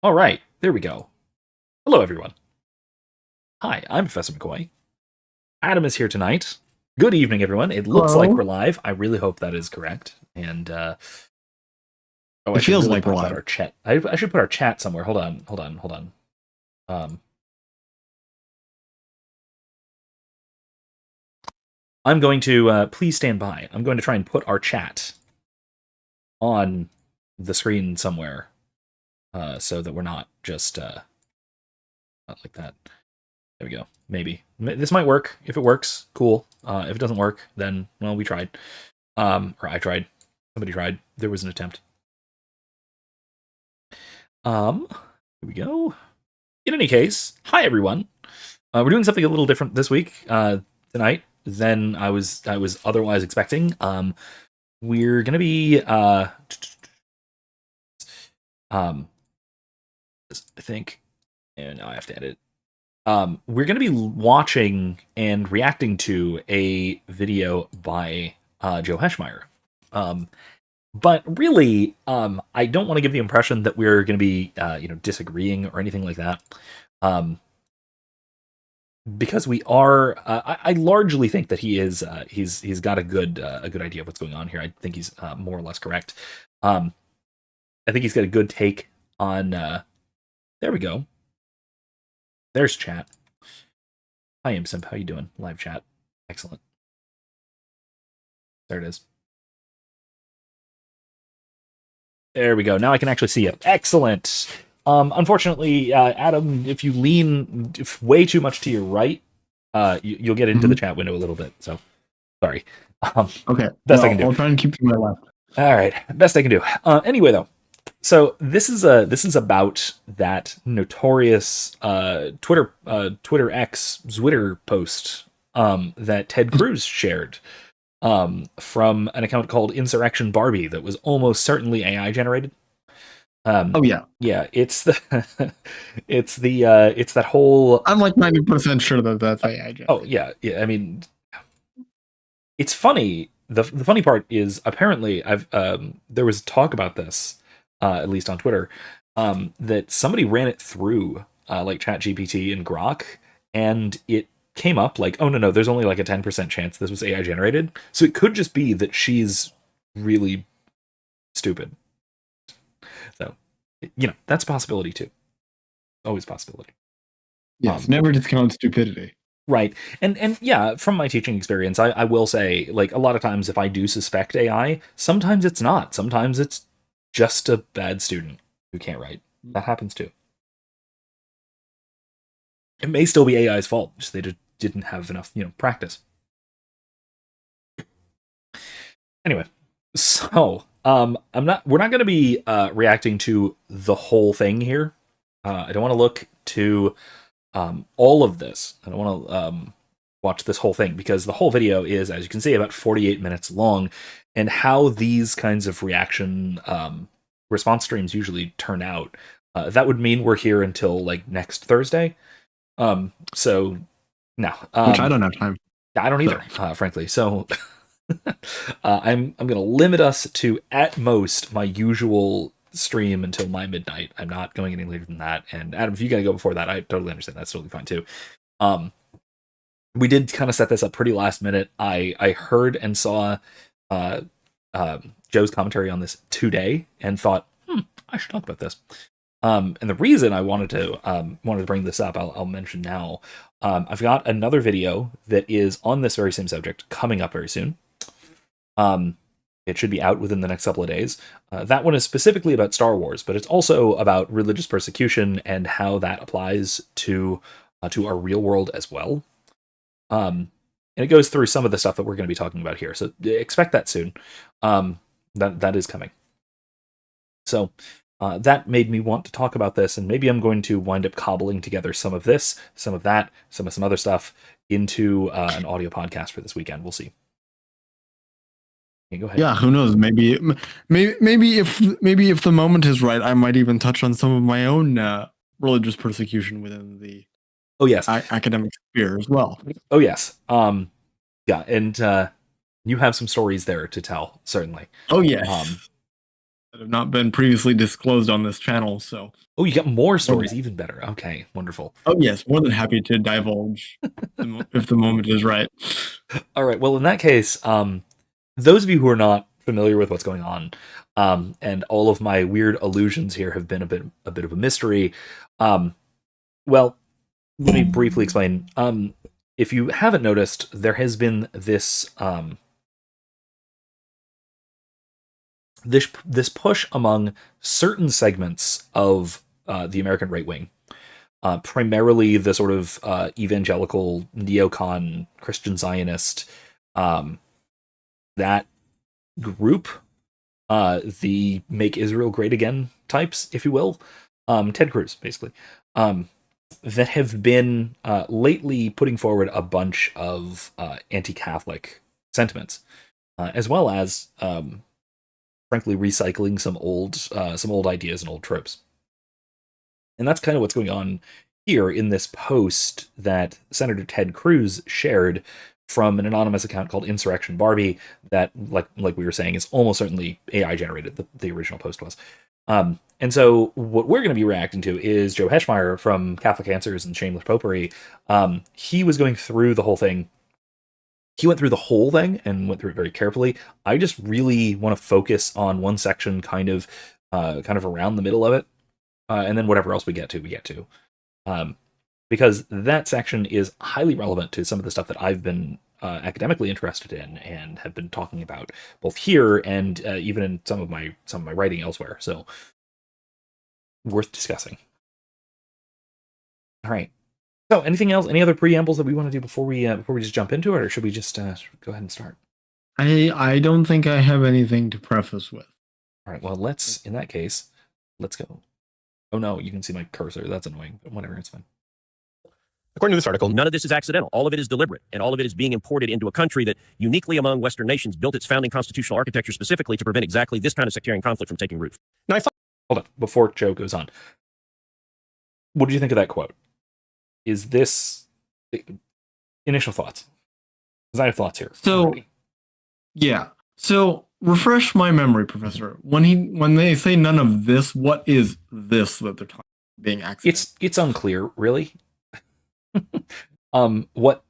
All right, there we go. Hello, everyone. Hi, I'm Professor McCoy. Adam is here tonight. Good evening, everyone. It looks like we're Hello. live. I really hope that is correct. And I It should feels really like we're pop out live. our chat. I should put our chat somewhere. Hold on. Um, I'm going to please stand by. I'm going to try and put our chat on the screen somewhere, so that we're not just not like that. There we go. Maybe this might work. If it works, cool. If it doesn't work, then well, we tried. Or I tried. Somebody tried. There was an attempt. Here we go. In any case, hi everyone. We're doing something a little different this week, tonight, than I was otherwise expecting. We're gonna be um, I think, and now I have to edit. We're gonna be watching and reacting to a video by Joe Heschmeyer. Um, But really, I don't want to give the impression that we're going to be, disagreeing or anything like that, um, because we are. I largely think that he is. He's got a good idea of what's going on here. I think he's more or less correct. Um, I think he's got a good take on. There we go. There's chat. Hi, Imsimp. How you doing? Live chat. Excellent. There it is. There we go. Now I can actually see it. Excellent. Unfortunately, Adam, if you lean way too much to your right, you'll get into the Mhm. chat window a little bit. So sorry. Um, Okay. best I can Well, do. I'll try and keep to my left. All right, best I can do. Anyway, though, so this is about that notorious Twitter X Twitter post that Ted Cruz shared from an account called Insurrection Barbie that was almost certainly AI generated. Um, Oh yeah. yeah, it's the it's that whole. I'm like 90% sure that that's AI Oh generated. yeah. I mean, it's funny. The funny part is apparently I've there was talk about this, at least on Twitter, that somebody ran it through like ChatGPT and Grok, and it came up like, oh no, there's only like a 10% chance this was AI generated. So it could just be that she's really stupid. So that's a possibility too. Always a possibility. Yes, Um, never discount stupidity. Right. And yeah, from my teaching experience, I will say, like, a lot of times if I do suspect AI, sometimes it's not. Sometimes it's just a bad student who can't write. That happens too. It may still be AI's fault, just they just didn't have enough, practice. Anyway, so we're not gonna be reacting to the whole thing here. I don't want to look to all of this. I don't want to watch this whole thing because the whole video is, as you can see, about 48 minutes long. And how these kinds of reaction response streams usually turn out, that would mean we're here until like next Thursday. So no, Which I don't have time I don't for. either, frankly. So I'm going to limit us to at most my usual stream until my midnight. I'm not going any later than that. And Adam, if you got to go before that, I totally understand. That's totally fine too. Um, we did kind of set this up pretty last minute. I heard and saw uh, Joe's commentary on this today and thought, I should talk about this. And the reason I wanted to bring this up, I'll mention now. I've got another video that is on this very same subject coming up very soon. It should be out within the next couple of days. That one is specifically about Star Wars, but it's also about religious persecution and how that applies to our real world as well. And it goes through some of the stuff that we're going to be talking about here. So expect that soon. That is coming. So that made me want to talk about this, and maybe I'm going to wind up cobbling together some of this, some of that, some other stuff into an audio podcast for this weekend. We'll see. Okay, go ahead. Yeah, who knows? Maybe if the moment is right, I might even touch on some of my own religious persecution within the Oh yes. academic sphere as well. Oh yes. Yeah, and you have some stories there to tell, certainly. Oh yes. Um, that have not been previously disclosed on this channel. So, Oh, you got more more stories, than- even better. Okay, wonderful. oh yes, more than happy to divulge if the moment is right. All right. Well, in that case, those of you who are not familiar with what's going on, and all of my weird allusions here have been a bit of a mystery. Well, let me briefly explain. If you haven't noticed, there has been this push among certain segments of the American right wing, primarily the sort of evangelical neocon Christian Zionist, that group, the Make Israel Great Again types, if you will, Ted Cruz, basically, that have been lately putting forward a bunch of anti-Catholic sentiments, as well as, frankly, recycling some old ideas and old tropes. And that's kind of what's going on here in this post that Senator Ted Cruz shared from an anonymous account called Insurrection Barbie that, like we were saying, is almost certainly AI generated. The original post was. And so what we're going to be reacting to is Joe Heschmeyer from Catholic Answers and Shameless Popery. He was going through the whole thing. He went through the whole thing and went through it very carefully. I just really want to focus on one section, kind of around the middle of it, and then whatever else we get to. Um, because that section is highly relevant to some of the stuff that I've been academically interested in and have been talking about both here and even in some of my writing elsewhere. So worth discussing. All right. So anything else? Any other preambles that we want to do before we just jump into it, or should we just go ahead and start? I don't think I have anything to preface with. All right. Well, in that case, let's go. Oh no, you can see my cursor. That's annoying, but whatever, it's fine. According to this article, none of this is accidental. All of it is deliberate, and all of it is being imported into a country that, uniquely among Western nations, built its founding constitutional architecture specifically to prevent exactly this kind of sectarian conflict from taking root. Now, hold on, before Joe goes on. What did you think of that quote? Is this initial thoughts? Because I have thoughts here. So, already. Yeah. So, refresh my memory, Professor. When they say none of this, what is this that they're talking about being accidental? It's unclear, really. What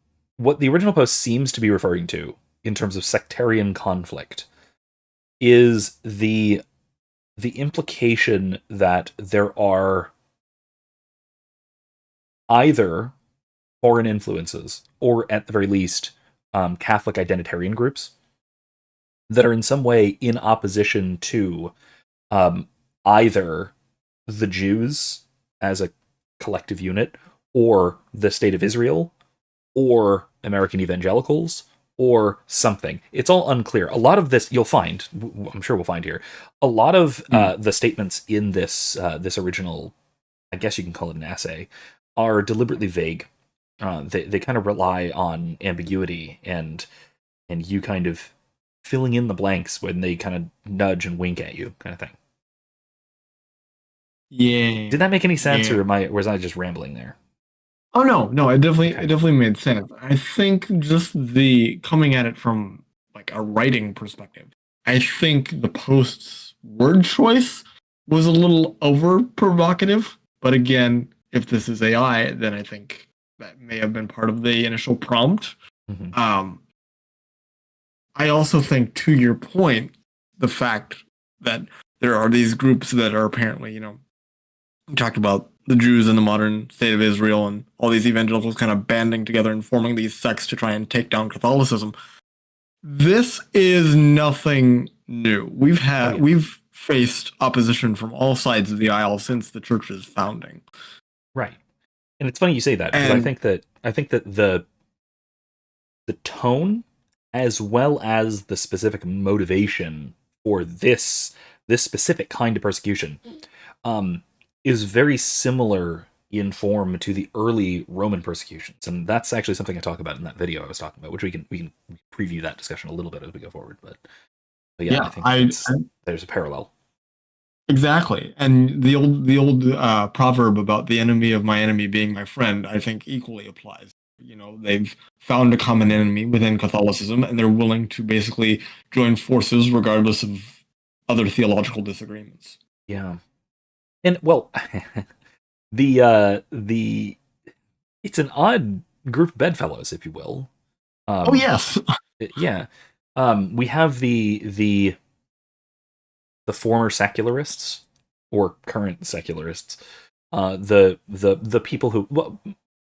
the original post seems to be referring to in terms of sectarian conflict is the implication that there are either foreign influences or, at the very least, Catholic identitarian groups that are in some way in opposition to either the Jews as a collective unit, or the state of Israel, or American evangelicals, or something. It's all unclear. A lot of this you'll find, I'm sure we'll find here, a lot of the statements in this original, I guess you can call it an essay, are deliberately vague. They kind of rely on ambiguity and you kind of filling in the blanks when they kind of nudge and wink at you, kind of thing. Yeah. Did that make any sense, Yeah. or was I just rambling there? Oh no, it Okay. definitely made sense. I think just the coming at it from like a writing perspective. I think the post's word choice was a little over provocative, but again, if this is AI, then I think that may have been part of the initial prompt. Mm-hmm. I also think, to your point, the fact that there are these groups that are apparently, we talked about the Jews in the modern state of Israel and all these evangelicals kind of banding together and forming these sects to try and take down Catholicism. This is nothing new. We've faced opposition from all sides of the aisle since the church's founding. Right. And it's funny you say that, because I think that the tone, as well as the specific motivation for this specific kind of persecution, is very similar in form to the early Roman persecutions, and that's actually something I talk about in that video I was talking about, which we can preview that discussion a little bit as we go forward. But yeah, I think there's a parallel. Exactly, and the old proverb about the enemy of my enemy being my friend, I think equally applies. They've found a common enemy within Catholicism, and they're willing to basically join forces regardless of other theological disagreements. Yeah. And well, the it's an odd group of bedfellows, if you will. Oh yes, Yeah. We have the former secularists or current secularists, the people who, well,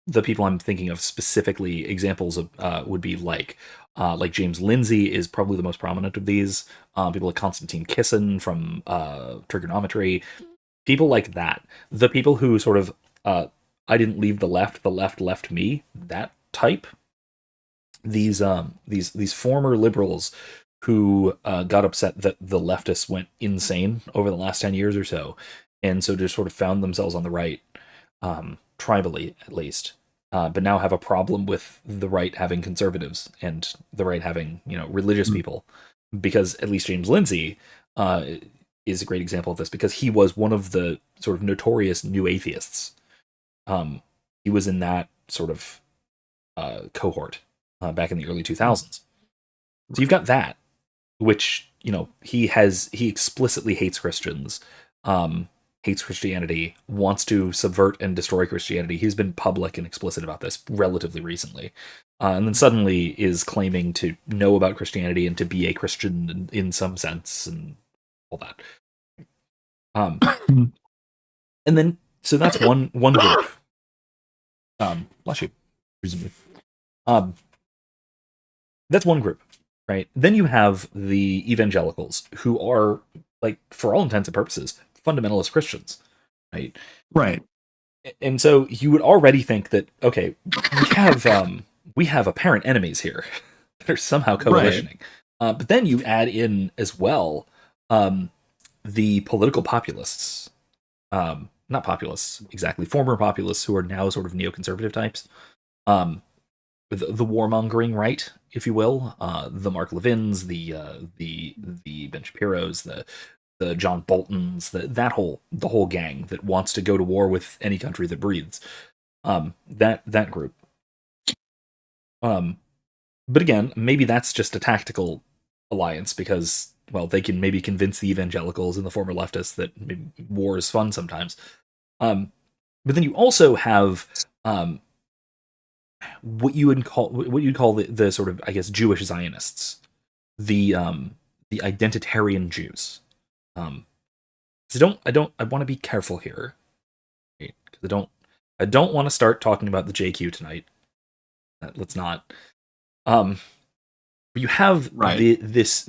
the people I'm thinking of specifically, examples of would be like James Lindsay is probably the most prominent of these. People like Konstantin Kisin from trigonometry, people like that. The people who sort of I didn't leave the left left me. That type. These former liberals who got upset that the leftists went insane over the last 10 years or so, and so just sort of found themselves on the right, tribally at least, but now have a problem with the right having conservatives and the right having, religious people, because at least James Lindsay is a great example of this, because he was one of the sort of notorious new atheists. He was in that sort of cohort back in the early 2000s. So you've got that, which he explicitly hates Christians, hates Christianity, wants to subvert and destroy Christianity. He's been public and explicit about this relatively recently, and then suddenly is claiming to know about Christianity and to be a Christian in some sense and all that. And then so that's one group. Bless you, presumably. That's one group, right? Then you have the evangelicals, who are, like, for all intents and purposes, fundamentalist Christians, right? right. And so you would already think that, okay, we have apparent enemies here that are somehow coalitioning. But then you add in as well the political populists, not populists exactly, former populists who are now sort of neoconservative types. The warmongering right, if you will, the Mark Levins, the Ben Shapiros, the John Boltons, the whole gang that wants to go to war with any country that breathes, that group. But again, maybe that's just a tactical alliance because, well, they can maybe convince the evangelicals and the former leftists that war is fun sometimes. But then you also have what you'd call the sort of, I guess, Jewish Zionists, the identitarian Jews. So I want to be careful here, right? Because I don't want to start talking about the JQ tonight. Let's not. But you have this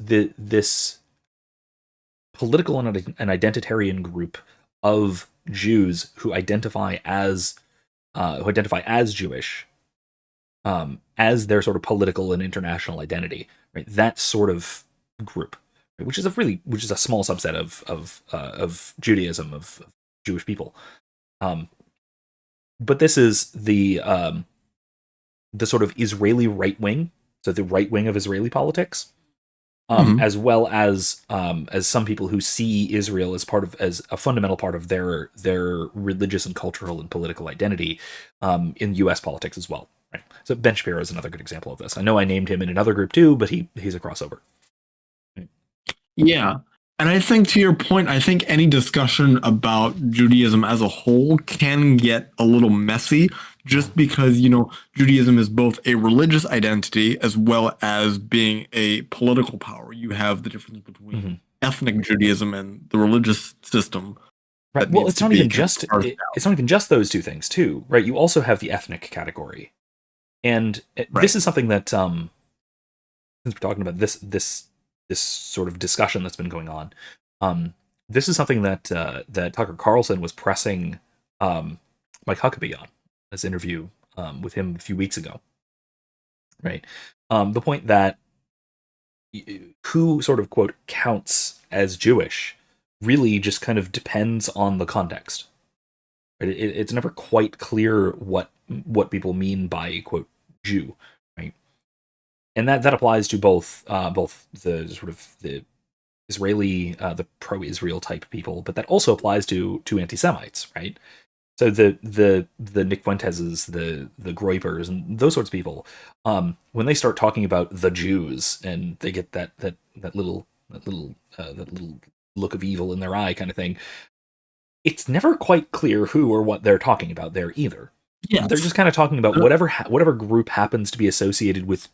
political and identitarian group of Jews who identify as Jewish, as their sort of political and international identity, right? That sort of group, right? which is a small subset of Judaism, of Jewish people. But this is the sort of Israeli right wing, so the right wing of Israeli politics, as well as some people who see Israel as a fundamental part of their religious and cultural and political identity in U.S. politics as well. Right. So Ben Shapiro is another good example of this. I know I named him in another group too, but he's a crossover. Right. Yeah. And I think, to your point, I think any discussion about Judaism as a whole can get a little messy just because, Judaism is both a religious identity as well as being a political power. You have the difference between ethnic Judaism and the religious system. Right. Well, it's not even just those two things too, right? You also have the ethnic category. And this is something that, since we're talking about this sort of discussion that's been going on, this is something that Tucker Carlson was pressing Mike Huckabee on this interview with him a few weeks ago. Right, the point that who sort of quote counts as Jewish really just kind of depends on the context. Right? It's never quite clear what people mean by quote Jew, right? And that applies to both the sort of the Israeli, the pro-Israel type people, but that also applies to anti-Semites, right? So the Nick Fuenteses, the Groypers, and those sorts of people, when they start talking about the Jews and they get that little look of evil in their eye kind of thing. It's never quite clear who or what they're talking about there either. Yeah, They're just kind of talking about whatever group happens to be associated with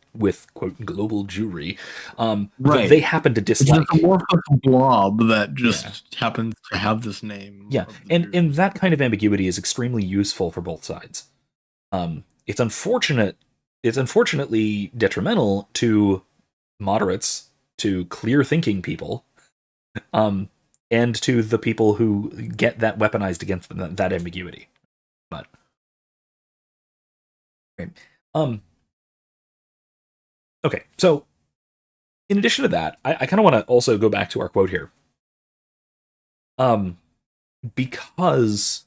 quote global Jewry, that right. they happen to It's dislike. just a more blob that just happens to have this name. Yeah, of the and Jews. that kind of ambiguity is extremely useful for both sides. It's unfortunate. It's unfortunately detrimental to moderates, to clear-thinking people, and to the people who get that weaponized against them, that ambiguity. But okay. Okay, so in addition to that, I kind of want to also go back to our quote here. Because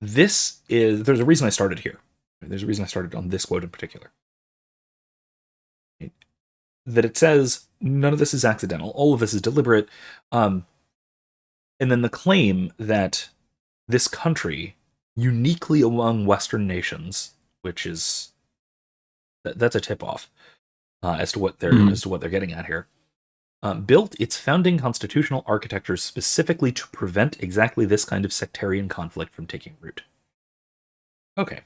there's a reason I started here. There's a reason I started on this quote in particular. That it says, none of this is accidental, all of this is deliberate. And then the claim that this country, uniquely among Western nations, which is that's a tip-off as to what they're getting at here, built its founding constitutional architecture specifically to prevent exactly this kind of sectarian conflict from taking root. Okay.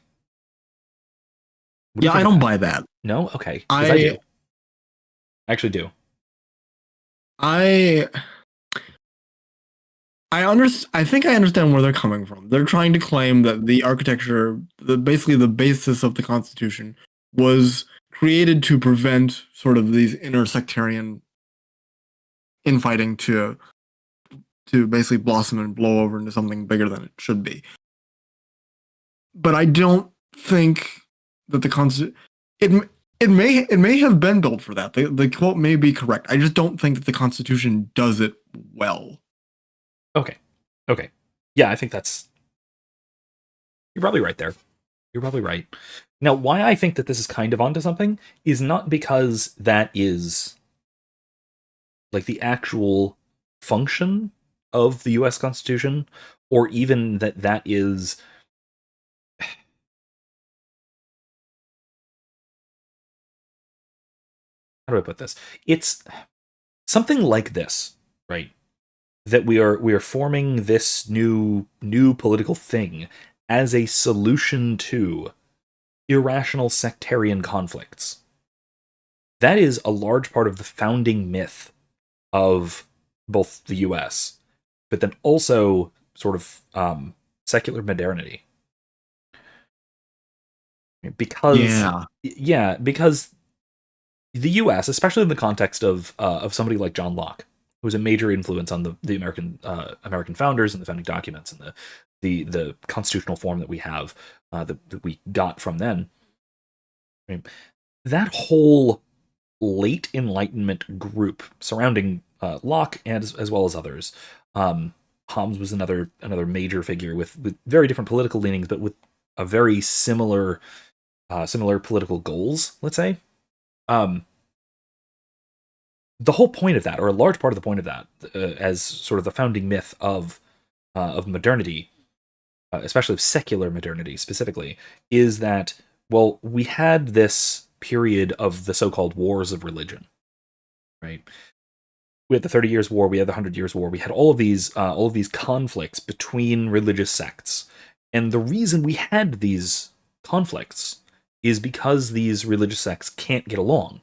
Yeah, I don't buy that. No? Okay. Because I do. I actually do. I think I understand where they're coming from. They're trying to claim that the architecture, basically the basis of the Constitution, was created to prevent sort of these intersectarian infighting to basically blossom and blow over into something bigger than it should be. But I don't think that the Constitution it may have been built for that. The quote may be correct. I just don't think that the Constitution does it well. Okay. Yeah, I think you're probably right there. You're probably right. Now, why I think that this is kind of onto something is not because that is like the actual function of the US Constitution, or even that is how do I put this? It's something like this, right? That we are forming this new political thing as a solution to irrational sectarian conflicts. That is a large part of the founding myth of both the US, but then also sort of secular modernity. Because because the U.S., especially in the context of somebody like John Locke, who was a major influence on the American founders and the founding documents and the constitutional form that we have that we got from then. Right? That whole late Enlightenment group surrounding Locke and as well as others. Hobbes was another major figure with very different political leanings, but with a very similar political goals, let's say. The whole point of that, or a large part of the point of that, as sort of the founding myth of modernity, especially of secular modernity specifically, is that, well, we had this period of the so-called wars of religion, right? We had the 30 Years' War, we had the 100 Years' War, we had all of these conflicts between religious sects, and the reason we had these conflicts is because these religious sects can't get along.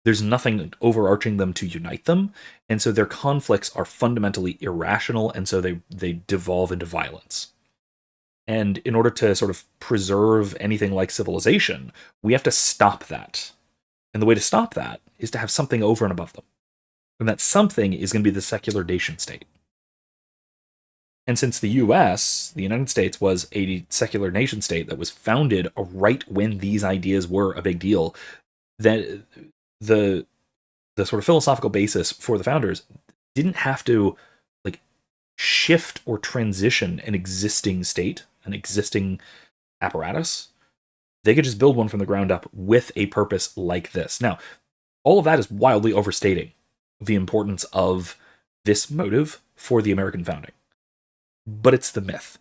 There's nothing overarching them to unite them, and so their conflicts are fundamentally irrational, and so they devolve into violence. And in order to sort of preserve anything like civilization, we have to stop that. And the way to stop that is to have something over and above them. And that something is going to be the secular nation state. And since the US, the United States, was a secular nation state that was founded right when these ideas were a big deal, that the sort of philosophical basis for the founders didn't have to like shift or transition an existing state, an existing apparatus. They could just build one from the ground up with a purpose like this. Now, all of that is wildly overstating the importance of this motive for the American founding. But it's the myth,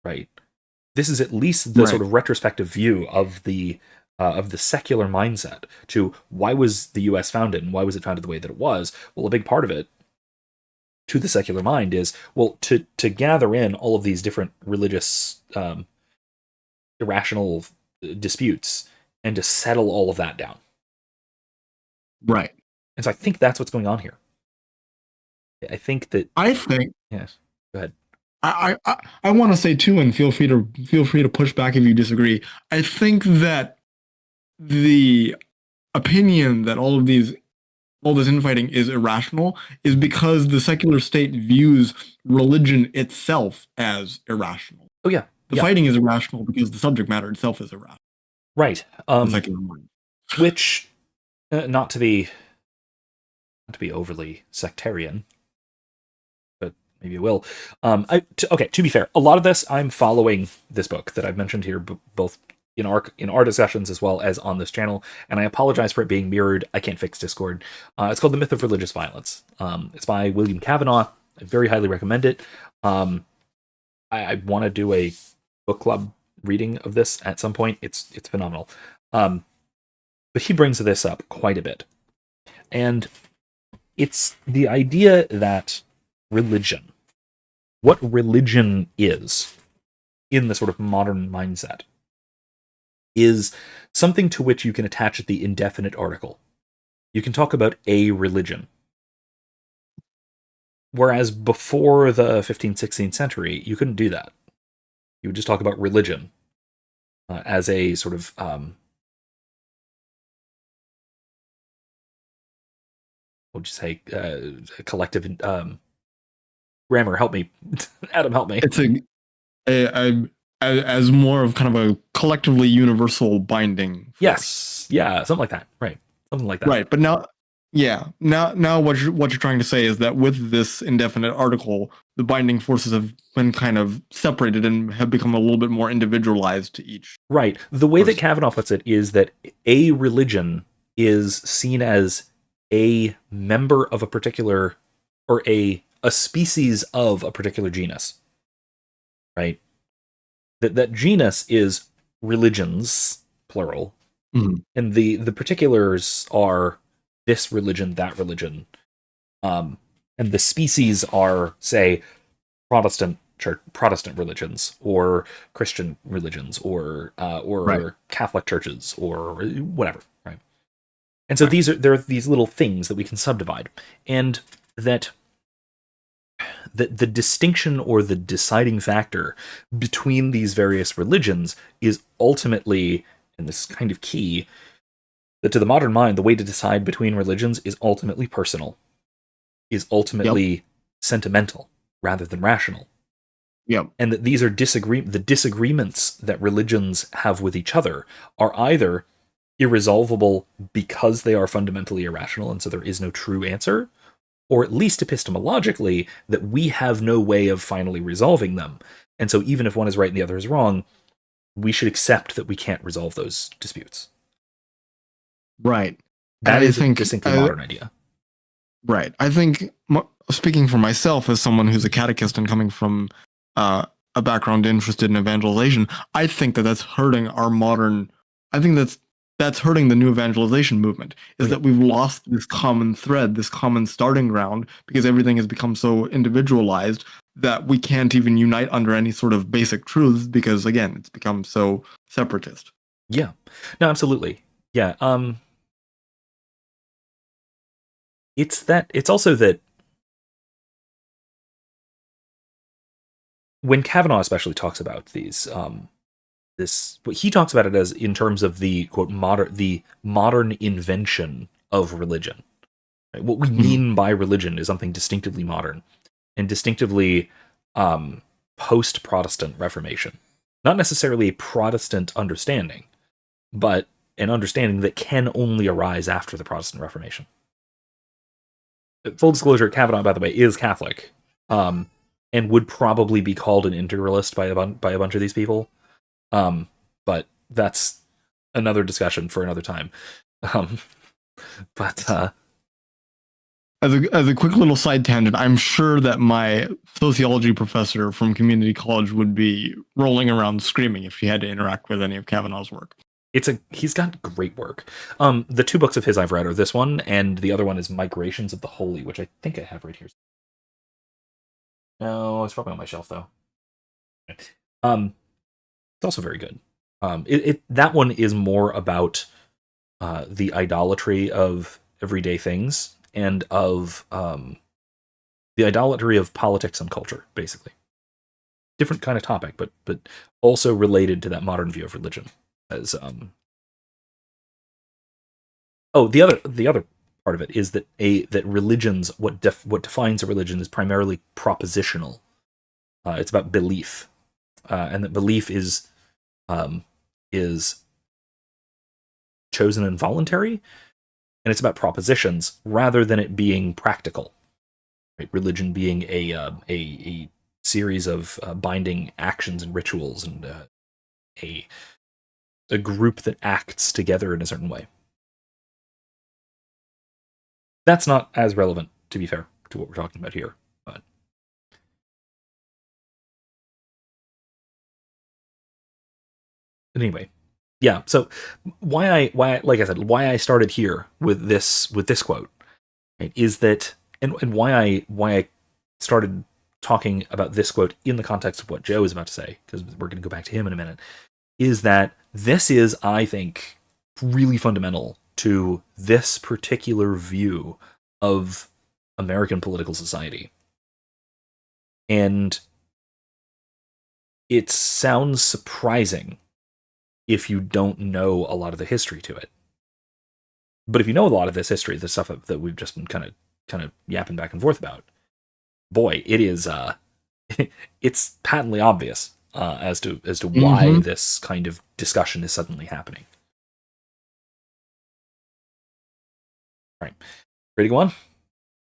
right? This is at least the sort of retrospective view of the secular mindset to why was the U.S. founded and why was it founded the way that it was. Well, a big part of it to the secular mind is, well, to gather in all of these different religious irrational disputes and to settle all of that down. Right. And so I think that's what's going on here. I think that yes. Go ahead. I want to say too, and feel free to push back if you disagree. I think that the opinion that all this infighting is irrational is because the secular state views religion itself as irrational. Oh yeah. The fighting is irrational because the subject matter itself is irrational. Right. The secular mind. Which not to be overly sectarian, but maybe it will. To be fair, a lot of this I'm following this book that I've mentioned here, both in our discussions as well as on this channel, and I apologize for it being mirrored. I can't fix Discord. It's called The Myth of Religious Violence. It's by William Kavanaugh. I very highly recommend it. I want to do a book club reading of this at some point. It's phenomenal. But he brings this up quite a bit. And it's the idea that religion, what religion is in the sort of modern mindset, is something to which you can attach the indefinite article. You can talk about a religion. Whereas before the 15th, 16th century, you couldn't do that. You would just talk about religion as a sort of what would you say, a collective grammar, help me. Adam, help me. It's as more of kind of a collectively universal binding force. Yes. Yeah, something like that. Right. Something like that. Right. But now what you're trying to say is that with this indefinite article, the binding forces have been kind of separated and have become a little bit more individualized to each. Right. The way that Kavanaugh puts it is that a religion is seen as a member of a particular, or a species of a particular genus. Right? That genus is religions, plural, and the particulars are this religion, that religion, and the species are, say, Protestant religions, or Christian religions, or right. Catholic churches, or whatever, right? And so there are these little things that we can subdivide, and that the distinction or the deciding factor between these various religions is ultimately, and this is kind of key, that to the modern mind, the way to decide between religions is ultimately personal, is ultimately sentimental rather than rational. Yep. And that these are the disagreements that religions have with each other are either irresolvable because they are fundamentally irrational and so there is no true answer, or at least epistemologically that we have no way of finally resolving them. And so even if one is right and the other is wrong, we should accept that we can't resolve those disputes. Right. That is a distinctly modern idea. Right. I think, speaking for myself as someone who's a catechist and coming from a background interested in evangelization, I think that's hurting our modern. I think that's hurting the new evangelization movement. Is that we've lost this common thread, this common starting ground, because everything has become so individualized that we can't even unite under any sort of basic truths because, again, it's become so separatist. Yeah. No, absolutely. Yeah. It's also that when Kavanaugh especially talks about these, what he talks about it as in terms of the quote modern invention of religion. Right? What we mean by religion is something distinctively modern and distinctively post-Protestant Reformation. Not necessarily a Protestant understanding, but an understanding that can only arise after the Protestant Reformation. Full disclosure, Kavanaugh, by the way, is Catholic, and would probably be called an integralist by a bunch of these people. But that's another discussion for another time. But as a quick little side tangent, I'm sure that my sociology professor from community college would be rolling around screaming if she had to interact with any of Kavanaugh's work. He's got great work. The two books of his I've read are this one, and the other one is Migrations of the Holy, which I think I have right here. No, it's probably on my shelf though. It's also very good. That one is more about the idolatry of everyday things and of the idolatry of politics and culture, basically. Different kind of topic, but also related to that modern view of religion. As the other part of it is that that religions what defines a religion is primarily propositional. It's about belief, and that belief is chosen and voluntary, and it's about propositions rather than it being practical. Right? Religion being a series of binding actions and rituals, and a group that acts together in a certain way. That's not as relevant, to be fair, to what we're talking about here. But anyway, yeah. So why like I said, why I started here with this quote, right, is that and why I started talking about this quote in the context of what Joe is about to say, because we're going to go back to him in a minute, is that this is, I think, really fundamental to this particular view of American political society. And it sounds surprising if you don't know a lot of the history to it. But if you know a lot of this history, the stuff that we've just been kind of yapping back and forth about, boy, it is it's patently obvious as to why this kind of discussion is suddenly happening. All right, ready to go on?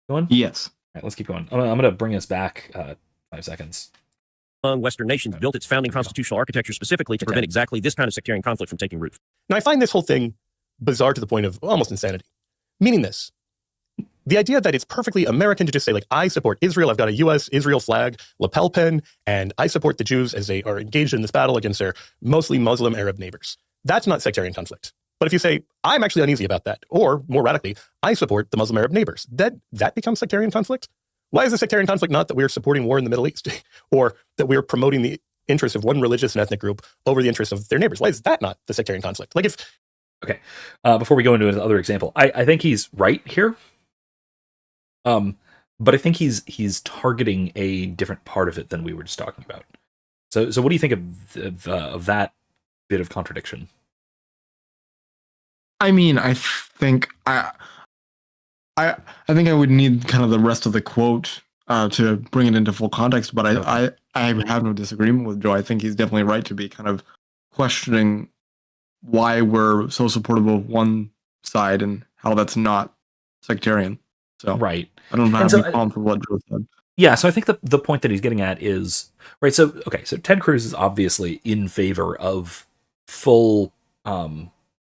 Go on? Yes. All right, let's keep going. I'm going to bring us back 5 seconds. Among Western nations built its founding constitutional architecture specifically to prevent exactly this kind of sectarian conflict from taking root. Now, I find this whole thing bizarre to the point of almost insanity. Meaning this. The idea that it's perfectly American to just say, like, I support Israel, I've got a U.S. Israel flag, lapel pin, and I support the Jews as they are engaged in this battle against their mostly Muslim Arab neighbors. That's not sectarian conflict. But if you say, I'm actually uneasy about that, or more radically, I support the Muslim Arab neighbors, that becomes sectarian conflict? Why is the sectarian conflict not that we're supporting war in the Middle East, or that we're promoting the interests of one religious and ethnic group over the interests of their neighbors? Why is that not the sectarian conflict? Like, if... Okay, before we go into another example, I think he's right here. But I think he's targeting a different part of it than we were just talking about. So what do you think of that bit of contradiction? I mean, I think I think I would need kind of the rest of the quote to bring it into full context. But I have no disagreement with Joe. I think he's definitely right to be kind of questioning why we're so supportive of one side and how that's not sectarian. So right. I don't have any problem for what Joe said. Yeah, so I think the point that he's getting at is right. So Ted Cruz is obviously in favor of full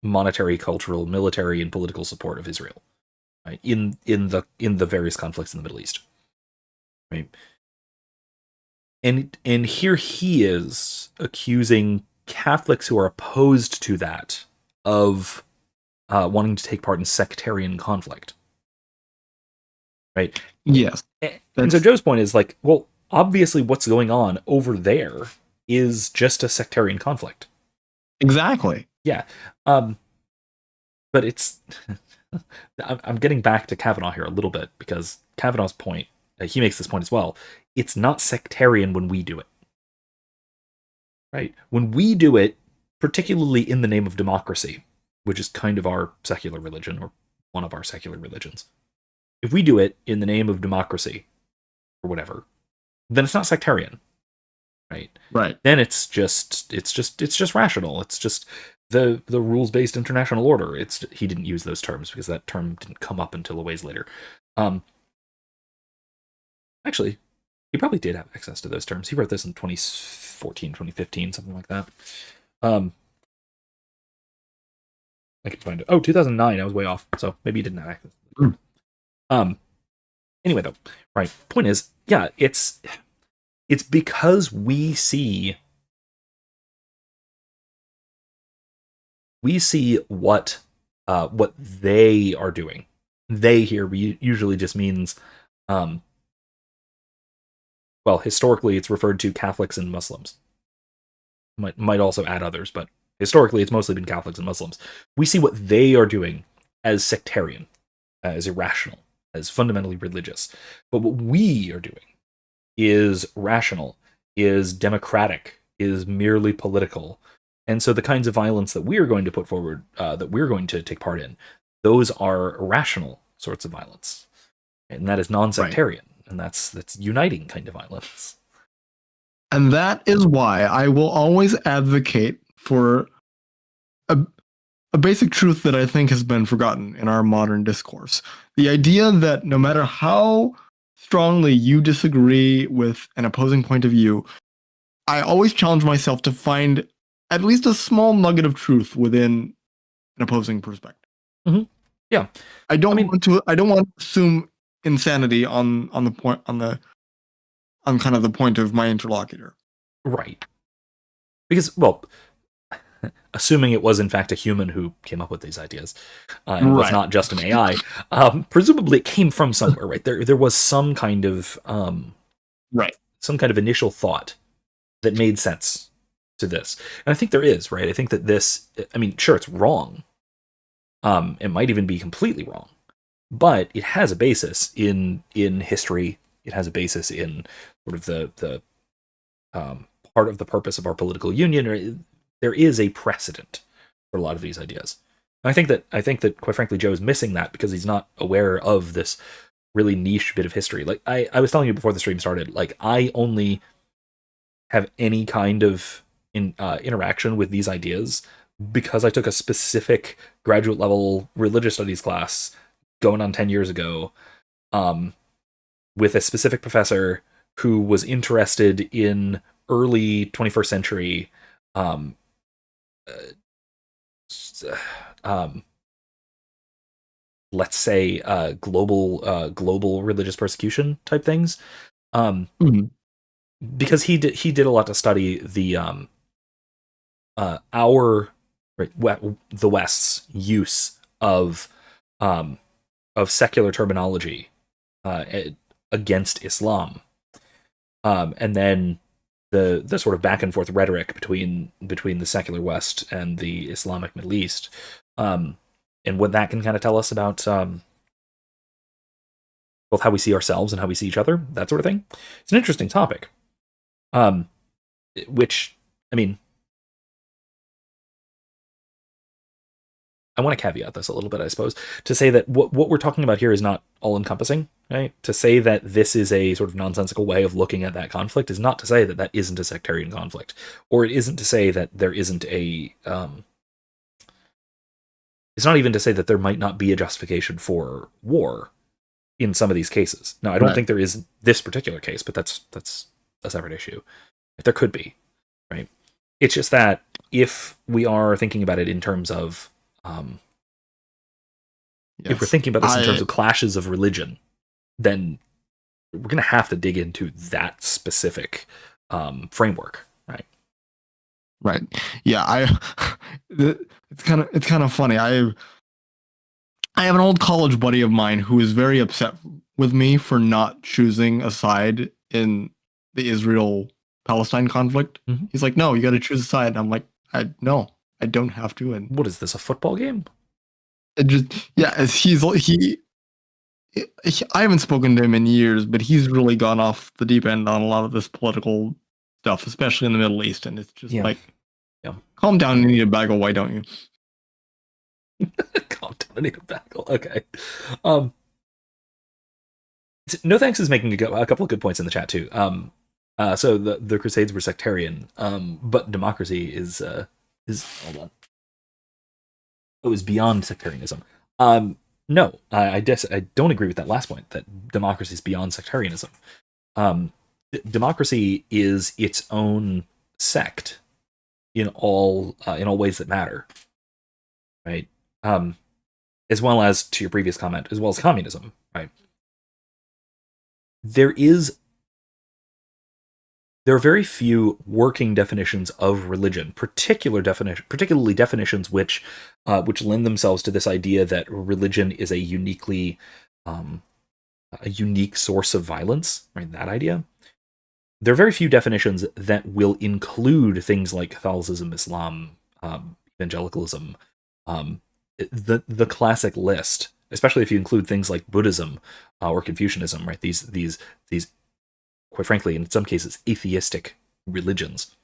monetary, cultural, military, and political support of Israel, right? In the various conflicts in the Middle East, right? And here he is accusing Catholics who are opposed to that of wanting to take part in sectarian conflict. Right. Yes. And so Joe's point is like, well, obviously what's going on over there is just a sectarian conflict. Exactly. Yeah. But it's I'm getting back to Kavanaugh here a little bit, because Kavanaugh's point, he makes this point as well. It's not sectarian when we do it. Right? When we do it, particularly in the name of democracy, which is kind of our secular religion, or one of our secular religions. If we do it in the name of democracy or whatever, then it's not sectarian, right? Right. Then it's just rational. It's just the rules-based international order. He didn't use those terms because that term didn't come up until a ways later. Actually, he probably did have access to those terms. He wrote this in 2014, 2015, something like that. I can find it. Oh, 2009. I was way off. So maybe he didn't have access. Anyway, though, right. Point is, yeah, it's because we see what they are doing. They here usually just means well, historically it's referred to Catholics and Muslims. Might also add others, but historically it's mostly been Catholics and Muslims. We see what they are doing as sectarian, as irrational, as fundamentally religious. But what we are doing is rational, is democratic, is merely political. And so the kinds of violence that we are going to put forward, that we're going to take part in, those are rational sorts of violence. And that is non-sectarian. Right. And that's uniting kind of violence. And that is why I will always advocate for a basic truth that I think has been forgotten in our modern discourse. The idea that no matter how strongly you disagree with an opposing point of view, I always challenge myself to find at least a small nugget of truth within an opposing perspective. Mm-hmm. Yeah, I don't want to assume insanity on the point on kind of the point of my interlocutor. Right. Because, well, assuming it was in fact a human who came up with these ideas, and was not just an AI, presumably it came from somewhere, right? There was some kind of some kind of initial thought that made sense to this. And I think there is, right? I think that this, I mean, sure, it's wrong. It might even be completely wrong, but it has a basis in history. It has a basis in sort of the part of the purpose of our political union. There is a precedent for a lot of these ideas. And I think that quite frankly, Joe is missing that because he's not aware of this really niche bit of history. Like I was telling you before the stream started, like I only have any kind of interaction with these ideas because I took a specific graduate level religious studies class going on 10 years ago, with a specific professor who was interested in early 21st century let's say global religious persecution type things, because he did a lot to study the the West's use of secular terminology against Islam, and then the sort of back and forth rhetoric between the secular West and the Islamic Middle East, and what that can kind of tell us about both how we see ourselves and how we see each other, that sort of thing. It's an interesting topic, which, I mean, I want to caveat this a little bit, I suppose, to say that what we're talking about here is not all-encompassing, right? To say that this is a sort of nonsensical way of looking at that conflict is not to say that that isn't a sectarian conflict, or it isn't to say that there isn't a... it's not even to say that there might not be a justification for war in some of these cases. Now, I don't think there is this particular case, but that's a separate issue. There could be, right? It's just that if we are thinking about it in terms of if we're thinking about this in terms of clashes of religion, then we're going to have to dig into that specific framework, right? Right. Yeah. It's kind of funny. I have an old college buddy of mine who is very upset with me for not choosing a side in the Israel-Palestine conflict. Mm-hmm. He's like, no, you got to choose a side. And I'm like, no, I don't have to. And what is this, a football game? It just, yeah, I haven't spoken to him in years, but he's really gone off the deep end on a lot of this political stuff, especially in the Middle East. And it's just calm down and eat a bagel. Why don't you? Calm down and eat a bagel. Okay. No Thanks is making a couple of good points in the chat too. So the Crusades were sectarian, but democracy is hold on. It was beyond sectarianism. No, I don't agree with that last point, that democracy is beyond sectarianism. Democracy is its own sect in all ways that matter, right? As well as, to your previous comment, as well as communism, right? There are very few working definitions of religion, particularly definitions which lend themselves to this idea that religion is a unique source of violence, right? That idea. there are very few definitions that will include things like Catholicism, Islam, evangelicalism, the classic list, especially if you include things like Buddhism or Confucianism, right? These quite frankly, in some cases, atheistic religions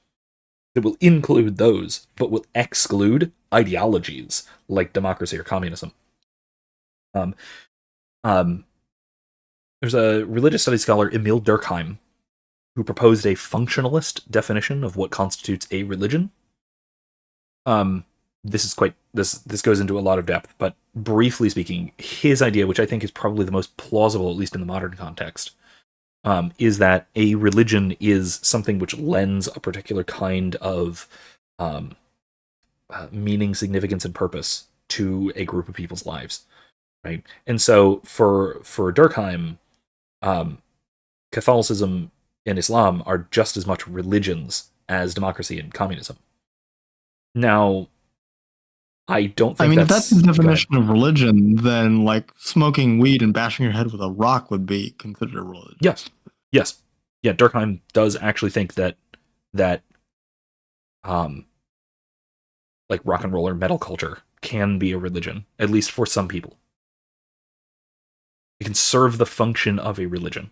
that will include those, but will exclude ideologies like democracy or communism. Um, um, there's a religious studies scholar, Emil Durkheim, who proposed a functionalist definition of what constitutes a religion. This goes into a lot of depth, but briefly speaking, his idea, which I think is probably the most plausible, at least in the modern context, is that a religion is something which lends a particular kind of meaning, significance, and purpose to a group of people's lives, right? And so for Durkheim, Catholicism and Islam are just as much religions as democracy and communism. Now, I don't think if that's the definition of religion, then like smoking weed and bashing your head with a rock would be considered a religion. Yes. Yeah, Durkheim does actually think that like rock and roll or metal culture can be a religion, at least for some people. It can serve the function of a religion.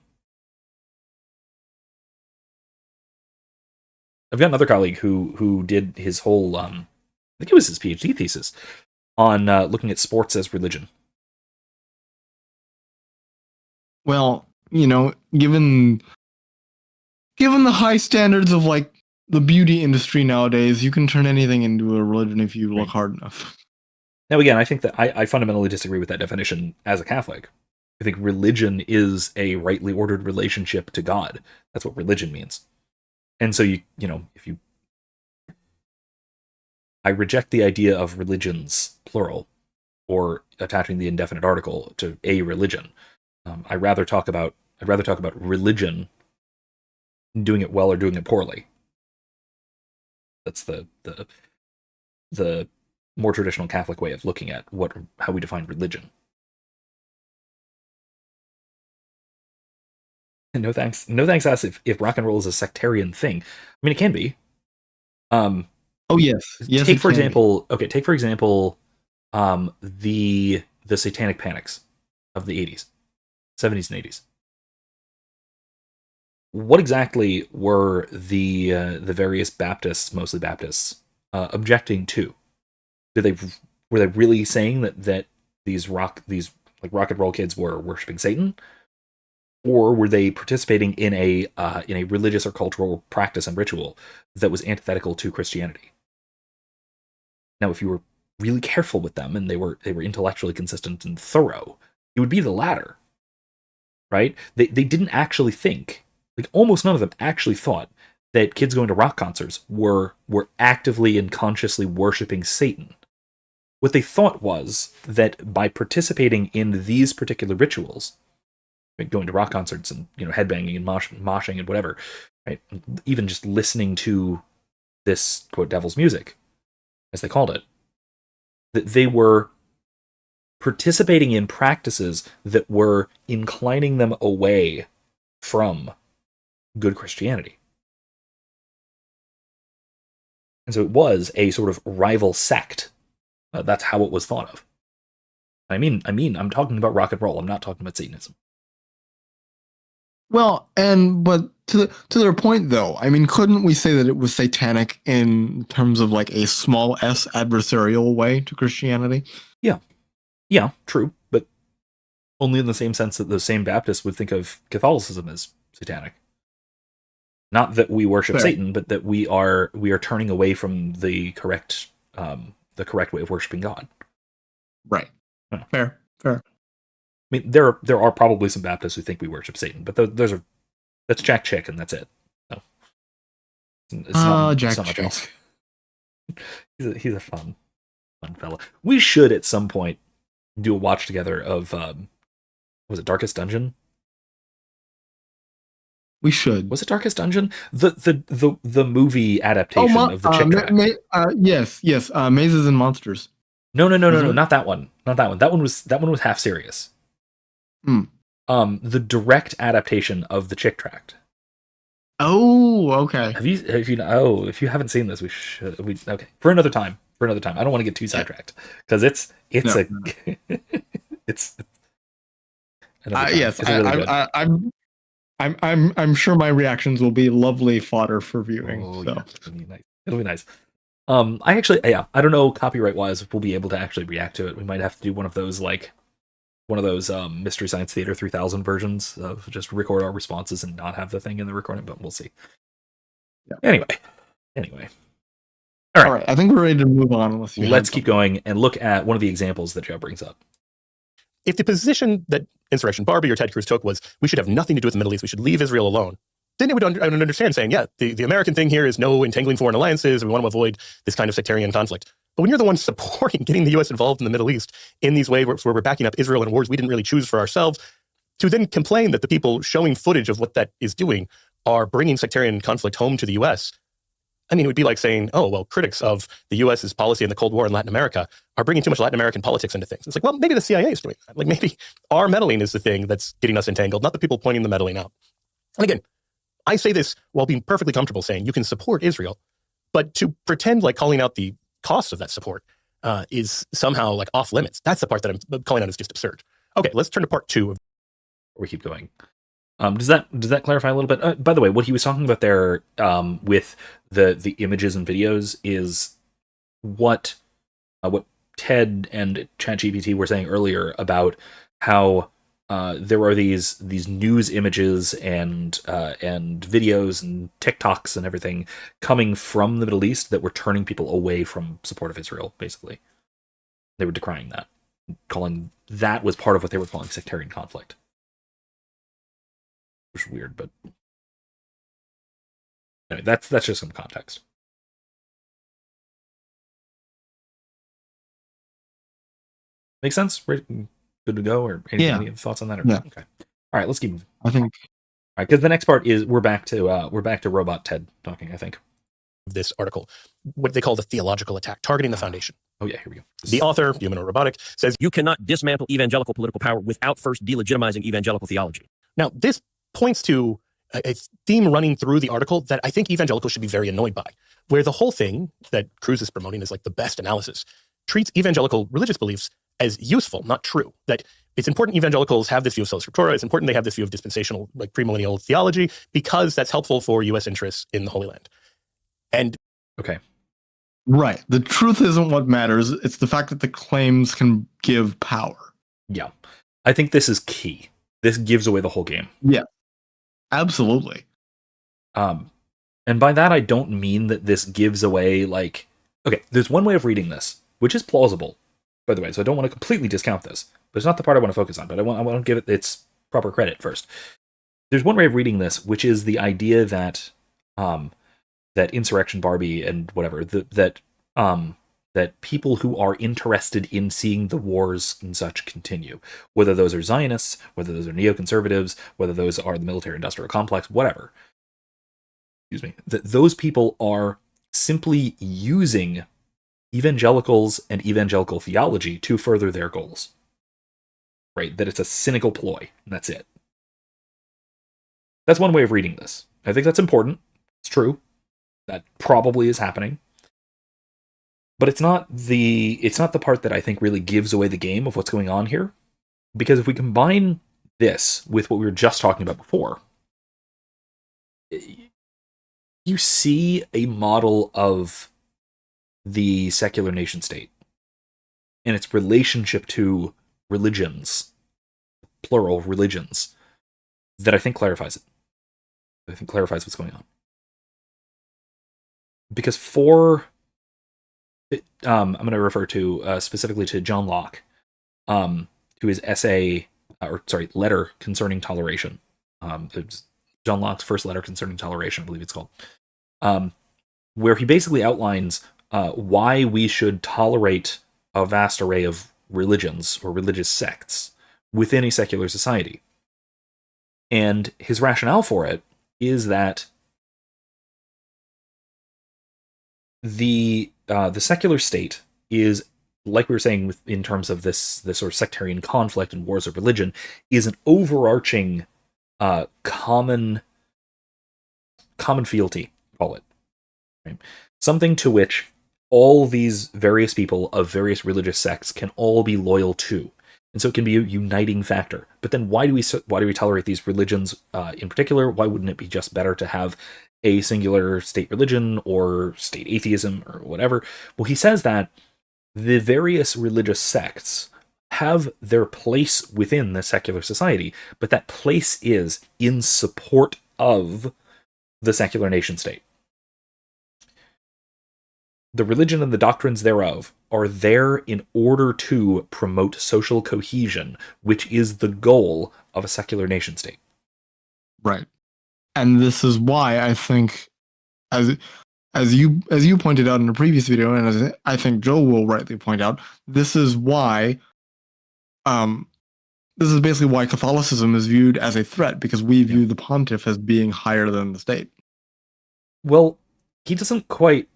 I've got another colleague who did his whole, I think it was his PhD thesis, on looking at sports as religion. Well, given the high standards of like the beauty industry nowadays, you can turn anything into a religion if you look hard enough. Now, again, I think that I fundamentally disagree with that definition as a Catholic. I think religion is a rightly ordered relationship to God. That's what religion means. And so I reject the idea of religions, plural, or attaching the indefinite article to a religion. I'd rather talk about religion, doing it well or doing it poorly. That's the more traditional Catholic way of looking at how we define religion. And no thanks asked if rock and roll is a sectarian thing. I mean, it can be. Oh yes. Take for example, the satanic panics of the 80s, 70s, and 80s. What exactly were the various Baptists, mostly Baptists, objecting to? Were they really saying that these rock and roll kids were worshiping Satan, or were they participating in a religious or cultural practice and ritual that was antithetical to Christianity? Now, if you were really careful with them and they were intellectually consistent and thorough, it would be the latter, right? They didn't actually think, like almost none of them actually thought that kids going to rock concerts were actively and consciously worshiping Satan. What they thought was that by participating in these particular rituals, like going to rock concerts and headbanging and moshing and whatever, right? Even just listening to this quote devil's music, as they called it, that they were participating in practices that were inclining them away from good Christianity. And so it was a sort of rival sect. That's how it was thought of. I mean, I'm talking about rock and roll. I'm not talking about Satanism. Well, but to their point though, I mean, couldn't we say that it was satanic in terms of like a small s adversarial way to Christianity? Yeah, true, but only in the same sense that those same Baptists would think of Catholicism as satanic. Not that we worship Satan, but that we are turning away from the correct way of worshiping God. Right. Yeah. Fair. I mean, there are probably some Baptists who think we worship Satan, but that's Jack Chick, and that's it. No, it's not Jack much Chick. else. He's a fun fella. We should at some point do a watch together of was it Darkest Dungeon? We should. Was it Darkest Dungeon? The movie adaptation of the Chick tract. Yes. Mazes and Monsters. No, not that one. Not that one. That one was half serious. The direct adaptation of the Chick tract. Oh, okay. if you haven't seen this, okay, for another time. For another time. I don't want to get too sidetracked because it's No, a no, it's another time. yes, It's a really good. I'm sure my reactions will be lovely fodder for viewing. Oh So yeah, it'll be nice. It'll be nice. I actually, yeah, I don't know copyright wise if we'll be able to actually react to it. We might have to do one of those Mystery Science Theater 3000 versions of just record our responses and not have the thing in the recording, but we'll see. yeah. Anyway. All right. I think we're ready to move on. Unless you Let's keep going and look at one of the examples that Joe brings up. If the position that Insurrection Barbie or Ted Cruz took was we should have nothing to do with the Middle East, we should leave Israel alone, then I would understand saying, yeah, the American thing here is no entangling foreign alliances. We want to avoid this kind of sectarian conflict. But when you're the one supporting getting the U.S. involved in the Middle East in these ways where we're backing up Israel in wars we didn't really choose for ourselves, to then complain that the people showing footage of what that is doing are bringing sectarian conflict home to the U.S., I mean, it would be like saying, oh, well, critics of the U.S.'s policy in the Cold War in Latin America are bringing too much Latin American politics into things. It's like, well, maybe the CIA is doing that. Like, maybe our meddling is the thing that's getting us entangled, not the people pointing the meddling out. And again, I say this while being perfectly comfortable saying you can support Israel, but to pretend like calling out the cost of that support is somehow like off limits. That's the part that I'm calling out as just absurd. Okay, let's turn to part two. We keep going. Does that clarify a little bit? By the way, what he was talking about there with the images and videos is what Ted and ChatGPT were saying earlier about how there are these news images and videos and TikToks and everything coming from the Middle East that were turning people away from support of Israel. Basically, they were decrying that, calling that was part of what they were calling sectarian conflict. Which is weird, but anyway, that's just some context. Make sense? Good to go? Or any thoughts on that? Yeah. Okay. All right, let's keep moving. I think. All right, because the next part is we're back to Robot Ted talking, I think. This article, what they call the theological attack, targeting the foundation. Oh yeah, here we go. The author, Human or Robotic, says you cannot dismantle evangelical political power without first delegitimizing evangelical theology. Now, this points to a theme running through the article that I think evangelicals should be very annoyed by, where the whole thing that Cruz is promoting is like the best analysis, treats evangelical religious beliefs as useful, not true. That it's important evangelicals have this view of sola scriptura, it's important they have this view of dispensational, like premillennial theology, because that's helpful for U.S. interests in the Holy Land. And okay. Right. The truth isn't what matters. It's the fact that the claims can give power. Yeah. I think this is key. This gives away the whole game. Yeah. Absolutely. And by that I don't mean that this gives away like okay, there's one way of reading this, which is plausible, by the way, so I don't want to completely discount this, but it's not the part I want to focus on, but I want to give it its proper credit first. There's one way of reading this, which is the idea that that Insurrection Barbie and whatever, that people who are interested in seeing the wars and such continue, whether those are Zionists, whether those are neoconservatives, whether those are the military-industrial complex, whatever. Excuse me. That those people are simply using evangelicals and evangelical theology to further their goals. Right? That it's a cynical ploy, and that's it. That's one way of reading this. I think that's important. It's true. That probably is happening. But it's not the part that I think really gives away the game of what's going on here. Because if we combine this with what we were just talking about before, you see a model of the secular nation state and its relationship to religions, plural religions, that I think clarifies it. I think clarifies what's going on. Because I'm going to refer to specifically to John Locke, to his letter concerning toleration. It's John Locke's first letter concerning toleration, I believe it's called, where he basically outlines why we should tolerate a vast array of religions or religious sects within a secular society. And his rationale for it is that the secular state is, like we were saying in terms of this sort of sectarian conflict and wars of religion, is an overarching common common fealty, call it. Right? Something to which all these various people of various religious sects can all be loyal to. And so it can be a uniting factor. But then why do we tolerate these religions in particular? Why wouldn't it be just better to have a singular state religion or state atheism or whatever? Well, he says that the various religious sects have their place within the secular society, but that place is in support of the secular nation state. The religion and the doctrines thereof are there in order to promote social cohesion, which is the goal of a secular nation state. Right. And this is why I think, as you pointed out in a previous video, and as I think Joe will rightly point out, this is why this is basically why Catholicism is viewed as a threat, because we view the pontiff as being higher than the state. Well, he doesn't quite.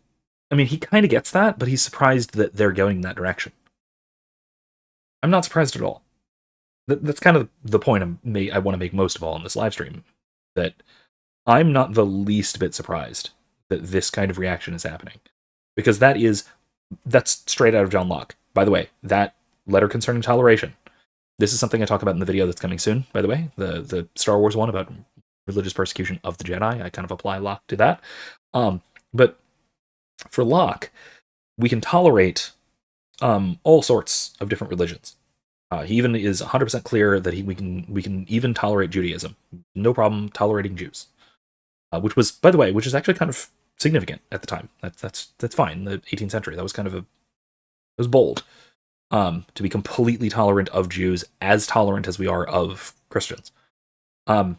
I mean, he kind of gets that, but he's surprised that they're going in that direction. I'm not surprised at all. That's kind of the point I want to make most of all in this live stream, that I'm not the least bit surprised that this kind of reaction is happening, because that's straight out of John Locke. By the way, that letter concerning toleration, this is something I talk about in the video that's coming soon, by the way, the Star Wars one about religious persecution of the Jedi. I kind of apply Locke to that. But for Locke, we can tolerate all sorts of different religions. He even is 100% clear that we can even tolerate Judaism. No problem tolerating Jews, which is actually kind of significant at the time. That's fine. In the 18th century, that was kind of it was bold to be completely tolerant of Jews, as tolerant as we are of Christians. But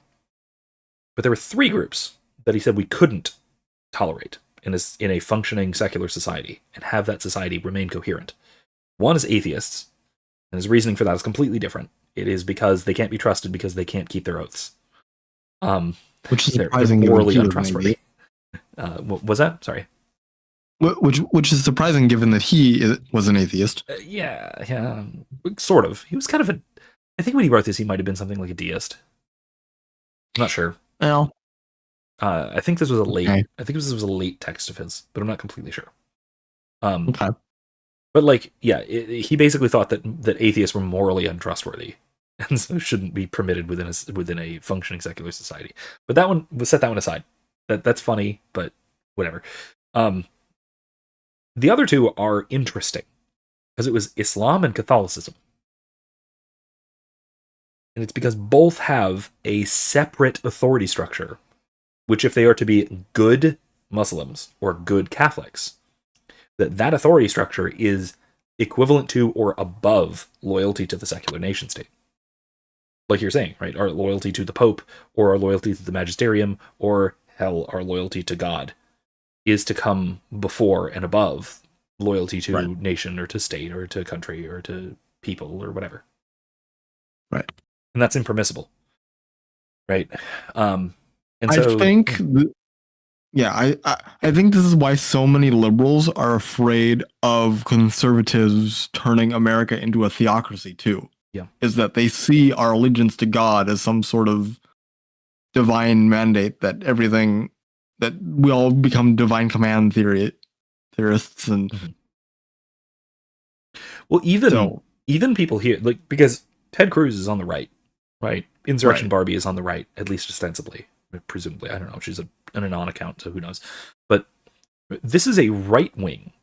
there were three groups that he said we couldn't tolerate in a functioning secular society and have that society remain coherent. One is atheists, and his reasoning for that is completely different. It is because they can't be trusted because they can't keep their oaths. Which is they're surprising. Morally untrustworthy. What was that? Sorry. Which is surprising given that he was an atheist. Yeah, sort of. He was kind of I think when he wrote this, he might have been something like a deist. I'm not sure. Well, I think this was okay. I think this was a late text of his, but I'm not completely sure. Okay. But he basically thought that atheists were morally untrustworthy, and so shouldn't be permitted within a functioning secular society. But we'll set that one aside. That's funny, but whatever. The other two are interesting because it was Islam and Catholicism. And it's because both have a separate authority structure, which if they are to be good Muslims or good Catholics, that authority structure is equivalent to or above loyalty to the secular nation state. Like you're saying, right? Our loyalty to the Pope, or our loyalty to the magisterium, or hell, our loyalty to God is to come before and above loyalty to nation or to state or to country or to people or whatever. Right. And that's impermissible. Right. And I think I think this is why so many liberals are afraid of conservatives turning America into a theocracy too. Yeah. Is that they see our allegiance to God as some sort of divine mandate, that everything, that we all become divine command theorists, and well, even people here, like, because Ted Cruz is on the right? Insurrection Barbie is on the right, at least ostensibly, presumably. I don't know. She's an anon account, so who knows? But this is a right-wing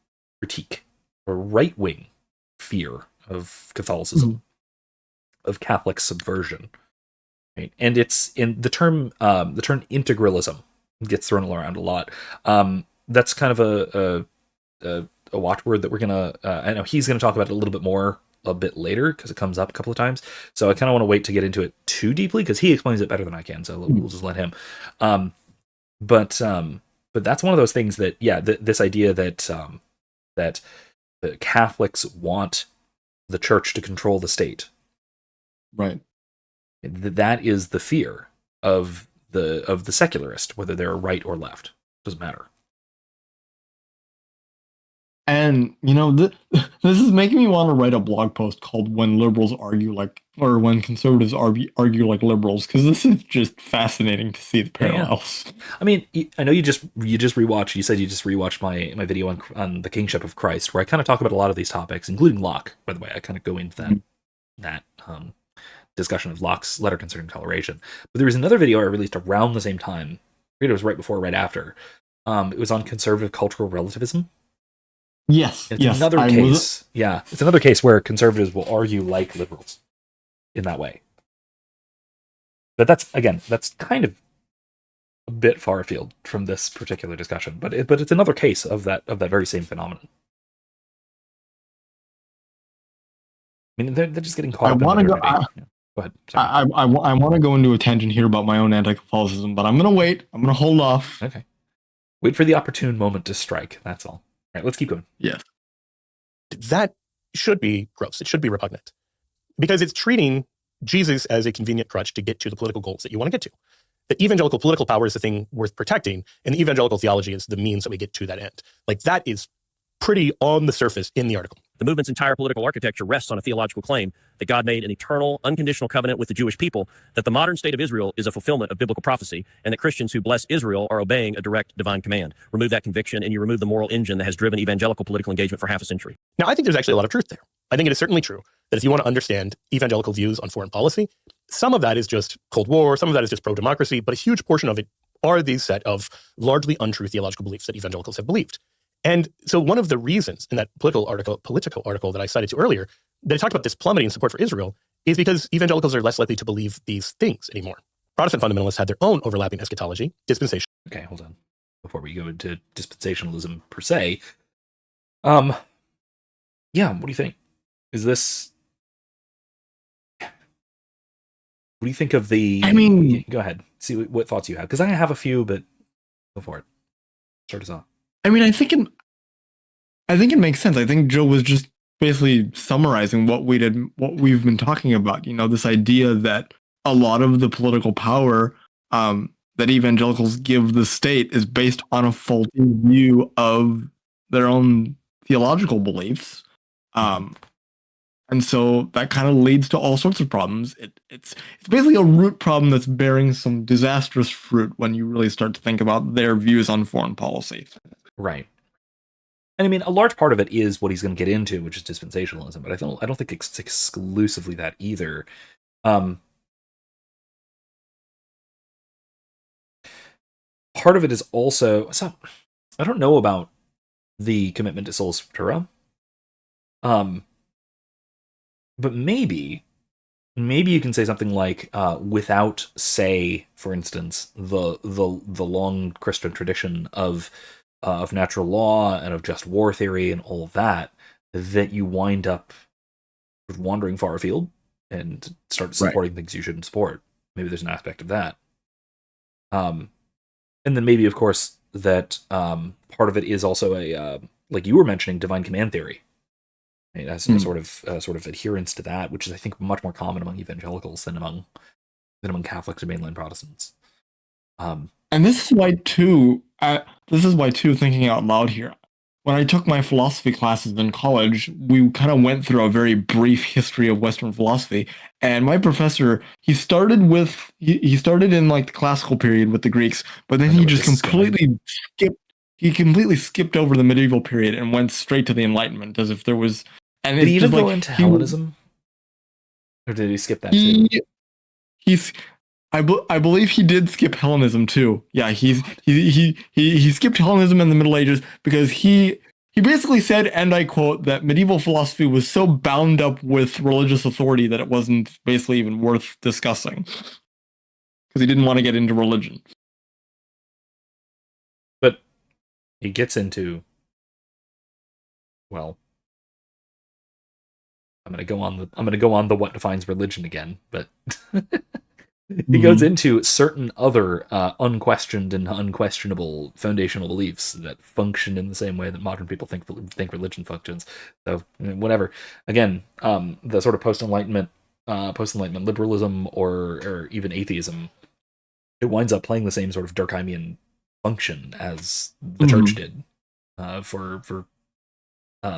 critique, or right-wing fear of Catholicism, of Catholic subversion, right? And it's in the term integralism gets thrown around a lot. That's kind of a watchword that we're gonna. I know he's gonna talk about it a little bit more a bit later because it comes up a couple of times. So I kind of want to wait to get into it too deeply because he explains it better than I can. So we'll just let him. But that's one of those things that this idea that that the Catholics want the church to control the state. Right. That is the fear of the secularist, whether they're right or left. Doesn't matter. And this is making me want to write a blog post called "When Liberals Argue Like," or "When Conservatives Argue Like Liberals," because this is just fascinating to see the Yeah. parallels. I mean, I know you just rewatched. You said you just rewatched my video on the kingship of Christ, where I kind of talk about a lot of these topics, including Locke. By the way, I kind of go into that discussion of Locke's letter concerning toleration. But there was another video I released around the same time. I think it was right before, or right after. It was on conservative cultural relativism. Yes, It's yes. another case. Yeah, it's another case where conservatives will argue like liberals in that way. But that's kind of a bit far afield from this particular discussion. But it's another case of that very same phenomenon. I mean, they're just getting caught up in modernity. Go ahead. Sorry. I want to go into a tangent here about my own anti-Catholicism, but I'm going to wait. I'm going to hold off. Okay. Wait for the opportune moment to strike. That's all. All right, let's keep going. Yes. That should be gross. It should be repugnant because it's treating Jesus as a convenient crutch to get to the political goals that you want to get to. The evangelical political power is the thing worth protecting, and the evangelical theology is the means that we get to that end. Like, that is pretty on the surface in the article. The movement's entire political architecture rests on a theological claim that God made an eternal, unconditional covenant with the Jewish people, that the modern state of Israel is a fulfillment of biblical prophecy, and that Christians who bless Israel are obeying a direct divine command. Remove that conviction, and you remove the moral engine that has driven evangelical political engagement for half a century. Now, I think there's actually a lot of truth there. I think it is certainly true that if you want to understand evangelical views on foreign policy, some of that is just Cold War, some of that is just pro-democracy, but a huge portion of it are these set of largely untrue theological beliefs that evangelicals have believed. And so one of the reasons in that political article that I cited to earlier, that I talked about this plummeting support for Israel, is because evangelicals are less likely to believe these things anymore. Protestant fundamentalists had their own overlapping eschatology, dispensation. Okay, hold on. Before we go into dispensationalism per se, yeah, what do you think? Is this? What do you think of the? I mean, go ahead. See what thoughts you have, because I have a few, but go for it. Start us off. I mean, I think it makes sense. I think Joe was just basically summarizing what we've been talking about. This idea that a lot of the political power that evangelicals give the state is based on a faulty view of their own theological beliefs. And so that kind of leads to all sorts of problems. It's basically a root problem that's bearing some disastrous fruit when you really start to think about their views on foreign policy. Right. And I mean, a large part of it is what he's going to get into, which is dispensationalism. But I don't think it's exclusively that either. Part of it is also, so I don't know about the commitment to sola scriptura. But maybe you can say something like, without, say, for instance, the long Christian tradition of natural law and of just war theory and all of that you wind up wandering far afield and start supporting things you shouldn't support. Maybe there's an aspect of that. And then maybe, of course, that part of it is also a like you were mentioning, divine command theory. It has a sort of adherence to that, which is, I think, much more common among evangelicals than among Catholics or mainline Protestants. And this is why too, thinking out loud here, when I took my philosophy classes in college, we kind of went through a very brief history of Western philosophy. And my professor, he started in like the classical period with the Greeks, but then he just completely skipped over the medieval period and went straight to the Enlightenment, as if there was. And did he even go into Hellenism, or did he skip that too? I believe he did skip Hellenism too. Yeah, he skipped Hellenism in the Middle Ages because he basically said, and I quote, that medieval philosophy was so bound up with religious authority that it wasn't basically even worth discussing, because he didn't want to get into religion. But he gets into, well, I'm going to go on the what defines religion again, but he goes into certain other unquestioned and unquestionable foundational beliefs that function in the same way that modern people think religion functions. So whatever. Again, the sort of post-enlightenment liberalism or even atheism, it winds up playing the same sort of Durkheimian function as the church did for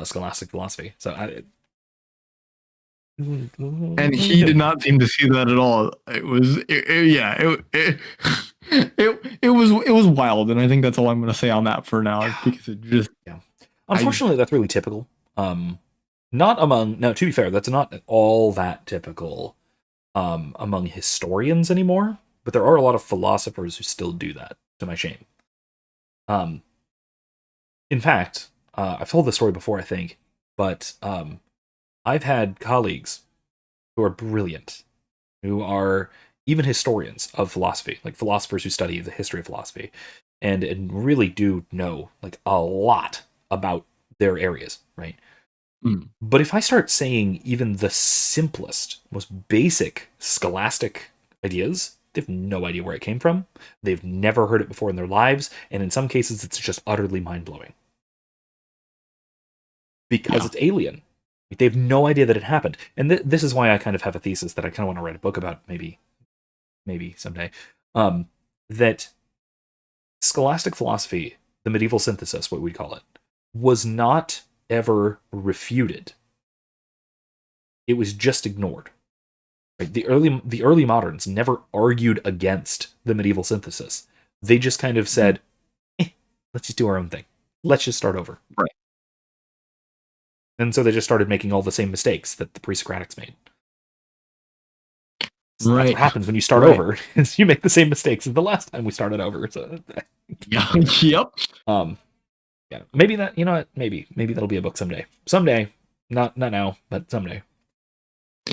scholastic philosophy. So And he did not seem to see that at all. It was wild, and I think that's all I'm going to say on that for now, because it just Unfortunately, that's really typical. Not among no. To be fair, that's not at all that typical among historians anymore. But there are a lot of philosophers who still do that, to my shame. In fact, I've told this story before, I think, but I've had colleagues who are brilliant, who are even historians of philosophy, like philosophers who study the history of philosophy, and really do know like a lot about their areas, right? But if I start saying even the simplest, most basic scholastic ideas, they have no idea where it came from. They've never heard it before in their lives, and in some cases, it's just utterly mind-blowing. Because it's alien. They have no idea that it happened. And this is why I kind of have a thesis that I kind of want to write a book about, maybe someday. That scholastic philosophy, the medieval synthesis, what we call it, was not ever refuted. It was just ignored. Right? The early moderns never argued against the medieval synthesis. They just kind of said, let's just do our own thing. Let's just start over. Right. And so they just started making all the same mistakes that the pre-Socratics made. So right. That's what happens when you start over. Is you make the same mistakes as the last time we started over. So Yep. Yeah. Maybe that, you know what? Maybe that'll be a book someday. Someday. Not now, but someday.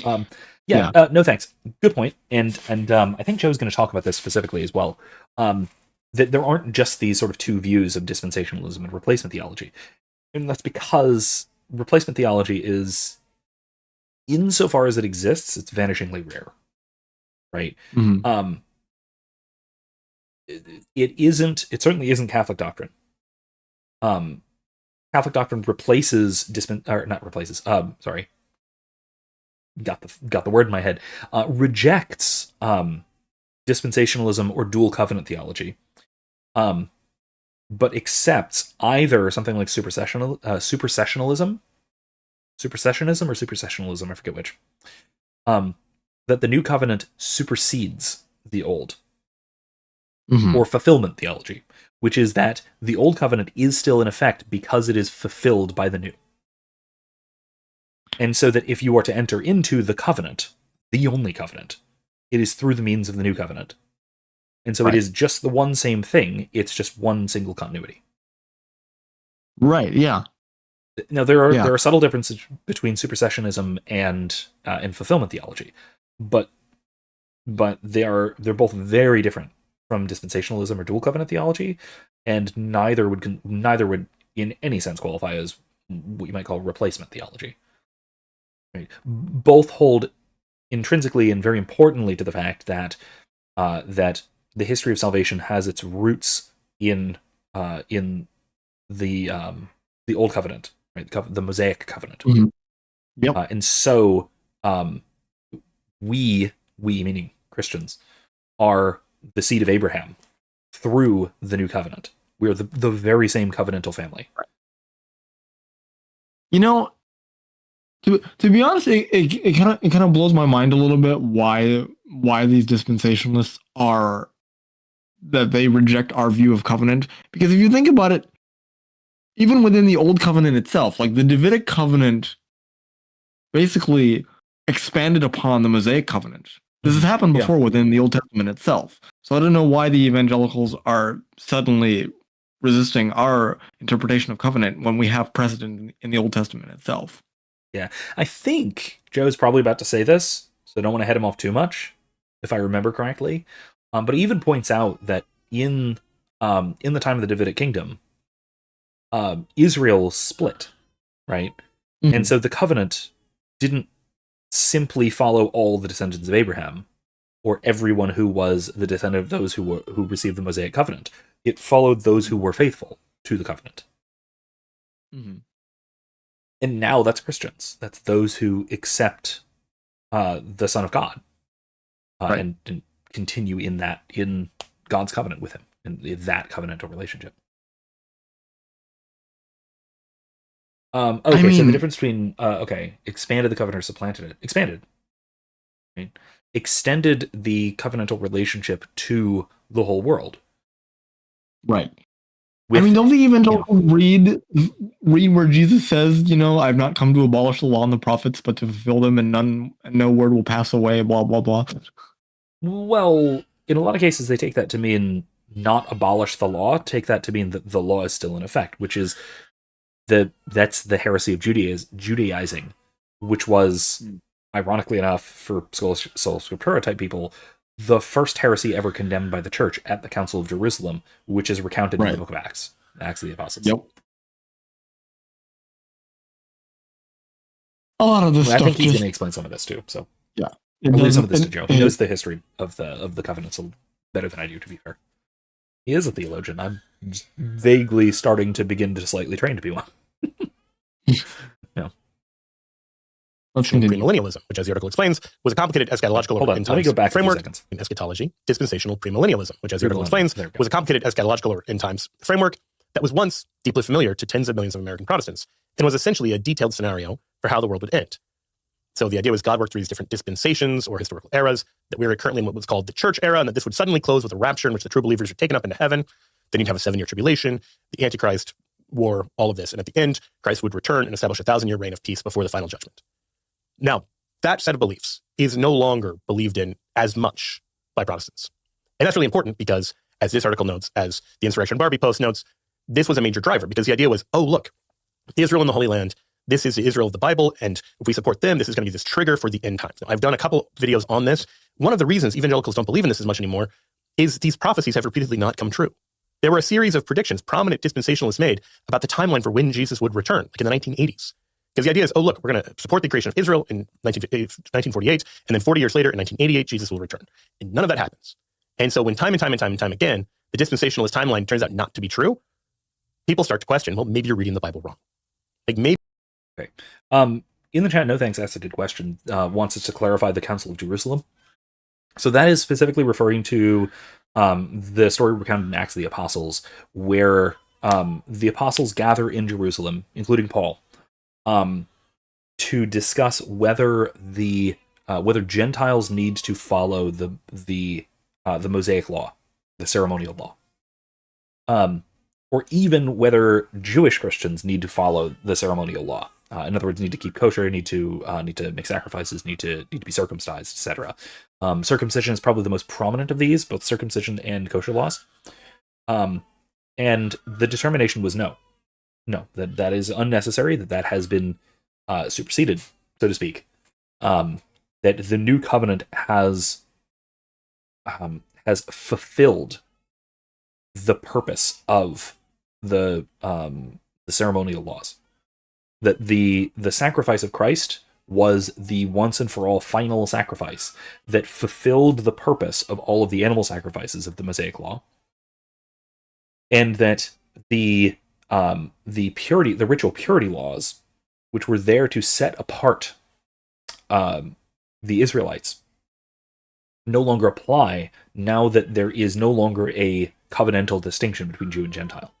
No thanks. Good point. And I think Joe's going to talk about this specifically as well. That there aren't just these sort of two views of dispensationalism and replacement theology. And that's because replacement theology is, insofar as it exists, it's vanishingly rare. Right? Mm-hmm. It certainly isn't Catholic doctrine. Catholic doctrine replaces got the word in my head. Rejects dispensationalism or dual covenant theology, but accepts either something like supersessionism, or supersessionalism, I forget which. That the new covenant supersedes the old, or fulfillment theology, which is that the old covenant is still in effect because it is fulfilled by the new. And so that if you are to enter into the covenant, the only covenant, it is through the means of the new covenant. And so it is just the one same thing, it's just one single continuity. Right, yeah. Now there are subtle differences between supersessionism and fulfillment theology, but they're both very different from dispensationalism or dual covenant theology, and neither would in any sense qualify as what you might call replacement theology. Right? Both hold intrinsically and very importantly to the fact that the history of salvation has its roots in the old covenant, right? The Mosaic covenant. Mm-hmm. Yep. And so we meaning Christians are the seed of Abraham through the new covenant. We are the very same covenantal family. Right. You know, to be honest, it kind of blows my mind a little bit why these dispensationalists are that they reject our view of covenant. Because if you think about it, even within the old covenant itself, like the Davidic covenant basically expanded upon the Mosaic covenant. This has happened before within the Old Testament itself. So I don't know why the evangelicals are suddenly resisting our interpretation of covenant when we have precedent in the Old Testament itself. Yeah, I think Joe's probably about to say this, so I don't want to head him off too much, if I remember correctly. But he even points out that in the time of the Davidic kingdom, Israel split, right? Mm-hmm. And so the covenant didn't simply follow all the descendants of Abraham, or everyone who was the descendant of those who received the Mosaic covenant. It followed those who were faithful to the covenant. Mm-hmm. And now that's Christians. That's those who accept the Son of God and continue in God's covenant with him, in that covenantal relationship. Okay, so the mean- difference between expanded the covenant or supplanted it. Expanded, right? Extended the covenantal relationship to the whole world. Right. With, don't the you know, evangelicals read where Jesus says, I've not come to abolish the law and the prophets, but to fulfill them, and no word will pass away, blah blah blah. well, in a lot of cases, they take that to mean not abolish the law. Take that to mean that the law is still in effect, which is that's the heresy of Judaizing, which was, ironically enough, for sola scriptura type people, the first heresy ever condemned by the church at the Council of Jerusalem, which is recounted in the Book of Acts of the Apostles. Yep. A lot of this I stuff. think he's going to explain some of this too. So Yeah, I'll leave some of this to Joe. He knows the history of the covenants better than I do, to be fair. He is a theologian. I'm vaguely starting to begin to slightly train to be one. Yeah. Let's continue. Premillennialism, which, as the article explains, was a complicated eschatological Hold on, let me go back framework a few seconds. in eschatology. Dispensational premillennialism, which, as the article explains, was a complicated eschatological or end times framework that was once deeply familiar to tens of millions of American Protestants and was essentially a detailed scenario for how the world would end. So the idea was God worked through these different dispensations or historical eras, that we were currently in what was called the church era, and that this would suddenly close with a rapture in which the true believers are taken up into heaven. Then you'd have a 7-year tribulation, the Antichrist war, all of this. And at the end, Christ would return and establish a 1,000-year reign of peace before the final judgment. Now, that set of beliefs is no longer believed in as much by Protestants. And that's really important because, as this article notes, as the Insurrection Barbie post notes, this was a major driver because the idea was, oh, look, Israel in the Holy Land, this is the Israel of the Bible, and if we support them, this is going to be this trigger for the end times. Now, I've done a couple videos on this. One of the reasons evangelicals don't believe in this as much anymore is these prophecies have repeatedly not come true. There were a series of predictions prominent dispensationalists made about the timeline for when Jesus would return, like in the 1980s. Because the idea is, oh, look, we're going to support the creation of Israel in 1948, and then 40 years later, in 1988, Jesus will return. And none of that happens. And so when time again, the dispensationalist timeline turns out not to be true, people start to question, well, maybe you're reading the Bible wrong. Like maybe. Okay. In the chat, no thanks asked a good question, wants us to clarify the Council of Jerusalem. So that is specifically referring to the story recounted in Acts of the Apostles, where the apostles gather in Jerusalem, including Paul, to discuss whether whether Gentiles need to follow the Mosaic law, the ceremonial law, or even whether Jewish Christians need to follow the ceremonial law. In other words, need to keep kosher, need to make sacrifices, need to be circumcised, etc. Circumcision is probably the most prominent of these, both circumcision and kosher laws. And the determination was no, that is unnecessary. That has been superseded, so to speak. That the new covenant has fulfilled the purpose of the ceremonial laws. That the sacrifice of Christ was the once and for all final sacrifice that fulfilled the purpose of all of the animal sacrifices of the Mosaic law, and that the ritual purity laws, which were there to set apart the Israelites, no longer apply now that there is no longer a covenantal distinction between Jew and Gentile.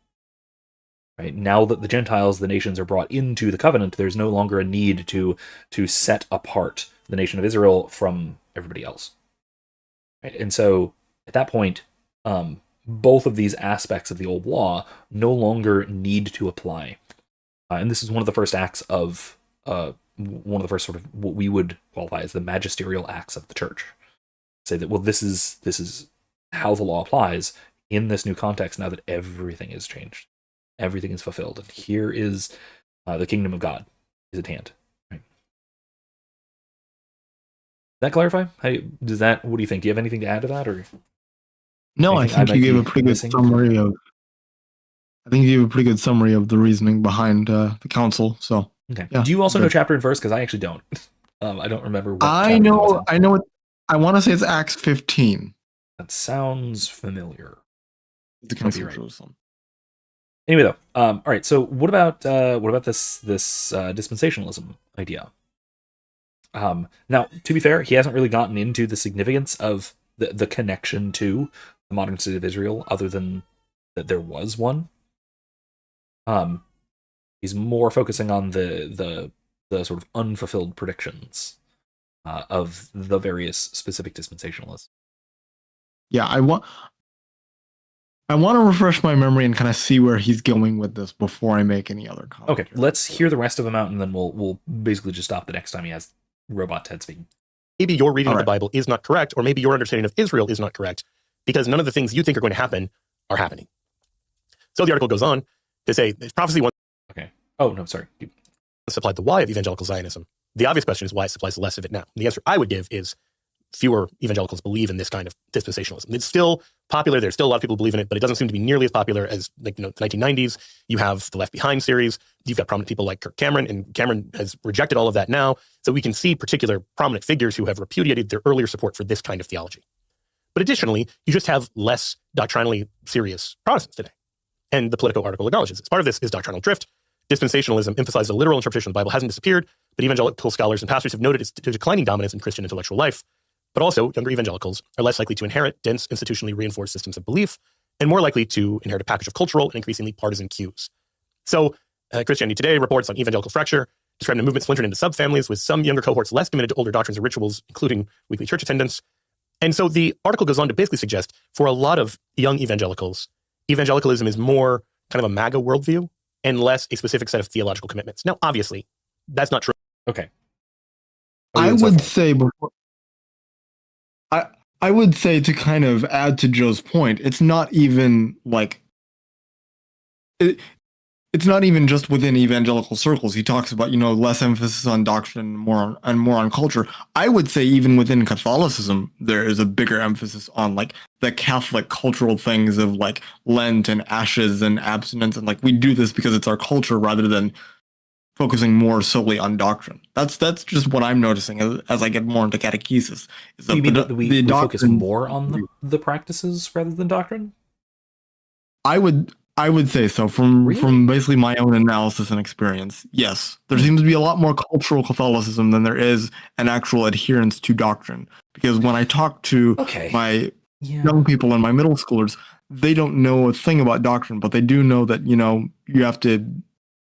Right? Now that the Gentiles, the nations, are brought into the covenant, there's no longer a need to set apart the nation of Israel from everybody else. Right? And so at that point, both of these aspects of the old law no longer need to apply. And this is one of the first acts of one of the first sort of what we would qualify as the magisterial acts of the church. Say that, well, this is how the law applies in this new context now that everything is changed. Everything is fulfilled. And here is the kingdom of God is at hand. Right? Does that clarify? What do you think? Do you have anything to add to that? Or no, I think you gave a pretty good summary of. I think you gave a pretty good summary of the reasoning behind the council. So, okay. Yeah, do you also know chapter and verse? Because I actually don't. I don't remember. I know. I know. I want to say it's Acts 15. That sounds familiar. The Council of Jerusalem. Anyway, though, all right. So, what about this dispensationalism idea? Now, to be fair, he hasn't really gotten into the significance of the connection to the modern state of Israel, other than that there was one. He's more focusing on the sort of unfulfilled predictions of the various specific dispensationalists. Yeah, I want to refresh my memory and kind of see where he's going with this before I make any other comment. Okay, let's hear the rest of them out, and then we'll basically just stop the next time he has Robot Ted speaking. Maybe your reading All of right. the Bible is not correct, or maybe your understanding of Israel is not correct, because none of the things you think are going to happen are happening. So the article goes on to say, prophecy once Okay. Oh, no, sorry. supplied the why of evangelical Zionism. The obvious question is why it supplies less of it now. The answer I would give is fewer evangelicals believe in this kind of dispensationalism. It's still popular. There's still a lot of people who believe in it, but it doesn't seem to be nearly as popular as, like, the 1990s. You have the Left Behind series. You've got prominent people like Kirk Cameron, and Cameron has rejected all of that now. So we can see particular prominent figures who have repudiated their earlier support for this kind of theology. But additionally, you just have less doctrinally serious Protestants today. And the Politico article acknowledges this. Part of this is doctrinal drift. Dispensationalism emphasizes a literal interpretation of the Bible hasn't disappeared, but evangelical scholars and pastors have noted its declining dominance in Christian intellectual life. But also, younger evangelicals are less likely to inherit dense, institutionally reinforced systems of belief, and more likely to inherit a package of cultural and increasingly partisan cues. So, Christianity Today reports on evangelical fracture, describing the movement splintered into subfamilies, with some younger cohorts less committed to older doctrines and rituals, including weekly church attendance. And so the article goes on to basically suggest, for a lot of young evangelicals, evangelicalism is more kind of a MAGA worldview and less a specific set of theological commitments. Now, obviously, that's not true. Okay. I would say before. I would say, to kind of add to Joe's point, it's not even like it's not even just within evangelical circles. He talks about, less emphasis on doctrine, more on culture. I would say even within Catholicism, there is a bigger emphasis on, like, the Catholic cultural things of, like, Lent and ashes and abstinence, and, like, we do this because it's our culture rather than focusing more solely on doctrine. That's just what I'm noticing as I get more into catechesis. Is You mean that we focus doctrine- more on the practices rather than doctrine? I would say so from Really? basically my own analysis and experience. Yes, there seems to be a lot more cultural Catholicism than there is an actual adherence to doctrine. Because when I talk to my young people and my middle schoolers, they don't know a thing about doctrine, but they do know that, you have to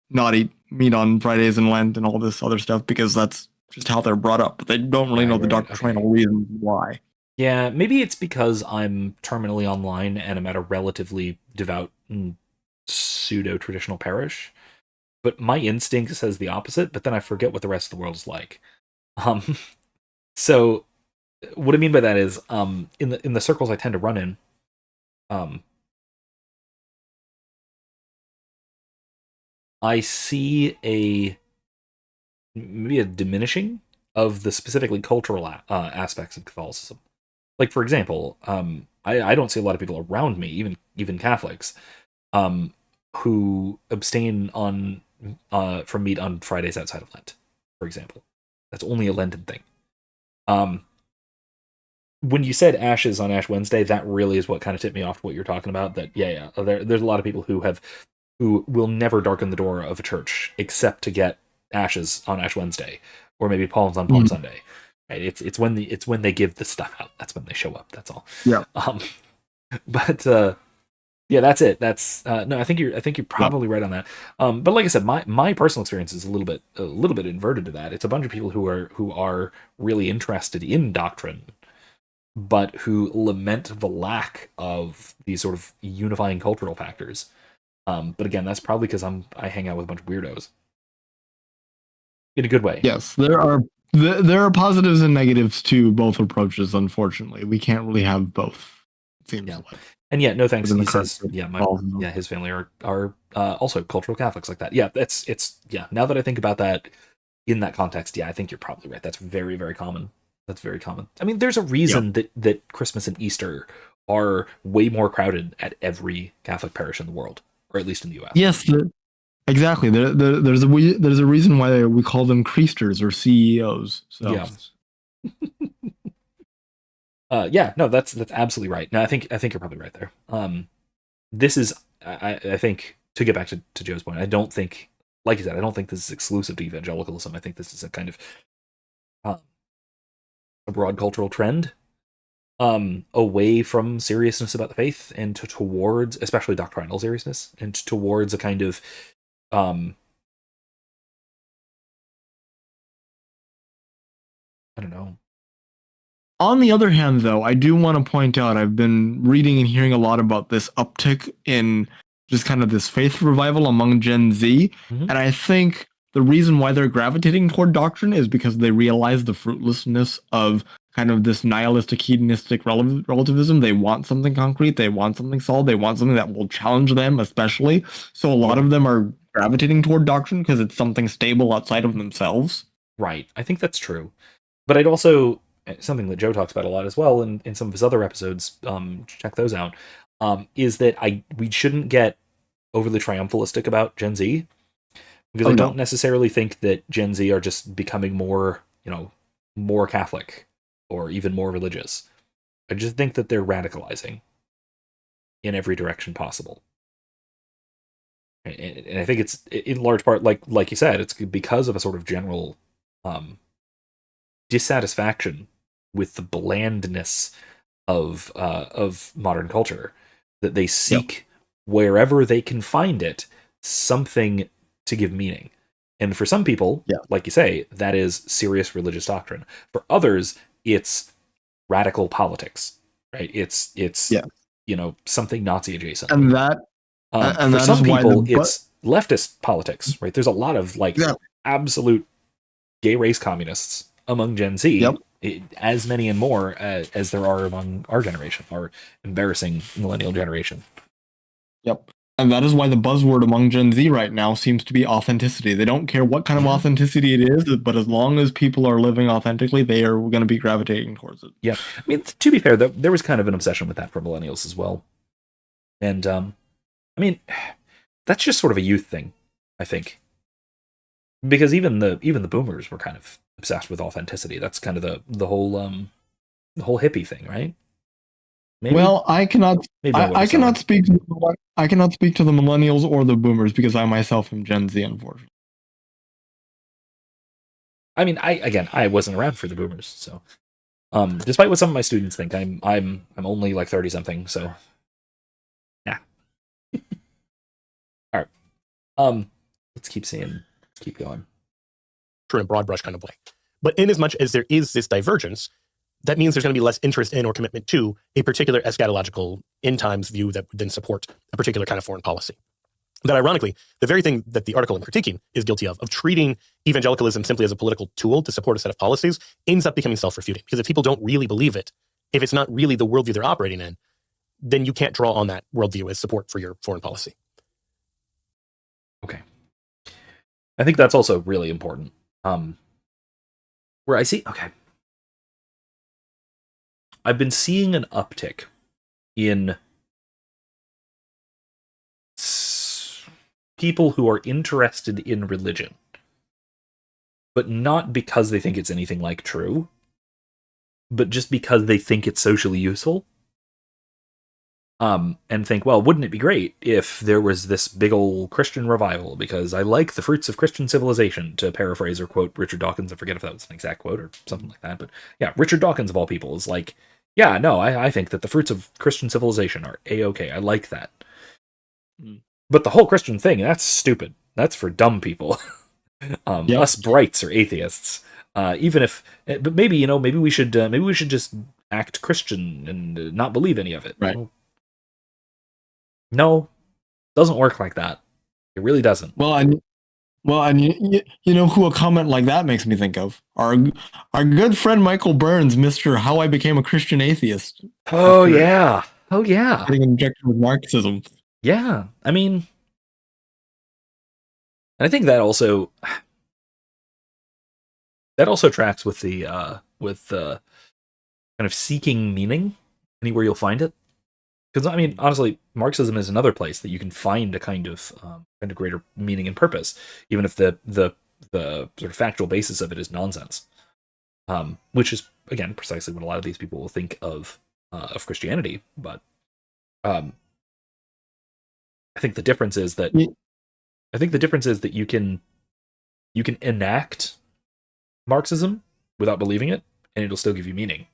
not eat meat on Fridays and Lent and all this other stuff because that's just how they're brought up. But they don't really know the doctrinal reasons why. Yeah, maybe it's because I'm terminally online and I'm at a relatively devout pseudo-traditional parish. But my instinct says the opposite, but then I forget what the rest of the world is like. So what I mean by that is, in the circles I tend to run in, I see maybe a diminishing of the specifically cultural aspects of Catholicism. Like, for example, I don't see a lot of people around me, even Catholics, who abstain from meat on Fridays outside of Lent, for example. That's only a Lenten thing. When you said ashes on Ash Wednesday, that really is what kind of tipped me off to what you're talking about. That there's a lot of people who will never darken the door of a church except to get ashes on Ash Wednesday, or maybe palms on Palm Sunday. Right? It's when they give the stuff out. That's when they show up. That's all. Yeah. But yeah, that's it. That's no. I think you're probably right on that. But like I said, my personal experience is a little bit inverted to that. It's a bunch of people who are really interested in doctrine, but who lament the lack of these sort of unifying cultural factors. But again, that's probably because I hang out with a bunch of weirdos. In a good way. Yes, there are positives and negatives to both approaches. Unfortunately, we can't really have both. It seems like. And yeah, no thanks. He says, his family are also cultural Catholics like that. Yeah, it's now that I think about that in that context, yeah, I think you're probably right. That's very, very common. That's very common. I mean, there's a reason that Christmas and Easter are way more crowded at every Catholic parish in the world, or at least in the U.S. Yes, exactly. There's a reason why we call them creasters or CEOs. So. Yeah. No, that's absolutely right. No, I think you're probably right there. This is, I think, to get back to Joe's point, I don't think, like you said, I don't think this is exclusive to evangelicalism. I think this is a kind of a broad cultural trend away from seriousness about the faith and towards, especially doctrinal seriousness, and towards a kind of I don't know. On the other hand, though, I do want to point out I've been reading and hearing a lot about this uptick in just kind of this faith revival among Gen Z. Mhm. And I think the reason why they're gravitating toward doctrine is because they realize the fruitlessness of kind of this nihilistic, hedonistic relativism. They want something concrete, they want something solid, they want something that will challenge them, especially. So a lot of them are gravitating toward doctrine because it's something stable outside of themselves. Right. I think that's true. But I'd also, something that Joe talks about a lot as well in some of his other episodes, check those out, is that we shouldn't get overly triumphalistic about Gen Z, because I don't necessarily think that Gen Z are just becoming more, more Catholic or even more religious. I just think that they're radicalizing in every direction possible. And I think it's in large part, like you said, it's because of a sort of general dissatisfaction with the blandness of modern culture, that they seek wherever they can find it something to give meaning. And for some people, like you say, that is serious religious doctrine. For others, it's radical politics, right? It's something Nazi adjacent. And that for some people, it's leftist politics, right? There's a lot of absolute gay race communists among Gen Z, as many and more as there are among our generation, our embarrassing millennial generation. Yep. And that is why the buzzword among Gen Z right now seems to be authenticity. They don't care what kind of authenticity it is, but as long as people are living authentically, they are going to be gravitating towards it. Yeah. I mean, to be fair, there was kind of an obsession with that for millennials as well. And, I mean, that's just sort of a youth thing, I think. Because even the boomers were kind of obsessed with authenticity. That's kind of the whole hippie thing, right? Maybe? Well, I cannot speak to the millennials or the boomers because I myself am Gen Z, unfortunately. I mean, I wasn't around for the boomers, so despite what some of my students think, I'm only like 30 something, so yeah. All right. Let's keep going. True, in a broad brush kind of way. But in as much as there is this divergence, that means there's going to be less interest in or commitment to a particular eschatological end times view that would then support a particular kind of foreign policy. That ironically, the very thing that the article I'm critiquing is guilty of treating evangelicalism simply as a political tool to support a set of policies, ends up becoming self-refuting. Because if people don't really believe it, if it's not really the worldview they're operating in, then you can't draw on that worldview as support for your foreign policy. Okay. I think that's also really important. Where I see, I've been seeing an uptick in people who are interested in religion, but not because they think it's anything like true, but just because they think it's socially useful. And think, well, wouldn't it be great if there was this big old Christian revival, because I like the fruits of Christian civilization, to paraphrase or quote Richard Dawkins. I forget if that was an exact quote or something like that, but yeah, Richard Dawkins of all people is like, yeah, no, I think that the fruits of Christian civilization are A-okay. I like that. But the whole Christian thing, that's stupid. That's for dumb people. Us brights or atheists. Even if, but maybe we should just act Christian and not believe any of it. Right. No, doesn't work like that. It really doesn't. Well, and you know who a comment like that makes me think of? Our good friend Michael Burns, Mr. How I Became a Christian Atheist. Oh yeah. Getting injected with Marxism. Yeah, I mean, I think that also tracks with the kind of seeking meaning anywhere you'll find it. Because I mean, honestly, Marxism is another place that you can find a kind of greater meaning and purpose, even if the sort of factual basis of it is nonsense. Which is again precisely what a lot of these people will think of Christianity. But I think the difference is that you can enact Marxism without believing it, and it'll still give you meaning.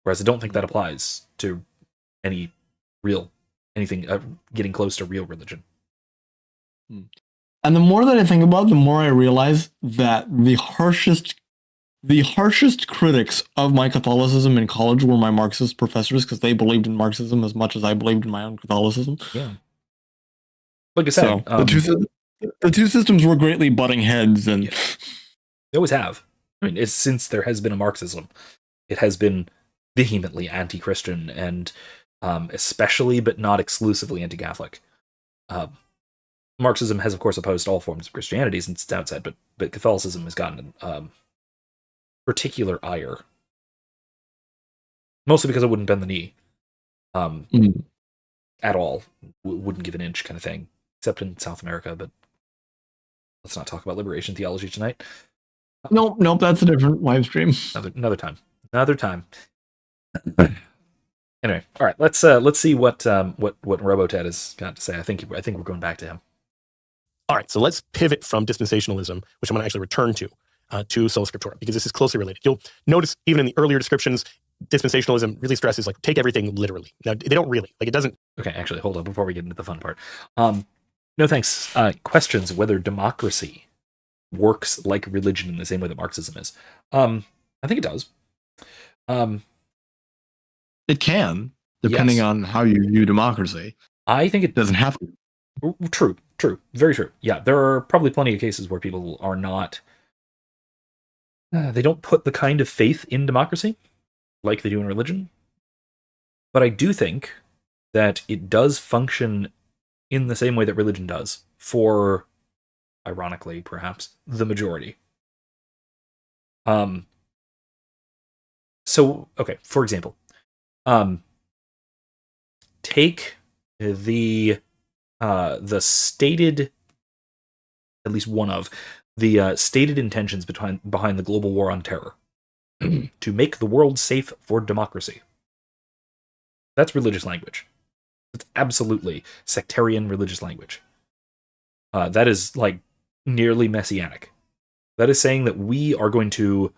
Whereas I don't think that applies to anything getting close to real religion. And the more that I think about it, the more I realize that the harshest the harshest critics of my Catholicism in college were my Marxist professors because they believed in Marxism as much as I believed in my own Catholicism. Yeah. Like I So said, the two systems were greatly butting heads, and yeah, they always have. I mean, it's since there has been a Marxism, it has been vehemently anti-Christian and especially, but not exclusively, anti-Catholic. Marxism has, of course, opposed all forms of Christianity since its outset, but Catholicism has gotten particular ire, mostly because it wouldn't bend the knee at all, wouldn't give an inch, kind of thing, except in South America. But let's not talk about liberation theology tonight. nope, that's a different live stream. Another time. Anyway, all right. Let's see what Roboted has got to say. I think we're going back to him. All right, so let's pivot from dispensationalism, which I'm going to actually return to sola scriptura, because this is closely related. You'll notice even in the earlier descriptions, dispensationalism really stresses like take everything literally. Now they don't really, like it doesn't. Okay, actually, hold on before we get into the fun part. No thanks. Questions whether democracy works like religion in the same way that Marxism is. I think it does. It can, depending Yes. on how you view democracy. I think It doesn't have to. True, very true. Yeah, there are probably plenty of cases where people are not. They don't put the kind of faith in democracy like they do in religion. But I do think that it does function in the same way that religion does for, ironically, perhaps, the majority. So, okay, for example, take the stated, at least one of the stated intentions behind the global war on terror to make the world safe for democracy. That's religious language. It's absolutely sectarian religious language. That is like nearly messianic. That is saying that we are going to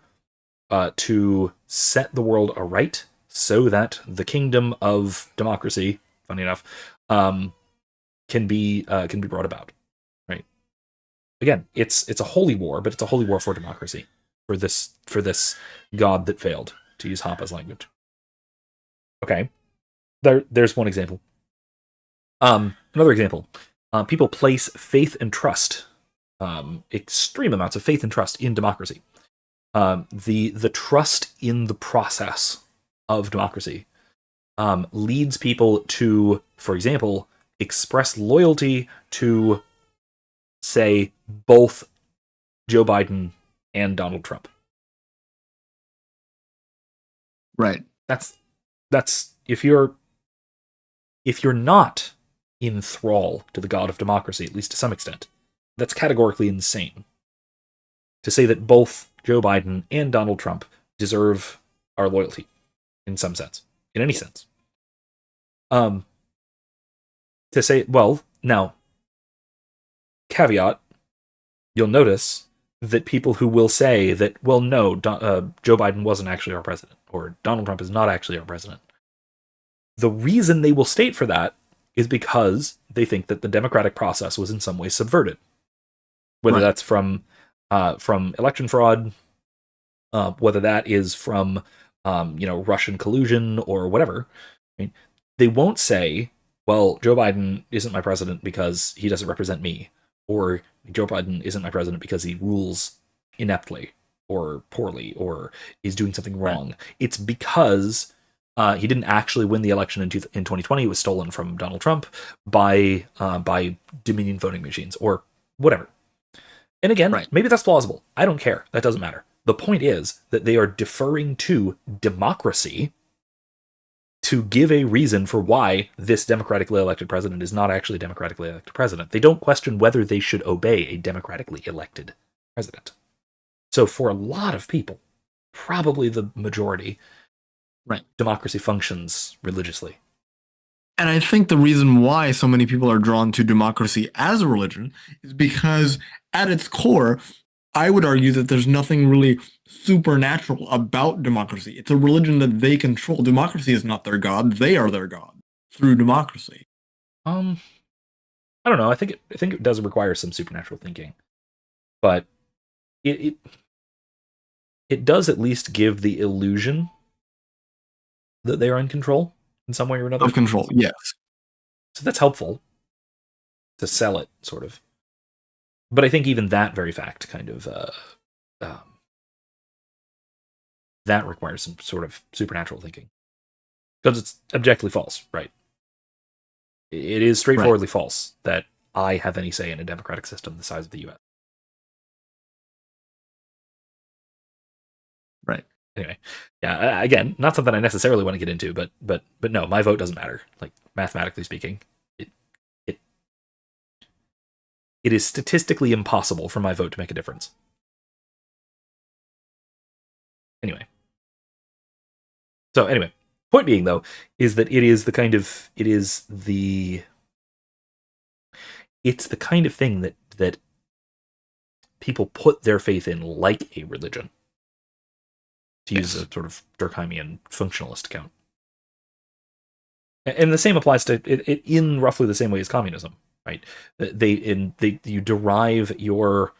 set the world aright so that the kingdom of democracy, funny enough, can be brought about. Right. Again, it's a holy war, but it's a holy war for democracy, for this God that failed, to use Hoppe's language. Okay. There's one example. Another example. People place faith and trust, extreme amounts of faith and trust in democracy. The trust in the process of democracy leads people to, for example, express loyalty to, say, both Joe Biden and Donald Trump. Right. That's if you're not in thrall to the god of democracy, at least to some extent, that's categorically insane. To say that both Joe Biden and Donald Trump deserve our loyalty, in some sense, in any sense. To say, well, now, caveat, you'll notice that people who will say that, well, no, Joe Biden wasn't actually our president, or Donald Trump is not actually our president. The reason they will state for that is because they think that the democratic process was in some way subverted. Whether that's from election fraud, whether that is from Russian collusion or whatever. I mean, they won't say, well, Joe Biden isn't my president because he doesn't represent me, or Joe Biden isn't my president because he rules ineptly or poorly or is doing something wrong. Right. It's because he didn't actually win the election in 2020. It was stolen from Donald Trump by Dominion voting machines or whatever. And again, maybe that's plausible. I don't care. That doesn't matter. The point is that they are deferring to democracy to give a reason for why this democratically elected president is not actually a democratically elected president. They don't question whether they should obey a democratically elected president. So for a lot of people, probably the majority, democracy functions religiously. And I think the reason why so many people are drawn to democracy as a religion is because at its core, I would argue that there's nothing really supernatural about democracy. It's a religion that they control. Democracy is not their god. They are their god through democracy. I don't know. I think it does require some supernatural thinking. But it it does at least give the illusion that they are in control in some way or another. Of control, yes. So that's helpful to sell it, sort of. But I think even that very fact kind of that requires some sort of supernatural thinking, because it's objectively false, right? It is straightforwardly false that I have any say in a democratic system the size of the U.S. Right. Anyway, yeah. Again, not something I necessarily want to get into, but no, my vote doesn't matter. Like, mathematically speaking, it is statistically impossible for my vote to make a difference. Anyway. So anyway, point being though is that it's the kind of thing that people put their faith in like a religion, to use a sort of Durkheimian functionalist account. And the same applies to it in roughly the same way as communism, right? You derive your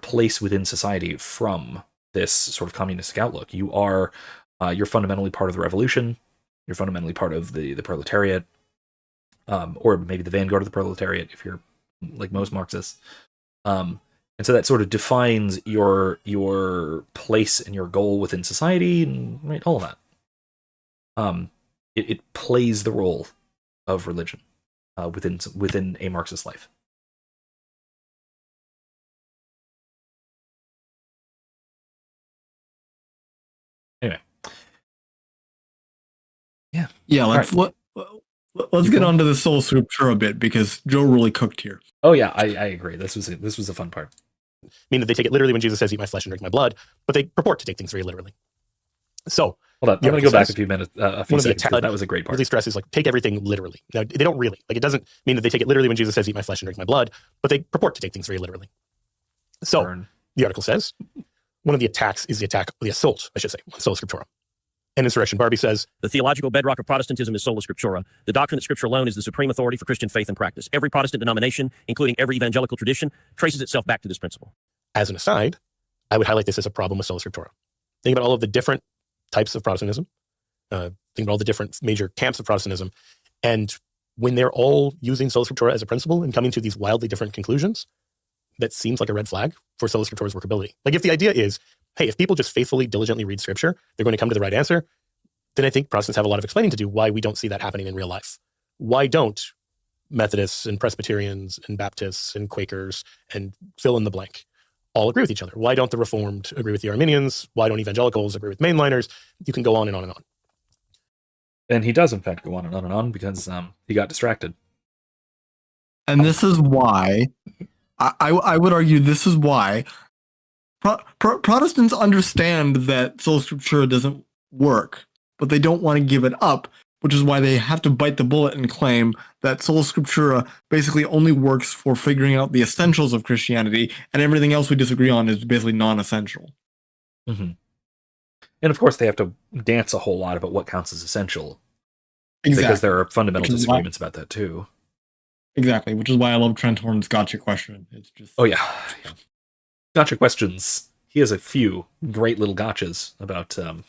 place within society from this sort of communistic outlook. You're fundamentally part of the revolution. You're fundamentally part of the proletariat, or maybe the vanguard of the proletariat if you're like most Marxists. And so that sort of defines your place and your goal within society, and right, all of that. It plays the role of religion within a Marxist life. Anyway, Yeah. Let's get on to the sola scriptura a bit, because Joe really cooked here. Oh yeah, I agree. This was a fun part. Mean that they take it literally when Jesus says, "Eat my flesh and drink my blood," but they purport to take things very literally. So, hold on, I'm going to go back a few minutes. A few seconds, that was a great part. Really stresses like take everything literally. Now they don't really. Like, it doesn't mean that they take it literally when Jesus says, "Eat my flesh and drink my blood," but they purport to take things very literally. So the article says one of the attacks is the assault, I should say, on sola scriptura. And Insurrection Barbie says, The theological bedrock of Protestantism is sola scriptura, the doctrine that Scripture alone is the supreme authority for Christian faith and practice. Every Protestant denomination, including every evangelical tradition, traces itself back to this principle. As an aside, I would highlight this as a problem with sola scriptura. Think about all of the different types of Protestantism. Think about all the different major camps of Protestantism. And when they're all using sola scriptura as a principle and coming to these wildly different conclusions, that seems like a red flag for sola scriptura's workability. Like, if the idea is, hey, if people just faithfully, diligently read Scripture, they're going to come to the right answer, then I think Protestants have a lot of explaining to do why we don't see that happening in real life. Why don't Methodists and Presbyterians and Baptists and Quakers and fill in the blank all agree with each other? Why don't the Reformed agree with the Arminians? Why don't evangelicals agree with mainliners? You can go on and on and on. And he does, in fact, go on and on because he got distracted. And this is why, I would argue, this is why Protestants understand that sola scriptura doesn't work, but they don't want to give it up, which is why they have to bite the bullet and claim that sola scriptura basically only works for figuring out the essentials of Christianity, and everything else we disagree on is basically non-essential. Mm-hmm. And of course, they have to dance a whole lot about what counts as essential. Exactly. Because there are fundamental disagreements about that too. Exactly, which is why I love Trent Horn's gotcha question. It's just Gotcha questions. He has a few great little gotchas about sola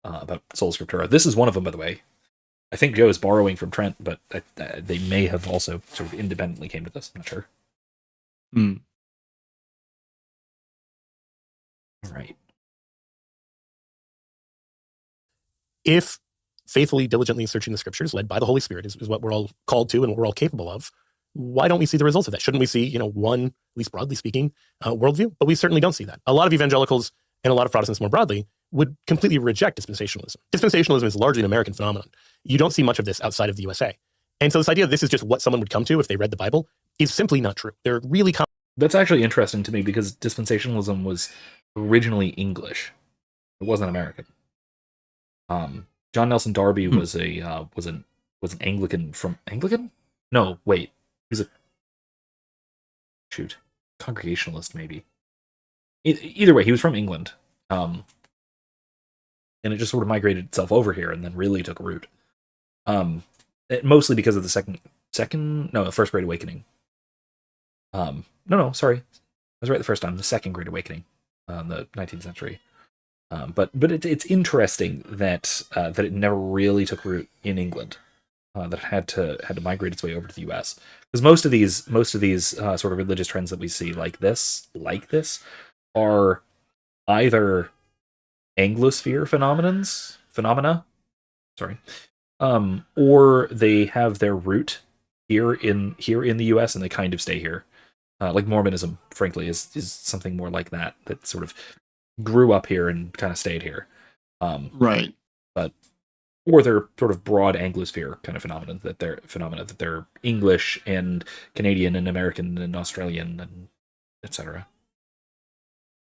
scriptura. This is one of them, by the way. I think Joe is borrowing from Trent, but they may have also sort of independently came to this. I'm not sure. All right. If faithfully, diligently searching the Scriptures, led by the Holy Spirit, is what we're all called to and what we're all capable of, why don't we see the results of that? Shouldn't we see, one, at least broadly speaking, worldview? But we certainly don't see that. A lot of evangelicals and a lot of Protestants more broadly would completely reject dispensationalism. Dispensationalism is largely an American phenomenon. You don't see much of this outside of the USA. And so this idea that this is just what someone would come to if they read the Bible is simply not true. They're really... That's actually interesting to me, because dispensationalism was originally English. It wasn't American. John Nelson Darby was an Anglican from Anglican? No, wait. He was Congregationalist, maybe. Either way, he was from England. And it just sort of migrated itself over here and then really took root. Mostly because of the First Great Awakening. Sorry. I was right the first time. The Second Great Awakening in the 19th century. But it's interesting that that it never really took root in England. That it had to migrate its way over to the U.S. Because most of these sort of religious trends that we see like this are either Anglosphere phenomena, sorry, or they have their root here in the U.S. and they kind of stay here. Like Mormonism, frankly, is something more like that sort of grew up here and kind of stayed here. Right. But or they're sort of broad Anglosphere kind of phenomena that they're English and Canadian and American and Australian and etc.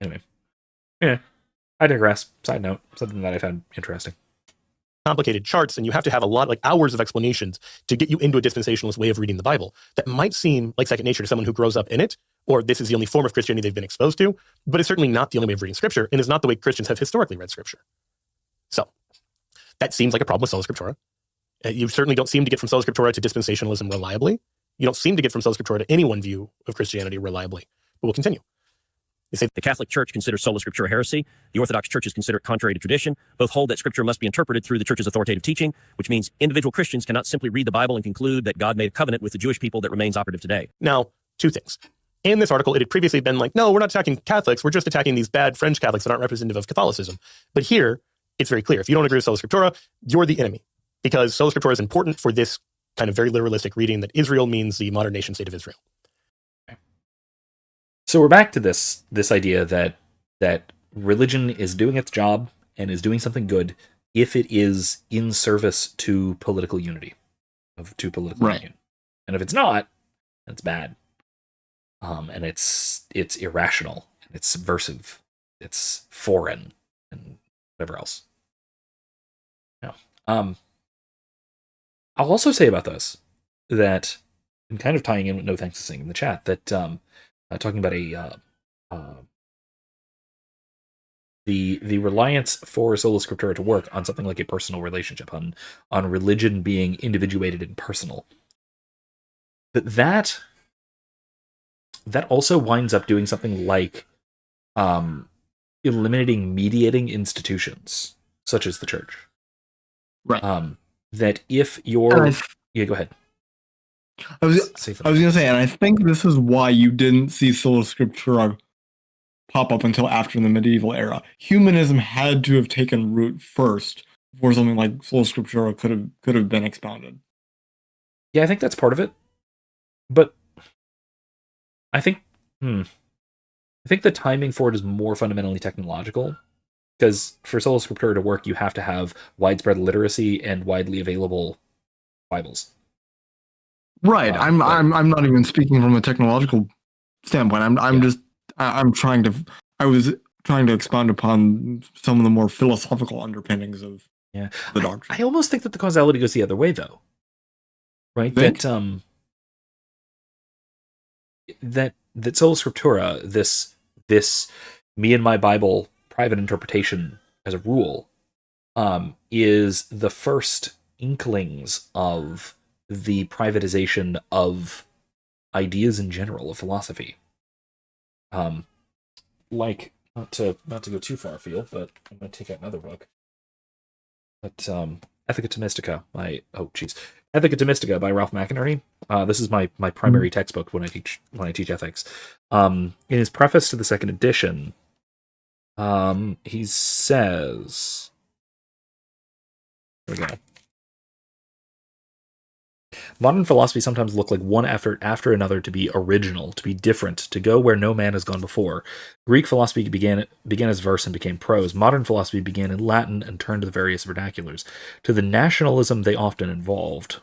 Anyway, yeah, I digress. Side note, something that I found interesting. Complicated charts, and you have to have a lot, like hours of explanations to get you into a dispensationalist way of reading the Bible that might seem like second nature to someone who grows up in it, or this is the only form of Christianity they've been exposed to, but it's certainly not the only way of reading Scripture, and is not the way Christians have historically read Scripture. So that seems like a problem with sola scriptura. You certainly don't seem to get from sola scriptura to dispensationalism reliably. You don't seem to get from sola scriptura to any one view of Christianity reliably. But we'll continue. They say the Catholic Church considers sola scriptura heresy. The Orthodox churches consider it contrary to tradition. Both hold that Scripture must be interpreted through the Church's authoritative teaching, which means individual Christians cannot simply read the Bible and conclude that God made a covenant with the Jewish people that remains operative today. Now, two things. In this article, it had previously been like, no, we're not attacking Catholics. We're just attacking these bad French Catholics that aren't representative of Catholicism. But here, it's very clear. If you don't agree with sola scriptura, you're the enemy. Because sola scriptura is important for this kind of very literalistic reading that Israel means the modern nation state of Israel. So we're back to this idea that religion is doing its job and is doing something good if it is in service to political unity, to political union. And if it's not, then it's bad. And it's irrational, and it's subversive, it's foreign, and whatever else. Yeah. I'll also say about this that, and kind of tying in with No Thanks to Sing in the chat, that talking about the reliance for sola scriptura to work on something like a personal relationship, on religion being individuated and personal, that also winds up doing something like eliminating mediating institutions such as the church. Right. That if you're yeah, go ahead. I was gonna say, and I think this is why you didn't see sola scriptura pop up until after the medieval era. Humanism had to have taken root first before something like sola scriptura could have been expounded. Yeah, I think that's part of it. But I think the timing for it is more fundamentally technological. Because for sola scriptura to work, you have to have widespread literacy and widely available Bibles. Right. I'm not even speaking from a technological standpoint. I was trying to expound upon some of the more philosophical underpinnings of the doctrine. I almost think that the causality goes the other way, though. Right? Think? That sola scriptura, this me and my Bible private interpretation as a rule, is the first inklings of the privatization of ideas in general, of philosophy. Like, not to go too far afield, but I'm going to take out another book. But Ethica Thomistica Ethica Thomistica by Ralph McInerney. This is my primary textbook when I teach ethics. In his preface to the second edition, he says, here we go. Modern philosophy sometimes look like one effort after another to be original, to be different, to go where no man has gone before. Greek philosophy began as verse and became prose. Modern philosophy began in Latin and turned to the various vernaculars, to the nationalism they often involved.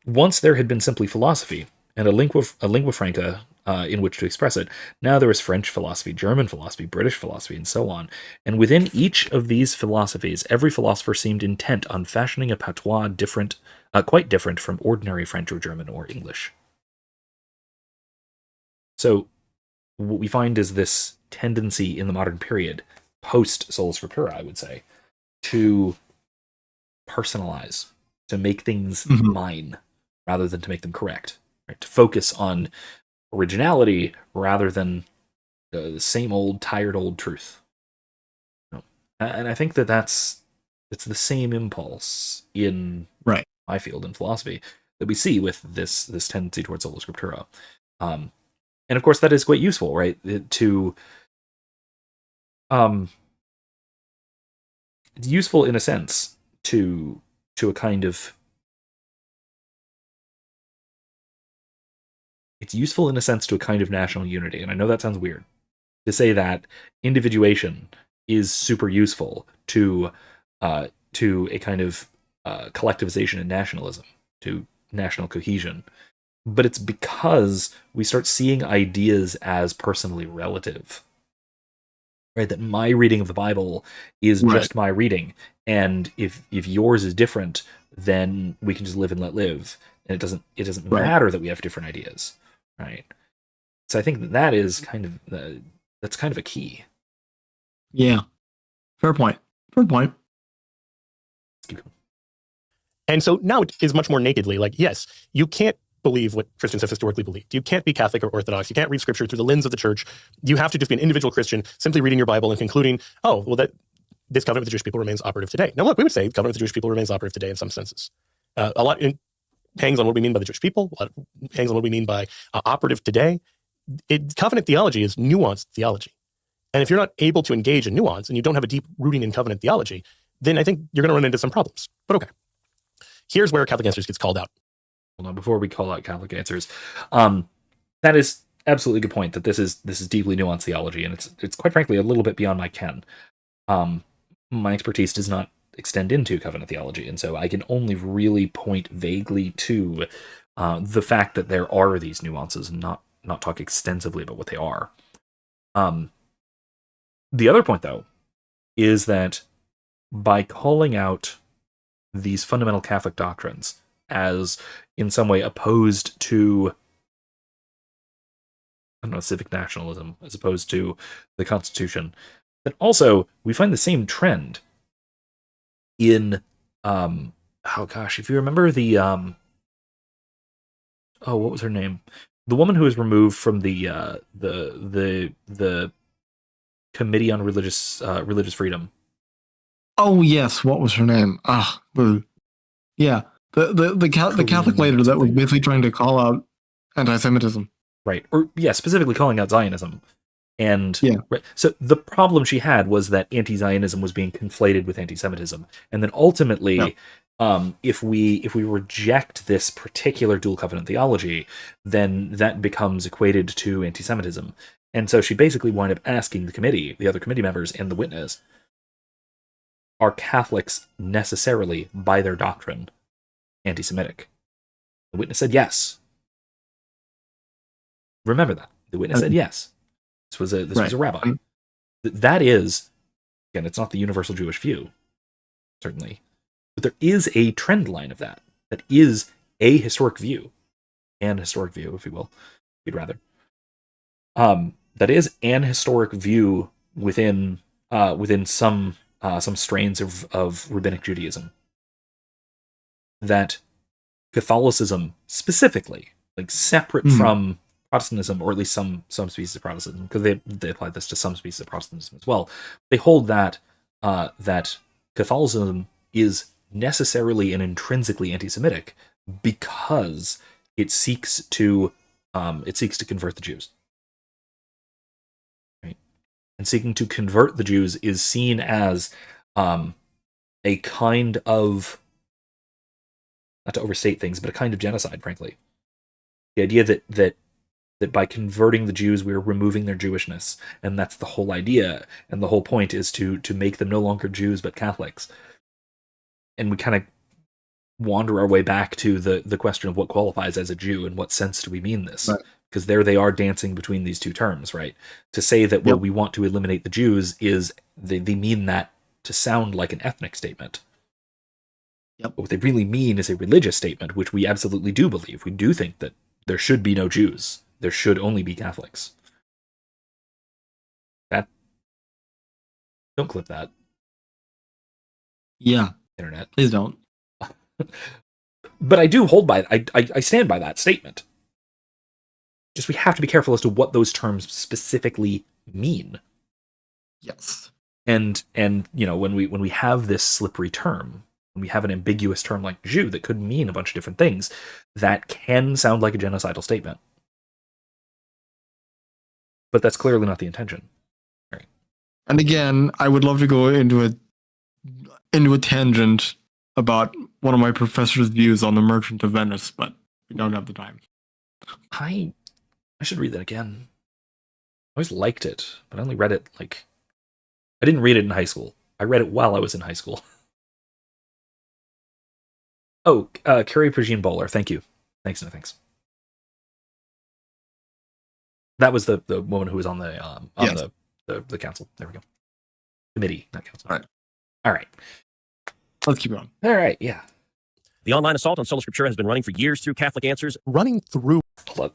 Once there had been simply philosophy, and a lingua franca in which to express it. Now there is French philosophy, German philosophy, British philosophy, and so on. And within each of these philosophies, every philosopher seemed intent on fashioning a patois quite different from ordinary French or German or English. So what we find is this tendency in the modern period, post sola scriptura, I would say, to personalize, to make things mine rather than to make them correct, right? To focus on originality rather than the same old tired old truth. And I think that it's the same impulse in Right. my field in philosophy that we see with this tendency towards sola scriptura. And of course, that is quite useful, right? Um, it's useful in a sense to a kind of national unity. And I know that sounds weird to say that individuation is super useful to a kind of collectivization and nationalism, to national cohesion. But it's because we start seeing ideas as personally relative, right? That my reading of the Bible is Right. just my reading, and if yours is different, then we can just live and let live, and it doesn't Right. matter that we have different ideas, right? So I think that is kind of that's kind of a key. Yeah. Fair point. Fair point. And so now it is much more nakedly like, yes, you can't believe what Christians have historically believed. You can't be Catholic or Orthodox. You can't read scripture through the lens of the church. You have to just be an individual Christian, simply reading your Bible and concluding, oh, well, that this covenant with the Jewish people remains operative today. Now, look, we would say the covenant with the Jewish people remains operative today in some senses. A lot hangs on what we mean by the Jewish people, a lot hangs on what we mean by operative today. Covenant theology is nuanced theology. And if you're not able to engage in nuance and you don't have a deep rooting in covenant theology, then I think you're going to run into some problems. But okay. Here's where Catholic Answers gets called out. Hold on, before we call out Catholic Answers, that is absolutely a good point. That this is deeply nuanced theology, and it's quite frankly a little bit beyond my ken. My expertise does not extend into covenant theology, and so I can only really point vaguely to the fact that there are these nuances, and not talk extensively about what they are. The other point, though, is that by calling out these fundamental Catholic doctrines as in some way opposed to, I don't know, civic nationalism, as opposed to the Constitution, but also we find the same trend in oh gosh, if you remember the what was her name? The woman who was removed from the Committee on Religious Freedom. Oh yes, what was her name? Yeah, the Catholic leader that was basically trying to call out anti-Semitism. Right, or yeah, specifically calling out Zionism. And yeah. Right, so the problem she had was that anti-Zionism was being conflated with anti-Semitism, and then ultimately, if we reject this particular dual covenant theology, then that becomes equated to anti-Semitism. And so she basically wound up asking the other committee members, and the witness, are Catholics necessarily, by their doctrine, anti-Semitic? The witness said yes. Remember that. The witness said yes. This was a rabbi. That is, again, it's not the universal Jewish view, certainly, but there is a trend line of that. That is a historic view, if you will, if you'd rather. That is an historic view within some strains of rabbinic Judaism. That Catholicism specifically, like separate from Protestantism, or at least some species of Protestantism, because they apply this to some species of Protestantism as well. They hold that that Catholicism is necessarily and intrinsically anti-Semitic because it seeks to convert the Jews. Right? And seeking to convert the Jews is seen as a kind of, not to overstate things, but a kind of genocide, frankly. The idea that by converting the Jews, we're removing their Jewishness, and that's the whole idea, and the whole point is to make them no longer Jews but Catholics. And we kind of wander our way back to the question of what qualifies as a Jew, and what sense do we mean this? Right. Because there they are dancing between these two terms, right? To say that, well, we want to eliminate the Jews is, they mean that to sound like an ethnic statement. But what they really mean is a religious statement, which we absolutely do believe. We do think that there should be no Jews. There should only be Catholics. Don't clip that. Yeah. Internet. Please don't. But I do hold by I stand by that statement. Just we have to be careful as to what those terms specifically mean. Yes. And when we have this slippery term, when we have an ambiguous term like Jew that could mean a bunch of different things, that can sound like a genocidal statement. But that's clearly not the intention. Right. And again, I would love to go into a tangent about one of my professor's views on the Merchant of Venice, but we don't have the time. I should read that again. I always liked it, but I only read it I didn't read it in high school. I read it while I was in high school. Oh, Carrie Pugine Bowler, thank you. Thanks, no thanks. That was the woman who was on the the council. There we go. Committee, not council. All right. Let's keep going. All right, yeah. The online assault on sola scriptura has been running for years through Catholic Answers. Running through.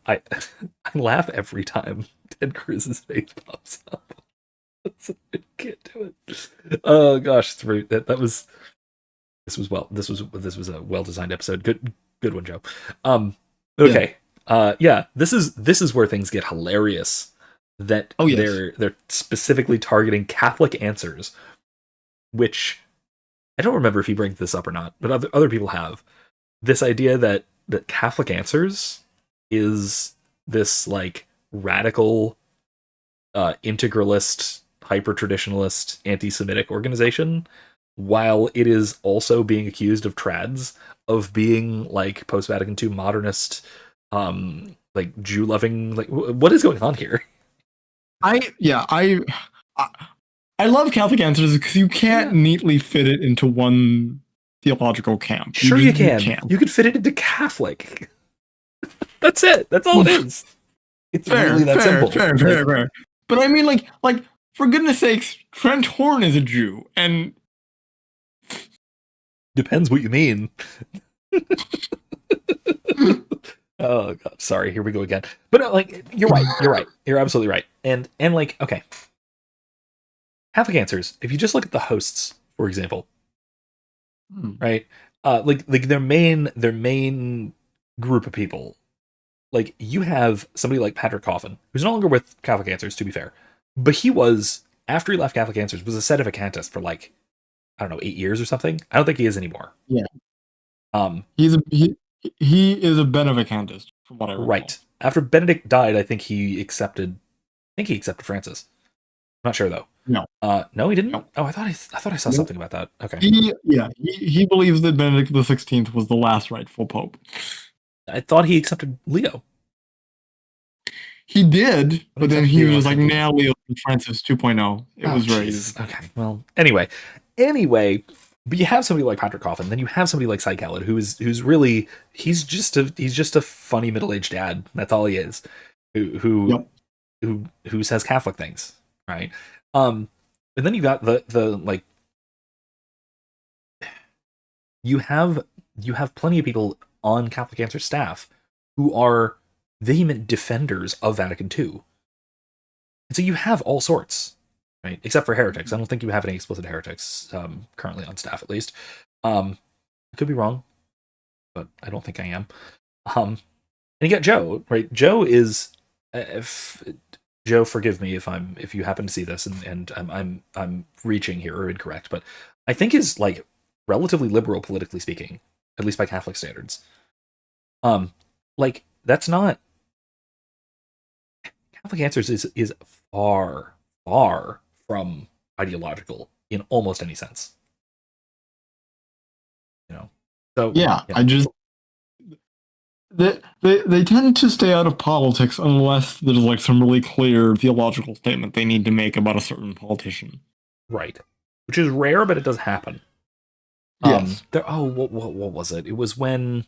I laugh every time Ted Cruz's face pops up. I can't do it. Oh gosh, this was a well designed episode. Good one, Joe. Okay. Yeah. This is where things get hilarious. That they're specifically targeting Catholic Answers, which I don't remember if he brings this up or not, but other people have this idea that Catholic Answers is this like radical integralist, hyper-traditionalist, anti-Semitic organization, while it is also being accused of trads, of being like post-Vatican II modernist, like Jew-loving. Like, what is going on here? I love Catholic Answers because you can't neatly fit it into one theological camp. Sure, you can. You could fit it into Catholic. That's it. That's all it is. It's really that simple. Fair. But I mean, like, for goodness sakes, Trent Horn is a Jew, and depends what you mean. Oh god, sorry. Here we go again. But like, you're right. You're absolutely right. And like, okay, Catholic Answers. If you just look at the hosts, for example, right? Like their main group of people. Like, you have somebody like Patrick Coffin, who's no longer with Catholic Answers, to be fair, but he was, after he left Catholic Answers, was a sedevacantist for like, I don't know, 8 years or something. I don't think he is anymore. Yeah. He is a Benedictist, from what I recall. Right. After Benedict died, I think he accepted Francis. I'm not sure though. No. No, he didn't. No. Oh, I thought I saw something about that. Okay. He believes that Benedict XVI was the last rightful pope. I thought he accepted Leo. He did, but then he was like, now Leo Francis 2.0. It was very easy. Okay, well, anyway, but you have somebody like Patrick Coffin, then you have somebody like Cy Khaled, who's really he's just a funny middle-aged dad. That's all he is. Who says Catholic things, right? And then you got the like, you have plenty of people on Catholic Answer staff who are vehement defenders of Vatican II. And so you have all sorts, right? Except for heretics. I don't think you have any explicit heretics currently on staff, at least. I could be wrong, but I don't think I am. And you got Joe, right? Joe is, Joe, forgive me if you happen to see this and I'm reaching here or incorrect, but I think is like relatively liberal politically speaking, at least by Catholic standards. Like, that's not, Catholic Answers is far from ideological in almost any sense. So I just they tend to stay out of politics unless there's like some really clear theological statement they need to make about a certain politician. Right, which is rare, but it does happen. Yes. What was it? It was when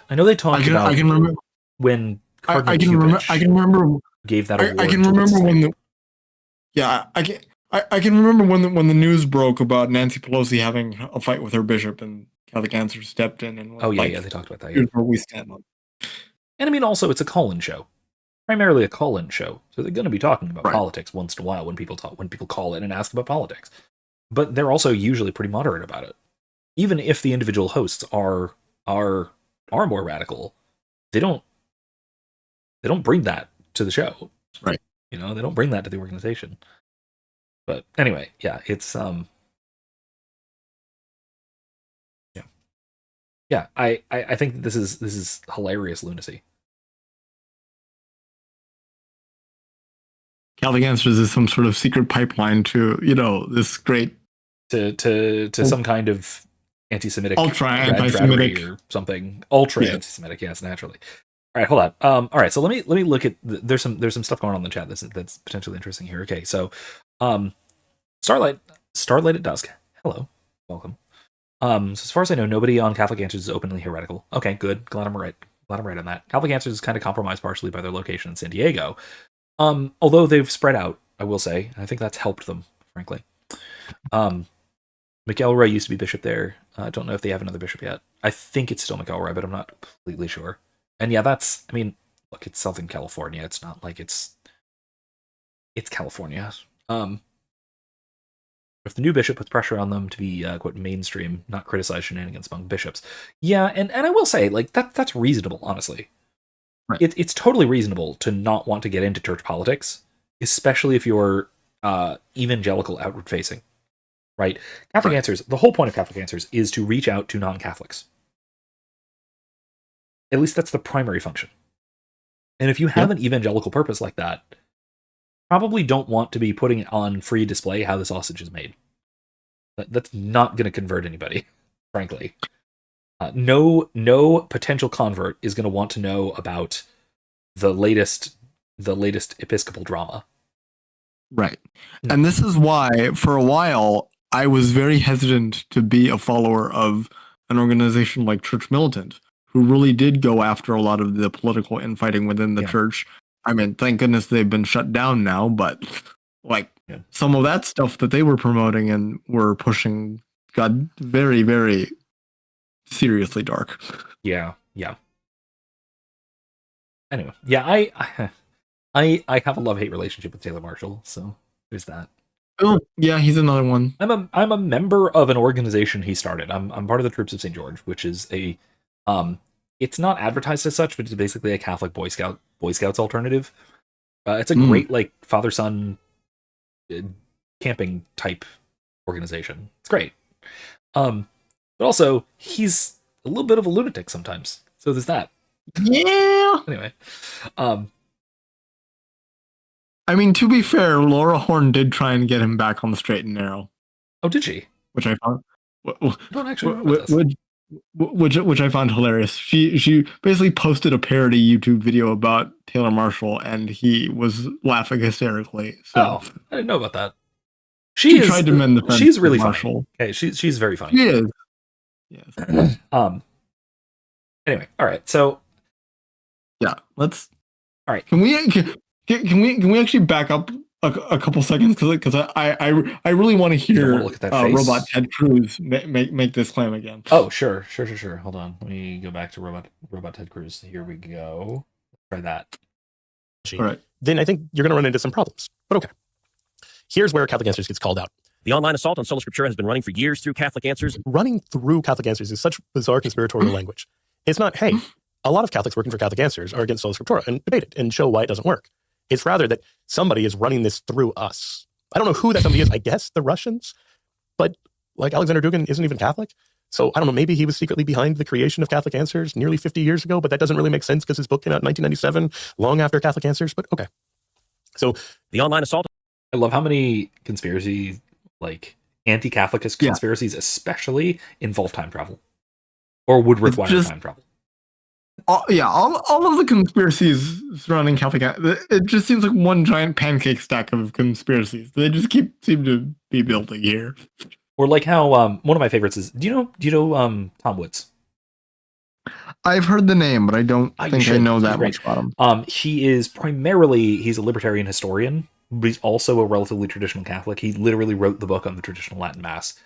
I know they talked about. I can remember when Cardinal I can remember gave that award. I can remember when I can remember when the news broke about Nancy Pelosi having a fight with her bishop, and Catholic Answers stepped in and they talked about that. Here's where we stand on. And I mean, also, it's a call-in show, primarily a call-in show, so they're going to be talking about politics once in a while when people call in and ask about politics. But they're also usually pretty moderate about it, even if the individual hosts are more radical. They don't bring that to the show, right? You know, they don't bring that to the organization. But anyway, yeah, it's yeah, yeah. I think this is hilarious lunacy. Catholic Answers is some sort of secret pipeline to, this great To some kind of anti-Semitic ultra rad anti-Semitic. or something. Ultra Yeah. anti-Semitic, yes, naturally. All right, hold on. All right, so let me look at there's some stuff going on in the chat that's potentially interesting here. Okay, so Starlight at Dusk. Hello, welcome. So as far as I know, nobody on Catholic Answers is openly heretical. Okay, good. Glad I'm right on that. Catholic Answers is kind of compromised partially by their location in San Diego. Although they've spread out, I will say, I think that's helped them, frankly. McElroy used to be bishop there. I don't know if they have another bishop yet. I think it's still McElroy, but I'm not completely sure. And yeah, look, it's Southern California. It's not like it's California. If the new bishop puts pressure on them to be quote mainstream, not criticize shenanigans among bishops. Yeah, and I will say, like, that's reasonable, honestly. Right. It's totally reasonable to not want to get into church politics, especially if you're evangelical outward facing. Right? Catholic Answers, the whole point of Catholic Answers is to reach out to non-Catholics. At least that's the primary function. And if you have an evangelical purpose like that, probably don't want to be putting on free display how the sausage is made. That's not going to convert anybody, frankly. No potential convert is going to want to know about the latest Episcopal drama. Right. And this is why, for a while, I was very hesitant to be a follower of an organization like Church Militant, who really did go after a lot of the political infighting within the church. I mean, thank goodness they've been shut down now, but some of that stuff that they were promoting and were pushing got very, very seriously dark. Yeah. Anyway, yeah, I have a love-hate relationship with Taylor Marshall, so there's that. Oh, yeah, he's another one. I'm a member of an organization he started. I'm part of the Troops of St. George, which is a it's not advertised as such, but it's basically a Catholic Boy Scouts alternative. It's a great like father-son camping type organization. It's great. But also he's a little bit of a lunatic sometimes. So there's that. Yeah. Anyway, I mean, to be fair, Laura Horn did try and get him back on the straight and narrow. Oh, did she? Which I found. I don't actually remember this. Which I found hilarious. She basically posted a parody YouTube video about Taylor Marshall, and he was laughing hysterically. So I didn't know about that. She tried to mend the fence. She's really Marshall. funny. Okay, she's very funny. She is. Yes. Anyway, all right. So yeah, let's. All right. Can we actually back up a couple seconds because I really want to hear look at that face? Robot Ted Cruz make this claim again. Oh, sure. Hold on. Let me go back to Robot Ted Cruz. Here we go. Let's try that. All right. Then I think you're going to run into some problems. But okay. Here's where Catholic Answers gets called out. The online assault on Sola Scriptura has been running for years through Catholic Answers. Running through Catholic Answers is such bizarre conspiratorial language. It's not, hey, a lot of Catholics working for Catholic Answers are against Sola Scriptura and debate it and show why it doesn't work. It's rather that somebody is running this through us. I don't know who that somebody is. I guess the Russians. But like Alexander Dugin isn't even Catholic. So I don't know, maybe he was secretly behind the creation of Catholic Answers nearly 50 years ago, but that doesn't really make sense because his book came out in 1997, long after Catholic Answers. But okay. So the online assault. I love how many conspiracy, like anti-Catholic conspiracies, especially involve time travel or would require time travel. All of the conspiracies surrounding Catholic, it just seems like one giant pancake stack of conspiracies. They just seem to be building here. Or like how one of my favorites is, do you know Tom Woods? I've heard the name, but I don't think I know that much about him. He's a libertarian historian, but he's also a relatively traditional Catholic. He literally wrote the book on the traditional Latin Mass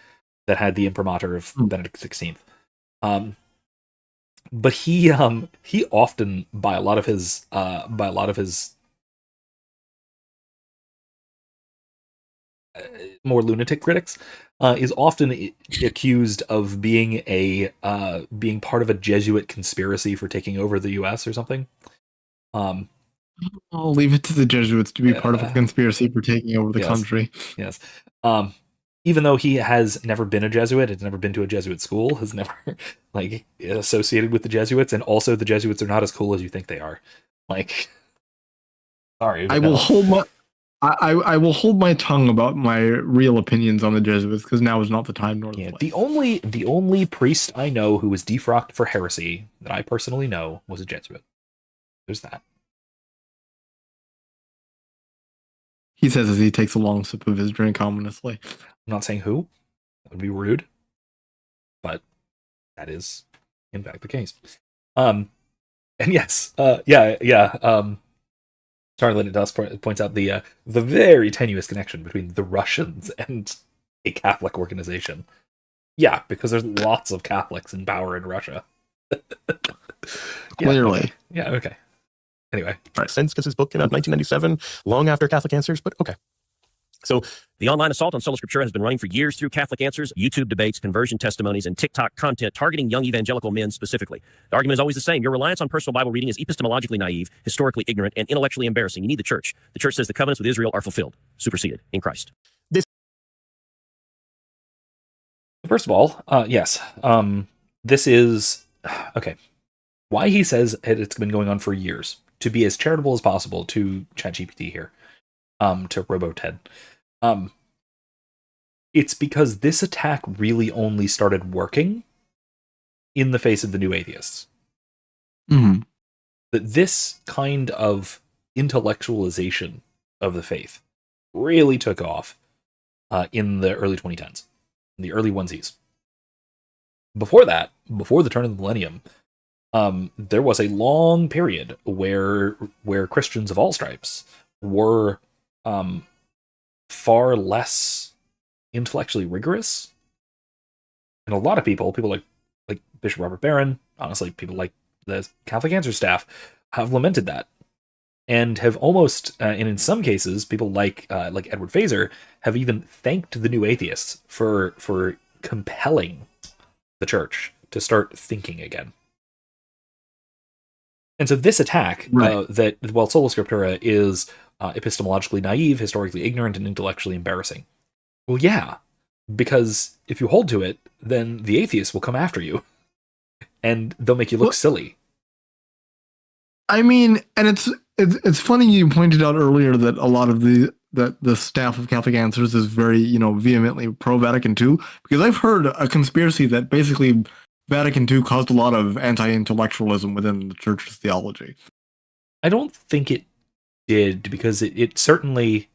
that had the imprimatur of Benedict XVI. But he often, by a lot of his more lunatic critics, is often accused of being being part of a Jesuit conspiracy for taking over the U.S. or something. I'll leave it to the Jesuits to be part of a Yeah. conspiracy for taking over the Yes. country. Yes. Even though he has never been a Jesuit, has never been to a Jesuit school, has never like associated with the Jesuits, and also the Jesuits are not as cool as you think they are. Like, sorry, I but will no. hold my I will hold my tongue about my real opinions on the Jesuits because now is not the time nor the Yeah, place. the only priest I know who was defrocked for heresy that I personally know was a Jesuit. There's that. He says as he takes a long sip of his drink ominously. I'm not saying who. That would be rude. But that is, in fact, the case. And yes, Charlotte Dust points out the very tenuous connection between the Russians and a Catholic organization. Yeah, because there's lots of Catholics in power in Russia. Clearly. Yeah, okay. Anyway. Since, because his book came out in 1997, long after Catholic Answers, but okay. So the online assault on Sola Scriptura has been running for years through Catholic Answers, YouTube debates, conversion testimonies, and TikTok content targeting young evangelical men specifically. The argument is always the same. Your reliance on personal Bible reading is epistemologically naive, historically ignorant, and intellectually embarrassing. You need the church. The church says the covenants with Israel are fulfilled, superseded in Christ. First of all, yes. This is okay. Why he says it's been going on for years, to be as charitable as possible to ChatGPT here, to RoboTed. It's because this attack really only started working in the face of the new atheists. Mm-hmm. That this kind of intellectualization of the faith really took off in the early 2010s, in the early onesies. Before that, before the turn of the millennium, there was a long period where Christians of all stripes were far less intellectually rigorous, and a lot of people like Bishop Robert Barron, honestly, people like the Catholic Answer staff, have lamented that, and have almost, and in some cases, people like Edward Fazer have even thanked the new atheists for compelling the church to start thinking again. And so this attack, Right. that while Sola Scriptura is epistemologically naive, historically ignorant, and intellectually embarrassing. Well, yeah, because if you hold to it, then the atheists will come after you, and they'll make you look silly. I mean, and it's funny you pointed out earlier that a lot of the staff of Catholic Answers is very, vehemently pro Vatican II, because I've heard a conspiracy that basically Vatican II caused a lot of anti-intellectualism within the church's theology. I don't think it did, because it certainly,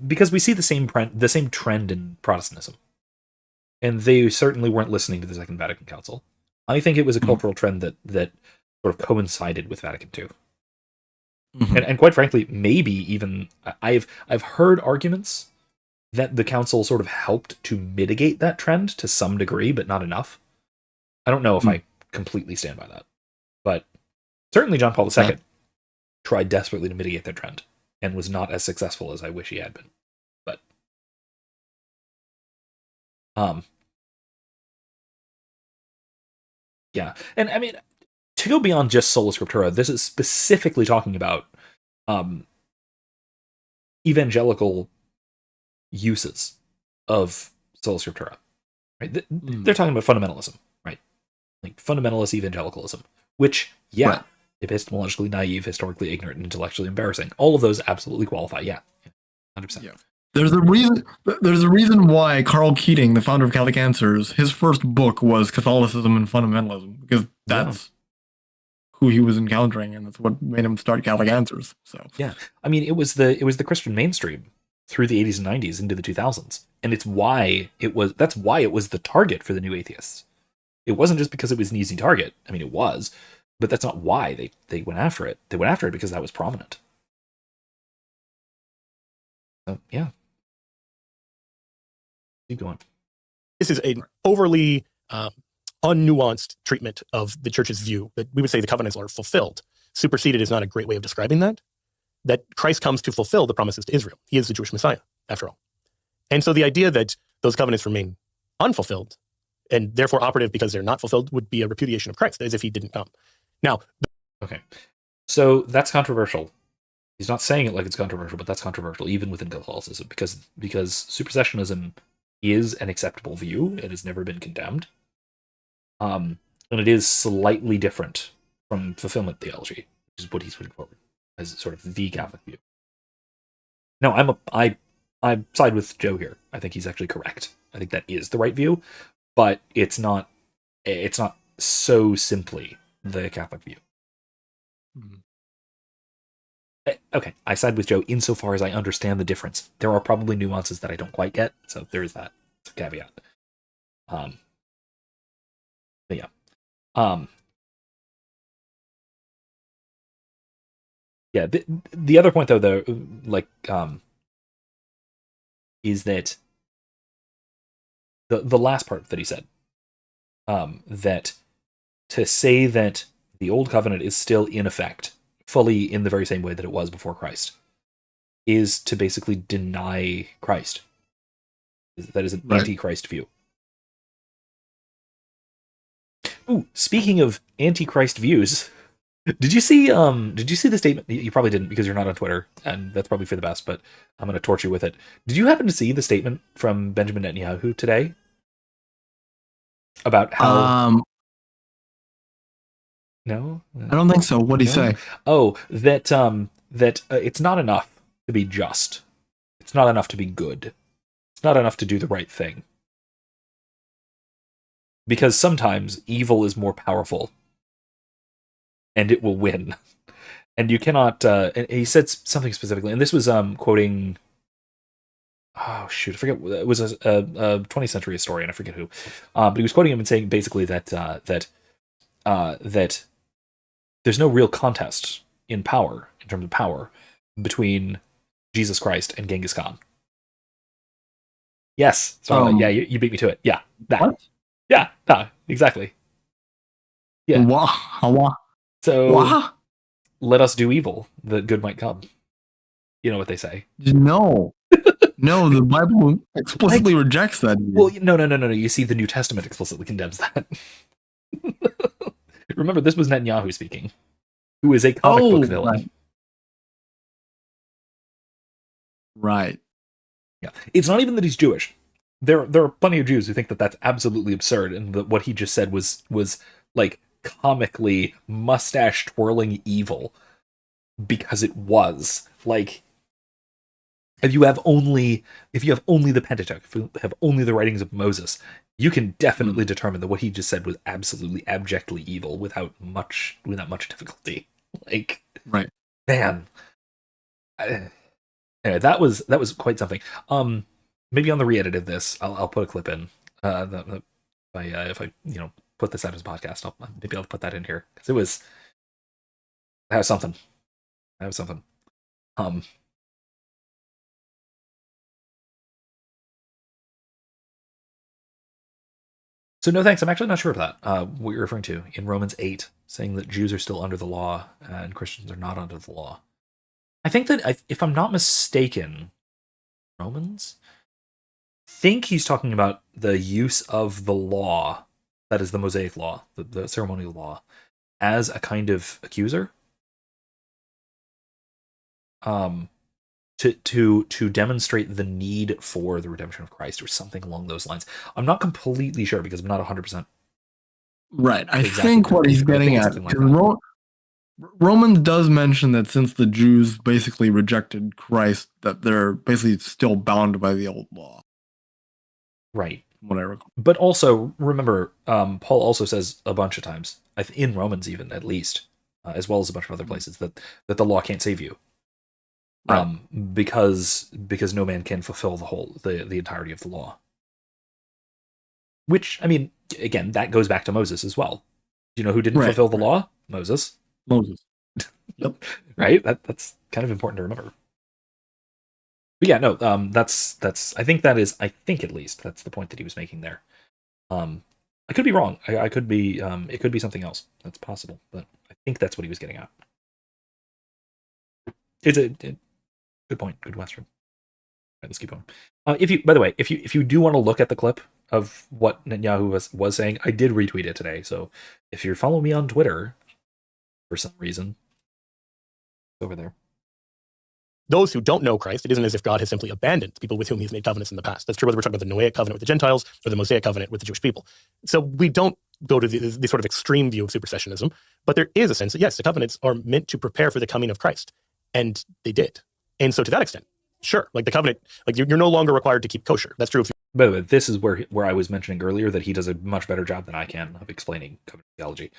because we see the same trend in Protestantism, and they certainly weren't listening to the Second Vatican Council. I think it was a cultural trend that sort of coincided with Vatican II. Mm-hmm. And quite frankly, maybe even I've heard arguments that the council sort of helped to mitigate that trend to some degree, but not enough. I don't know if I completely stand by that, but certainly John Paul II tried desperately to mitigate that trend and was not as successful as I wish he had been. But yeah, and I mean, to go beyond just Sola Scriptura, this is specifically talking about evangelical uses of Sola Scriptura. Right? They're talking about fundamentalism, right? Like fundamentalist evangelicalism, which, yeah, right, epistemologically naive, historically ignorant, and intellectually embarrassing. All of those absolutely qualify. Yeah, 100%. Yeah. There's a reason why Carl Keating, the founder of Catholic Answers, his first book was Catholicism and Fundamentalism, because that's who he was encountering, and that's what made him start Catholic Answers. So yeah, I mean, it was the Christian mainstream through the 80s and 90s into the 2000s, and that's why it was the target for the new atheists. It wasn't just because it was an easy target. I mean, it was, but that's not why they went after it. They went after it because that was prominent. So yeah, keep going. This is an overly unnuanced treatment of the church's view that we would say the covenants are fulfilled. Superseded is not a great way of describing that. That Christ comes to fulfill the promises to Israel. He is the Jewish Messiah, after all. And so the idea that those covenants remain unfulfilled and therefore operative because they're not fulfilled would be a repudiation of Christ, as if he didn't come. Now, okay, so that's controversial. He's not saying it like it's controversial, but that's controversial even within Catholicism because supersessionism is an acceptable view. It has never been condemned, and it is slightly different from fulfillment theology, which is what he's putting forward as sort of the Catholic view. No, I side with Joe here. I think he's actually correct. I think that is the right view, but it's not so simply the Catholic view. Okay, I side with Joe insofar as I understand the difference. There are probably nuances that I don't quite get, so there is that. It's a caveat. But yeah. Yeah, the other point though, like, is that the last part that he said, that to say that the old covenant is still in effect, fully in the very same way that it was before Christ, is to basically deny Christ. That is an anti-Christ view. Ooh, speaking of anti-Christ views, did you see the statement? You probably didn't because you're not on Twitter, and that's probably for the best, but I'm going to torture you with it. Did you happen to see the statement from Benjamin Netanyahu today about how No? I don't think so. What did he say? Oh, that it's not enough to be just. It's not enough to be good. It's not enough to do the right thing. Because sometimes evil is more powerful. And it will win. And you cannot... and he said something specifically, and this was quoting... Oh, shoot, I forget. It was a 20th century historian, I forget who. But he was quoting him and saying basically that there's no real contest in power, in terms of power, between Jesus Christ and Genghis Khan. Yes. So, yeah, you beat me to it. Yeah. That. What? Yeah, exactly. Yeah. So, let us do evil, that good might come. You know what they say. No. No, the Bible explicitly rejects that. Well, no. You see, the New Testament explicitly condemns that. Remember, this was Netanyahu speaking, who is a comic book villain. Right. Yeah. It's not even that he's Jewish. There are plenty of Jews who think that that's absolutely absurd, and that what he just said was like comically mustache twirling evil, because it was like. If you have only the Pentateuch, if you have only the writings of Moses, you can definitely determine that what he just said was absolutely abjectly evil without much difficulty. Like, right, man. Anyway, that was quite something. Maybe on the re-edit of this, I'll put a clip in. If I put this out as a podcast, I'll put that in here because that was something. So no thanks. I'm actually not sure of that. What you're referring to in Romans 8, saying that Jews are still under the law and Christians are not under the law. I think that if I'm not mistaken, Romans, think he's talking about the use of the law, that is the Mosaic law, the ceremonial law, as a kind of accuser. To demonstrate the need for the redemption of Christ or something along those lines. I'm not completely sure because I'm not 100%. Right. I think what he's getting at, Romans does mention that since the Jews basically rejected Christ, that they're basically still bound by the old law. Right. What I recall. But also, remember, Paul also says a bunch of times, in Romans even, at least, as well as a bunch of other places, that the law can't save you. Right. Because no man can fulfill the entirety of the law. Which, I mean, again, that goes back to Moses as well. Do you know who didn't fulfill the law? Moses. Yep. Right? That's kind of important to remember. But yeah, no, that's I think at least that's the point that he was making there. I could be wrong. I could be it could be something else. That's possible, but I think that's what he was getting at. It's a good point. Good question. All right, let's keep going. By the way, if you do want to look at the clip of what Netanyahu was saying, I did retweet it today. So if you're following me on Twitter for some reason, over there. those who don't know Christ, it isn't as if God has simply abandoned people with whom he's made covenants in the past. That's true whether we're talking about the Noahic covenant with the Gentiles or the Mosaic covenant with the Jewish people. So we don't go to the sort of extreme view of supersessionism, but there is a sense that, yes, the covenants are meant to prepare for the coming of Christ. And they did. And so to that extent, sure, like the covenant, like you're no longer required to keep kosher. That's true. By the way, this is where I was mentioning earlier that he does a much better job than I can of explaining covenant theology.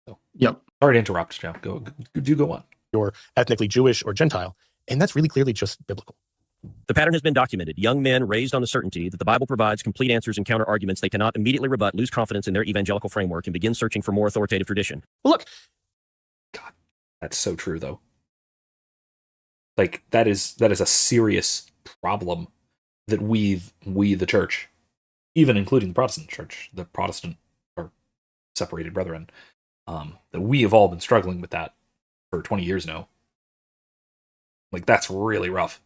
So, Yep. Sorry to interrupt, Jeff. Go on. You're ethnically Jewish or Gentile, and that's really clearly just biblical. The pattern has been documented. Young men raised on the certainty that the Bible provides complete answers and counter arguments they cannot immediately rebut lose confidence in their evangelical framework and begin searching for more authoritative tradition. Well, look, God, that's so true, though. Like that is a serious problem that we the church, even including the Protestant church, the Protestant or separated brethren, that we have all been struggling with that for 20 years now. Like that's really rough.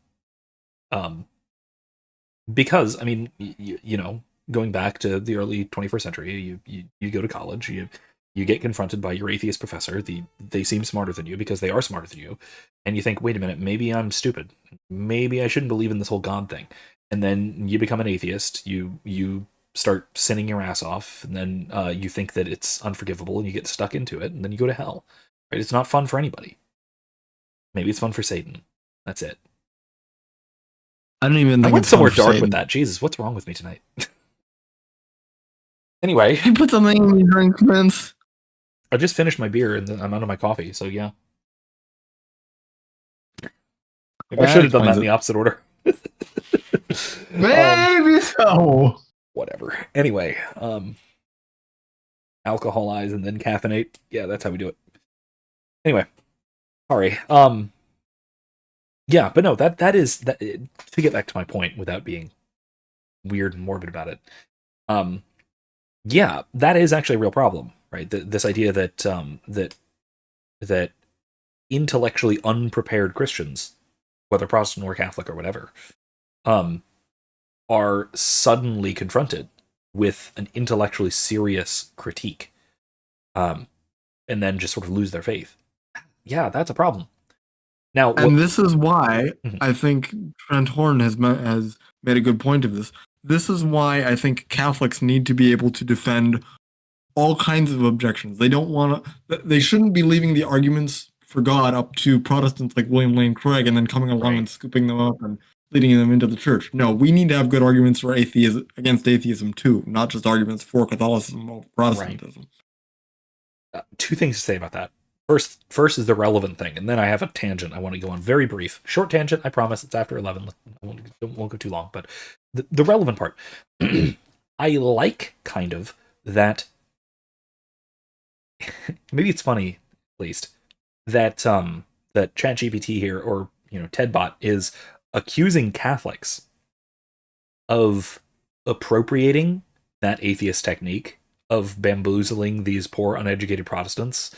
Because I mean, you know, going back to the early 21st century, you go to college, you get confronted by your atheist professor. They seem smarter than you because they are smarter than you, and you think, wait a minute, maybe I'm stupid. Maybe I shouldn't believe in this whole God thing. And then you become an atheist. You start sinning your ass off, and then you think that it's unforgivable, and you get stuck into it, and then you go to hell. Right? It's not fun for anybody. Maybe it's fun for Satan. That's it. I don't even think I went it's somewhere fun for dark Satan. with that. Jesus, what's wrong with me tonight? Anyway, You put something in your drink, Vince. I just finished my beer and I'm out of my coffee, so yeah. Maybe I That should have done that explains in the opposite order. Maybe so. Whatever. Anyway, alcoholize and then caffeinate. Yeah, that's how we do it. Anyway, sorry. Yeah, but no, that is that. To get back to my point, without being weird and morbid about it, yeah, that is actually a real problem, right? This idea that that intellectually unprepared Christians, whether Protestant or Catholic or whatever, are suddenly confronted with an intellectually serious critique, and then just sort of lose their faith. Yeah, that's a problem. Now, And this is why Mhm. I think Trent Horn has made a good point of this. This is why I think Catholics need to be able to defend all kinds of objections. They don't want to. They shouldn't be leaving the arguments for God up to Protestants like William Lane Craig and then coming along Right. and scooping them up and leading them into the church. No, we need to have good arguments for atheism against atheism too, not just arguments for Catholicism or Protestantism. Two things to say about that. First is the relevant thing, and then I have a tangent I want to go on. Very brief, short tangent. I promise it's after 11. I won't go too long, but the relevant part. I like kind of that. Maybe it's funny, at least that that ChatGPT here, or TEDBot, is accusing Catholics of appropriating that atheist technique of bamboozling these poor uneducated Protestants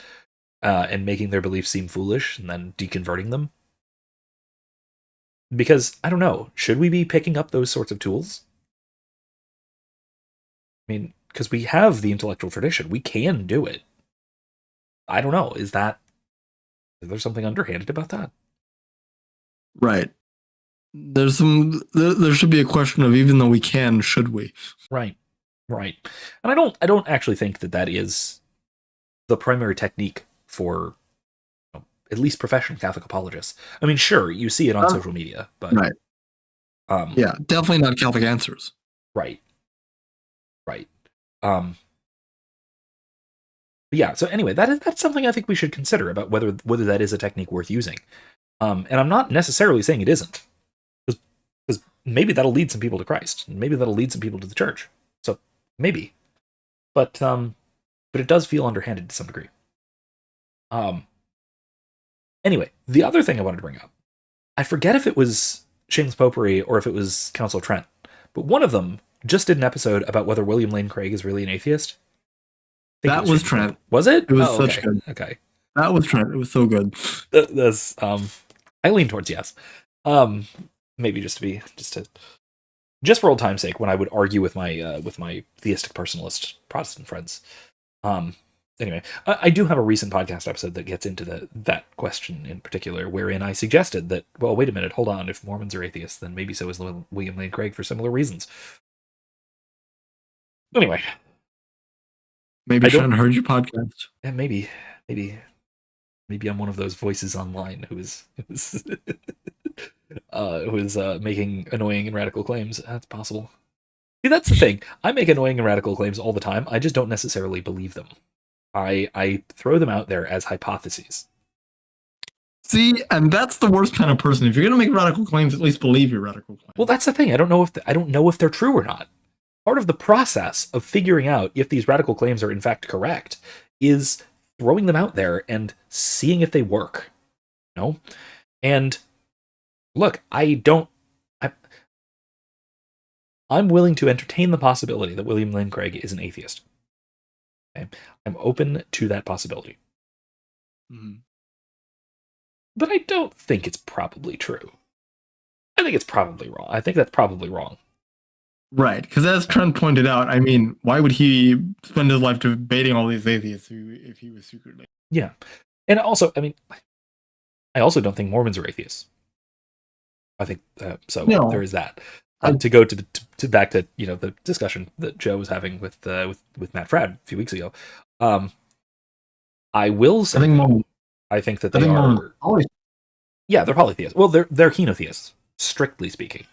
and making their beliefs seem foolish and then deconverting them. Because, I don't know, should we be picking up those sorts of tools? I mean, because we have the intellectual tradition. We can do it. I don't know. Is there something underhanded about that? Right. There should be a question of, even though we can, should we? Right. And I don't actually think that is the primary technique for at least professional Catholic apologists. I mean, sure, you see it on social media, but right. Yeah, definitely not Catholic answers. Right. Yeah. So anyway, that's something I think we should consider about whether that is a technique worth using. And I'm not necessarily saying it isn't, because maybe that'll lead some people to Christ, and maybe that'll lead some people to the church. So maybe, but it does feel underhanded to some degree. Anyway, the other thing I wanted to bring up, I forget if it was Shameless Popery or if it was Council of Trent, but one of them just did an episode about whether William Lane Craig is really an atheist. That was Trent. Was it? It was such okay. good. Okay. That was Trent. It was so good. That's I lean towards yes. Maybe just for old time's sake, when I would argue with my theistic personalist Protestant friends. Anyway, I do have a recent podcast episode that gets into that question in particular, wherein I suggested that, well, wait a minute, hold on, if Mormons are atheists, then maybe so is William Lane Craig for similar reasons. Anyway. Maybe Sean heard your podcast. Yeah, maybe I'm one of those voices online who is making annoying and radical claims. That's possible. See, that's the thing. I make annoying and radical claims all the time. I just don't necessarily believe them. I throw them out there as hypotheses. See, and that's the worst kind of person. If you're going to make radical claims, at least believe your radical claims. Well, that's the thing. I don't know if they're true or not. Part of the process of figuring out if these radical claims are in fact correct is throwing them out there and seeing if they work. You know? And look, I'm willing to entertain the possibility that William Lane Craig is an atheist. Okay? I'm open to that possibility. Mm-hmm. But I don't think it's probably true. I think it's probably wrong. I think that's probably wrong. Right, because as Trent pointed out, I mean, why would he spend his life debating all these atheists if he was secretly? Yeah, and also, I mean, I also don't think Mormons are atheists. I think so. No. There is that. To go to back to the discussion that Joe was having with Matt Fradd a few weeks ago. I will say, I think that they are. Yeah, they're polytheists. Well, they're henotheists, strictly speaking.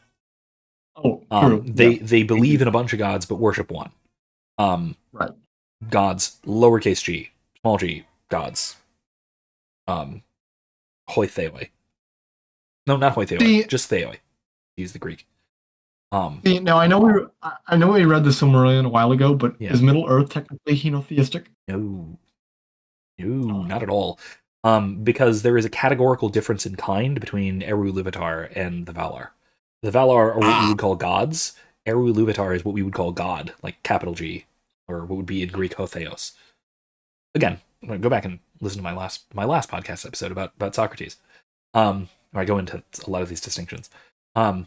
Oh, true. They believe in a bunch of gods, but worship one. Right. Gods, lowercase g, small g, gods. Hoi theoi. No, not hoi theoi, just theoi. Use the Greek. Now I know we read this somewhere a while ago, but is Middle Earth technically henotheistic? No, not at all. Because there is a categorical difference in kind between Eru Luvatar and the Valar. The Valar are what we would call gods. Eru Luvatar is what we would call God, like capital G, or what would be in Greek Hotheos. Again, I'm going to go back and listen to my last podcast episode about Socrates, where I go into a lot of these distinctions. No,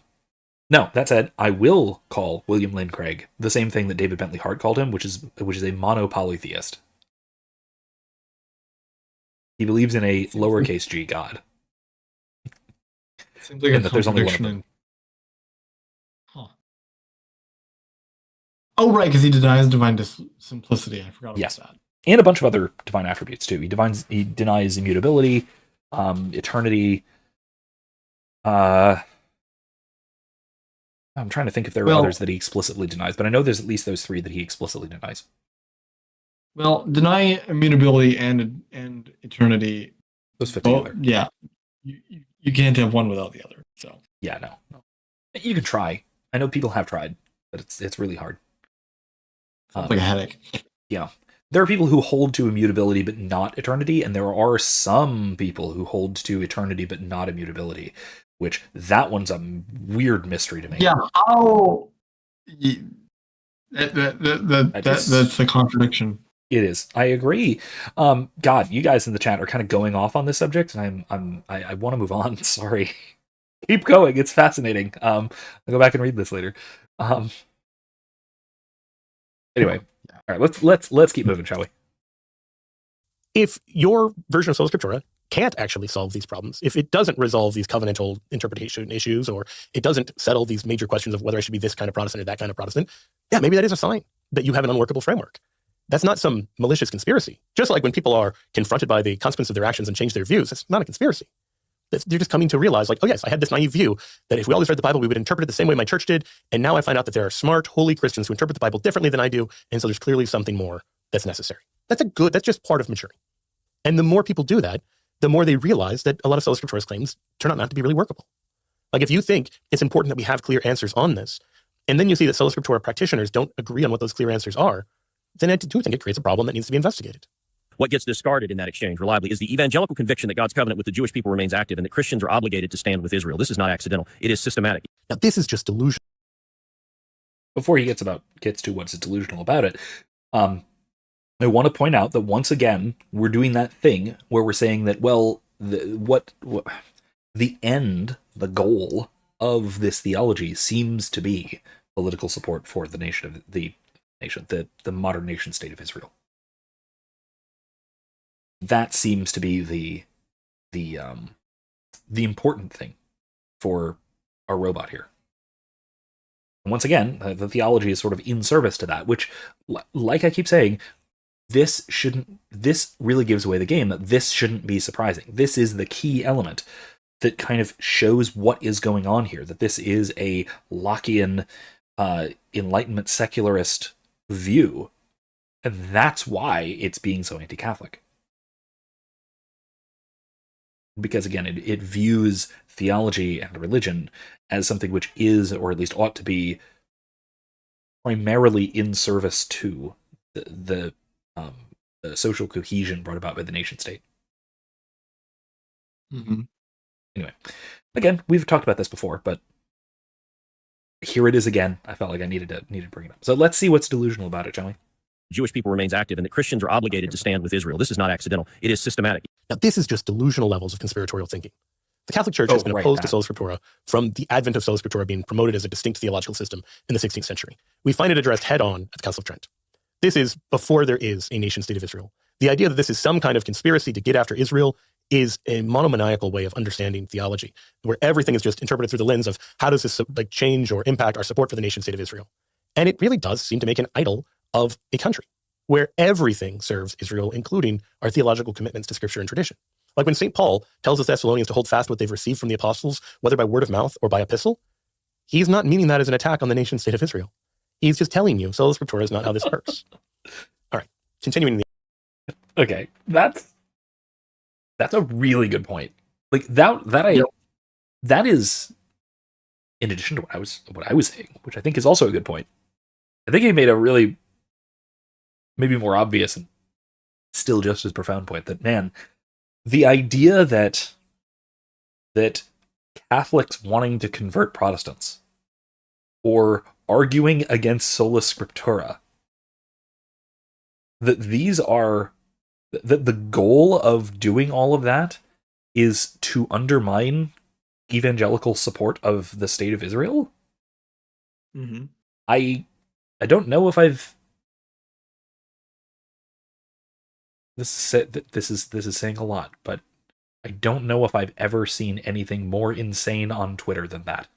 that said, I will call William Lane Craig the same thing that David Bentley Hart called him, which is a monopolytheist. He believes in a lowercase g God. Seems like that there's only one of them. Oh, right, because he denies divine simplicity. I forgot about that. And a bunch of other divine attributes, too. He denies immutability, eternity. I'm trying to think if there are others that he explicitly denies, but I know there's at least those three that he explicitly denies. Well, deny immutability and eternity. Those fit together. Yeah. You can't have one without the other. So yeah, no. You can try. I know people have tried, but it's really hard. Sounds like a headache. Yeah. There are people who hold to immutability but not eternity, and there are some people who hold to eternity but not immutability, which that one's a weird mystery to me. Yeah, how... That's a contradiction. It is. I agree. God, you guys in the chat are kind of going off on this subject, and I want to move on. Sorry. Keep going. It's fascinating. I'll go back and read this later. Anyway, all right, let's keep moving, shall we? If your version of Sola Scriptura can't actually solve these problems, if it doesn't resolve these covenantal interpretation issues, or it doesn't settle these major questions of whether I should be this kind of Protestant or that kind of Protestant, yeah, maybe that is a sign that you have an unworkable framework. That's not some malicious conspiracy. Just like when people are confronted by the consequence of their actions and change their views, it's not a conspiracy. They're just coming to realize, like, oh yes, I had this naive view that if we always read the Bible, we would interpret it the same way my church did, and now I find out that there are smart, holy Christians who interpret the Bible differently than I do, and so there's clearly something more that's necessary. That's just part of maturing. And the more people do that, the more they realize that a lot of Sola Scriptura's claims turn out not to be really workable. Like, if you think it's important that we have clear answers on this, and then you see that Sola Scriptura practitioners don't agree on what those clear answers are, then I do think it creates a problem that needs to be investigated. What gets discarded in that exchange reliably is the evangelical conviction that God's covenant with the Jewish people remains active and that Christians are obligated to stand with Israel. This is not accidental. It is systematic. Now, this is just delusion. Before he gets to what's delusional about it, I want to point out that once again, we're doing that thing where we're saying that, well, the goal of this theology seems to be political support for the modern nation state of Israel. That seems to be the important thing for our robot here. And once again, the theology is sort of in service to that, which, like I keep saying, this really gives away the game, that this shouldn't be surprising. This is the key element that kind of shows what is going on here, that this is a Lockean Enlightenment secularist view, and that's why it's being so anti-Catholic. Because again, it views theology and religion as something which is, or at least ought to be, primarily in service to the social cohesion brought about by the nation state. Mm-hmm. Anyway, again, we've talked about this before, but here it is again. I felt like I needed to bring it up. So let's see what's delusional about it, shall we? Jewish people remains active and that Christians are obligated to stand with Israel. This is not accidental. It is systematic. Now, this is just delusional levels of conspiratorial thinking. The Catholic Church has been opposed to sola scriptura from the advent of sola scriptura being promoted as a distinct theological system in the 16th century. We find it addressed head-on at the Council of Trent. This is before there is a nation-state of Israel. The idea that this is some kind of conspiracy to get after Israel is a monomaniacal way of understanding theology, where everything is just interpreted through the lens of how does this change or impact our support for the nation-state of Israel. And it really does seem to make an idol of a country where everything serves Israel, including our theological commitments to scripture and tradition. Like when St. Paul tells the Thessalonians to hold fast what they've received from the apostles, whether by word of mouth or by epistle, he's not meaning that as an attack on the nation state of Israel. He's just telling you, sola scriptura is not how this works. All right, continuing. Okay, that's a really good point. Like that is, in addition to what I was saying, which I think is also a good point. I think he made a really maybe more obvious and still just as profound point that, man, the idea that Catholics wanting to convert Protestants or arguing against sola scriptura, that the goal of doing all of that is to undermine evangelical support of the state of Israel. Mm-hmm. I don't know if I've this is saying a lot, but I don't know if I've ever seen anything more insane on Twitter than that.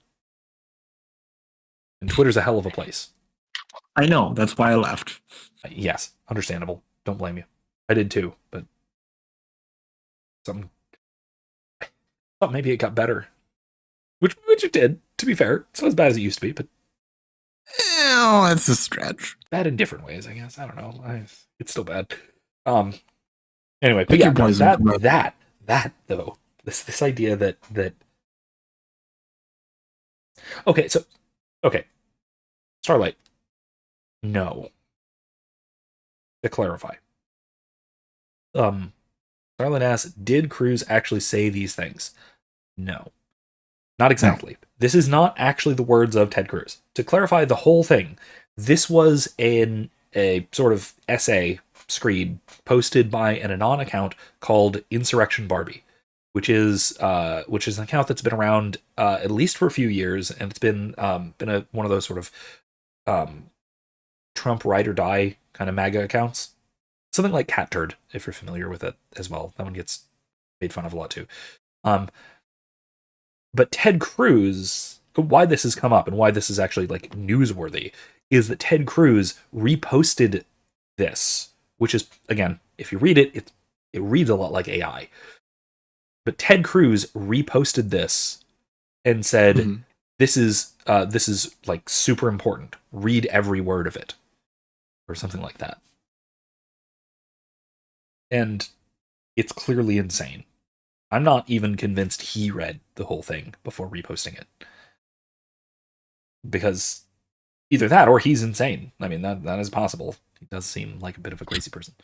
And Twitter's a hell of a place. I know, that's why I left. Yes, understandable. Don't blame you. I did too, but I thought maybe it got better. Which it did, to be fair. It's not as bad as it used to be, but Oh, that's a stretch. bad in different ways, I guess. I don't know. It's still bad. Anyway, but Pick yeah, your poison. that though, this idea that okay, Starlight. No. To clarify. Starlight asks, did Cruz actually say these things? No. Not exactly. No. This is not actually the words of Ted Cruz. To clarify the whole thing, this was a sort of essay screed posted by an anon account called Insurrection Barbie, which is an account that's been around at least for a few years, and it's been one of those sort of Trump ride or die kind of MAGA accounts. Something like Cat Turd, if you're familiar with it as well. That one gets made fun of a lot too. But Ted Cruz, why this has come up and why this is actually like newsworthy, is that Ted Cruz reposted this, which is, again, if you read it, it reads a lot like AI. But Ted Cruz reposted this and said, mm-hmm. This is like super important. Read every word of it, or something like that. And it's clearly insane. I'm not even convinced he read the whole thing before reposting it. Because either that or he's insane. I mean, that is possible. He does seem like a bit of a crazy person.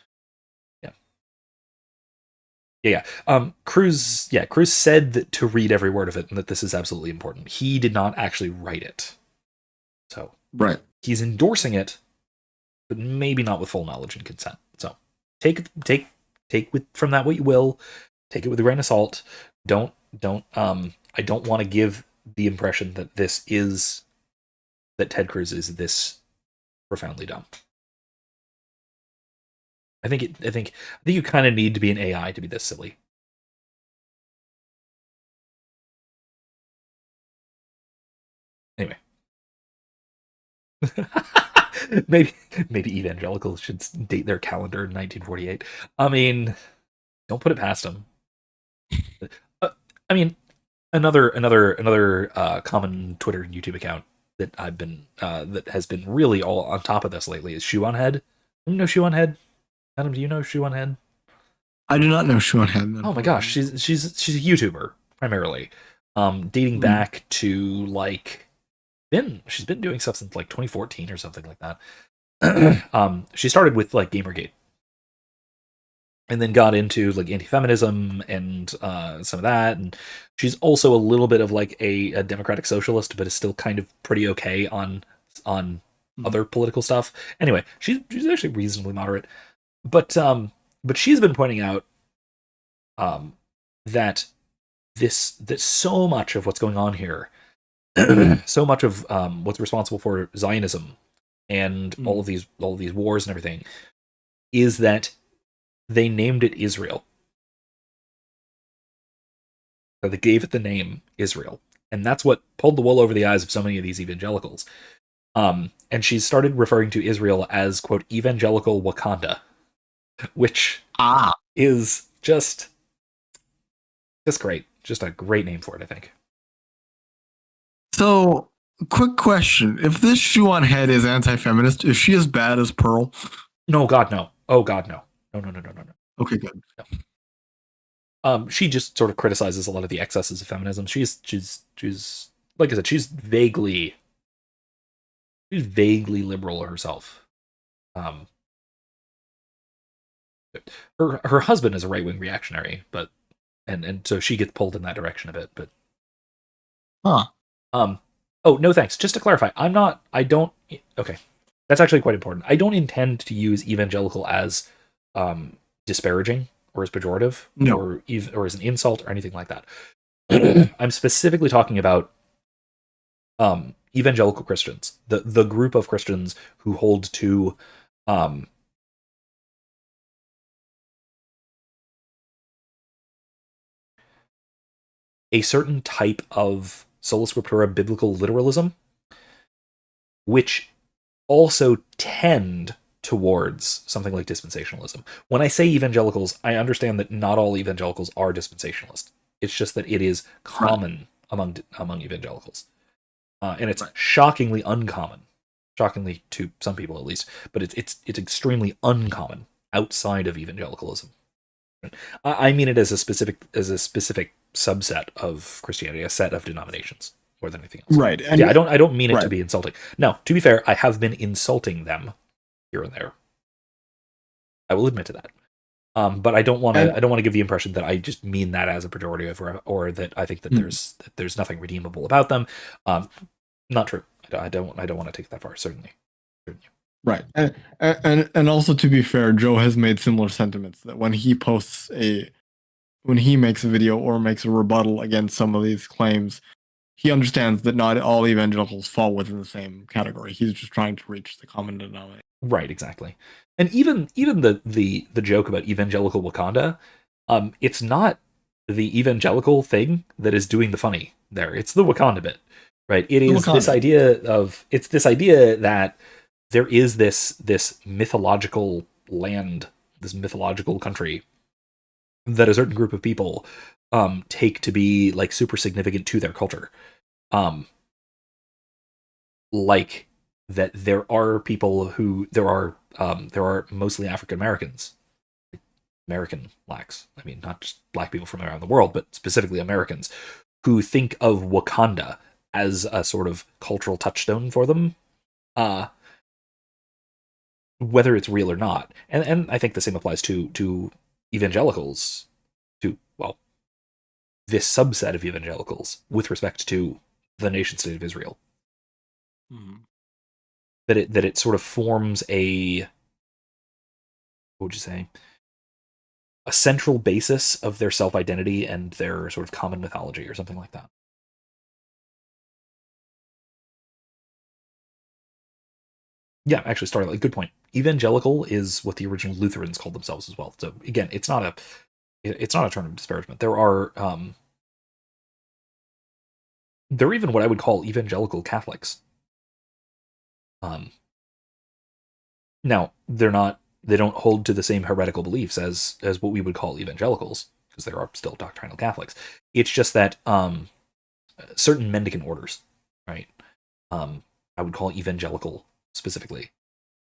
Yeah. Cruz said that to read every word of it and that this is absolutely important. He did not actually write it. So right. He's endorsing it, but maybe not with full knowledge and consent. So take from that what you will. Take it with a grain of salt. I don't want to give the impression that Ted Cruz is this profoundly dumb. I think you kind of need to be an AI to be this silly. Anyway. maybe evangelicals should date their calendar in 1948. I mean, don't put it past them. I mean, another common Twitter and YouTube account that I've been that has been really all on top of this lately is Shoe on Head. You know Shoe on Head? Adam, do you know Shoe on Head? I do not know Sean Head. Oh my gosh, she's a YouTuber primarily, dating back to like she's been doing stuff since like 2014 or something like that. She started with like Gamergate, and then got into like anti-feminism and some of that, and she's also a little bit of like a democratic socialist, but is still kind of pretty okay on other political stuff. Anyway, she's actually reasonably moderate, but she's been pointing out that so much of what's going on here, so much of what's responsible for Zionism and all of these wars and everything, is that they named it Israel. So they gave it the name Israel, and that's what pulled the wool over the eyes of so many of these evangelicals. And she started referring to Israel as, quote, evangelical Wakanda, which is just great. Just a great name for it, I think. So, quick question. If this Shoe on Head is anti-feminist, is she as bad as Pearl? No, God, no. Oh, God, no. No. Okay, good. No. She just sort of criticizes a lot of the excesses of feminism. She's like I said, she's vaguely liberal herself. Her husband is a right-wing reactionary, but and so she gets pulled in that direction a bit, but oh, no thanks. Just to clarify, okay. That's actually quite important. I don't intend to use evangelical as disparaging or as pejorative, or as an insult or anything like that. I'm specifically talking about evangelical Christians, the group of Christians who hold to a certain type of sola scriptura biblical literalism, which also tend towards something like dispensationalism. When I say evangelicals, I understand that not all evangelicals are dispensationalists. It's just that it is common among evangelicals. And it's shockingly uncommon, shockingly to some people at least, but it's extremely uncommon outside of evangelicalism. I mean it as a specific subset of Christianity, a set of denominations, more than anything else. Right. And yeah, I don't mean it to be insulting. Now, to be fair, I have been insulting them here and there. I will admit to that. But I don't want to give the impression that I just mean that as a pejorative, or that I think that there's nothing redeemable about them. Not true. I don't want to take it that far. Certainly. Right, and also to be fair, Joe has made similar sentiments that when he makes a video or makes a rebuttal against some of these claims, he understands that not all evangelicals fall within the same category. He's just trying to reach the common denominator. Right, exactly. And even the joke about evangelical Wakanda, it's not the evangelical thing that is doing the funny there. It's the Wakanda bit, right? It is this idea that there is this mythological land, this mythological country that a certain group of people take to be like super significant to their culture. Like that there are people who there are mostly African Americans, American blacks. I mean, not just black people from around the world, but specifically Americans who think of Wakanda as a sort of cultural touchstone for them. Whether it's real or not. And I think the same applies to evangelicals, this subset of evangelicals with respect to the nation state of Israel. Mm-hmm. That it sort of forms a, what would you say, a central basis of their self-identity and their sort of common mythology or something like that. Yeah, actually, sorry, like, good point. Evangelical is what the original Lutherans called themselves as well. So again, it's not a term of disparagement. There are even what I would call evangelical Catholics. Um, Now they don't hold to the same heretical beliefs as what we would call evangelicals, because they are still doctrinal Catholics. It's just that certain mendicant orders, right? I would call evangelical specifically.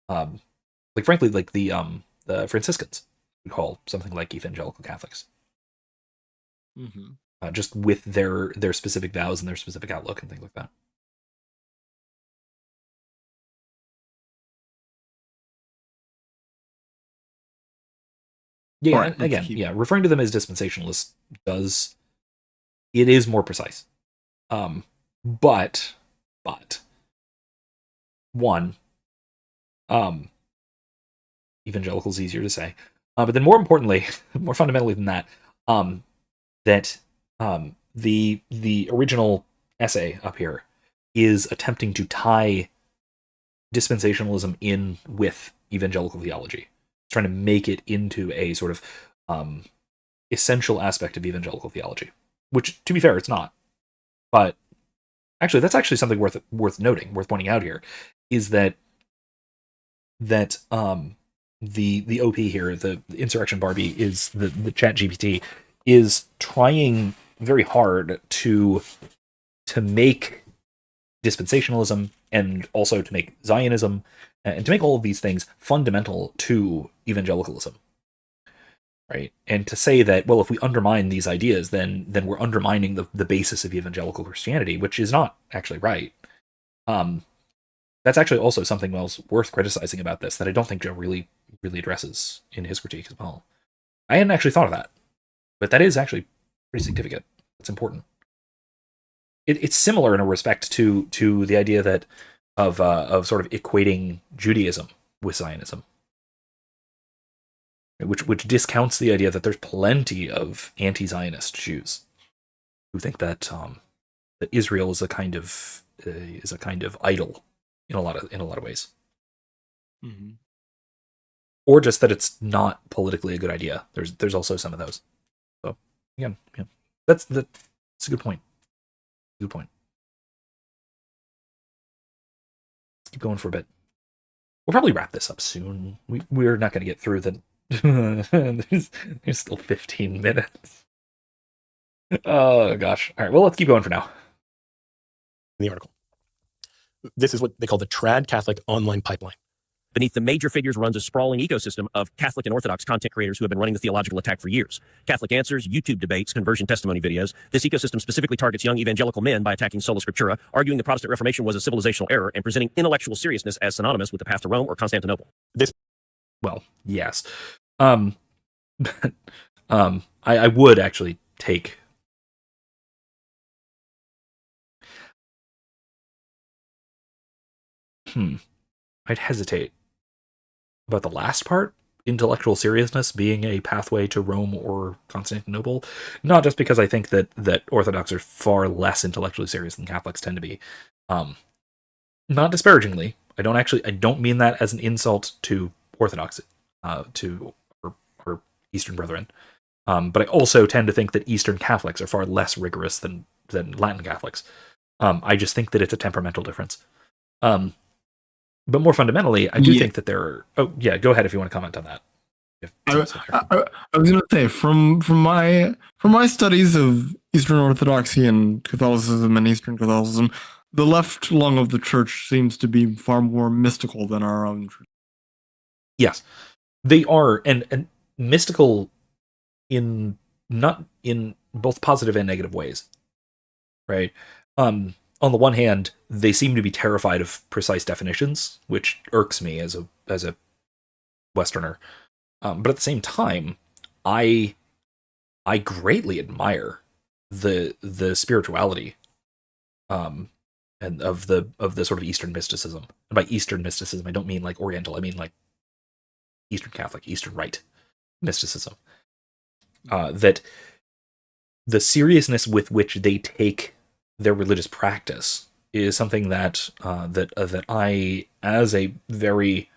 Like, frankly, like the Franciscans would call something like evangelical Catholics, Mm-hmm. just with their specific vows and their specific outlook and things like that. Yeah, All right, and let's again, keep. yeah, referring to them as dispensationalists does it is more precise. Um, but but one, um, evangelical is easier to say, but then more importantly, more fundamentally than that, um, that the original essay up here is attempting to tie dispensationalism in with evangelical theology, trying to make it into a sort of essential aspect of evangelical theology, which, to be fair, it's not. But actually, that's actually something worth noting, worth pointing out here, is that the OP here, the Insurrection Barbie, is the Chat GPT is trying very hard to make dispensationalism and also to make Zionism and to make all of these things fundamental to evangelicalism, right? And to say that, well, if we undermine these ideas, then we're undermining the basis of evangelical Christianity, which is not actually right. That's actually also something else worth criticizing about this that I don't think Joe really addresses in his critique as well. I hadn't actually thought of that, but that is actually pretty significant. It's important. It's similar in a respect to the idea that of sort of equating Judaism with Zionism, which discounts the idea that there's plenty of anti-Zionist Jews who think that that Israel is a kind of idol in a lot of ways, Mm-hmm. or just that it's not politically a good idea. There's also some of those. So again, yeah, that's a good point. Good point. Let's keep going for a bit. We'll probably wrap this up soon. We're not going to get through the. there's still 15 minutes. Oh gosh. All right. Well, let's keep going for now. In the article. This is what they call the Trad Catholic online pipeline. Beneath the major figures runs a sprawling ecosystem of Catholic and Orthodox content creators who have been running the theological attack for years. Catholic Answers, YouTube debates, conversion testimony videos. This ecosystem specifically targets young evangelical men by attacking sola scriptura, arguing the Protestant Reformation was a civilizational error, and presenting intellectual seriousness as synonymous with the path to Rome or Constantinople. Well, yes. But, I would actually take. I'd hesitate about the last part, intellectual seriousness being a pathway to Rome or Constantinople, not just because I think that Orthodox are far less intellectually serious than Catholics tend to be. Not disparagingly, I don't mean that as an insult to Orthodox, to our Eastern brethren. But I also tend to think that Eastern Catholics are far less rigorous than Latin Catholics. I just think that it's a temperamental difference. But more fundamentally, I do think that there are. Oh, yeah, go ahead if you want to comment on that. I was going to say from my studies of Eastern Orthodoxy and Catholicism and Eastern Catholicism, the left lung of the church seems to be far more mystical than our own. Yes, they are, and mystical in not in both positive and negative ways, right? On the one hand, they seem to be terrified of precise definitions, which irks me as a Westerner. But at the same time, I greatly admire the spirituality, and of the sort of Eastern mysticism. And by Eastern mysticism, I don't mean like Oriental. I mean like Eastern Catholic, Eastern Rite mysticism. That the seriousness with which they take their religious practice is something that that I, as a very,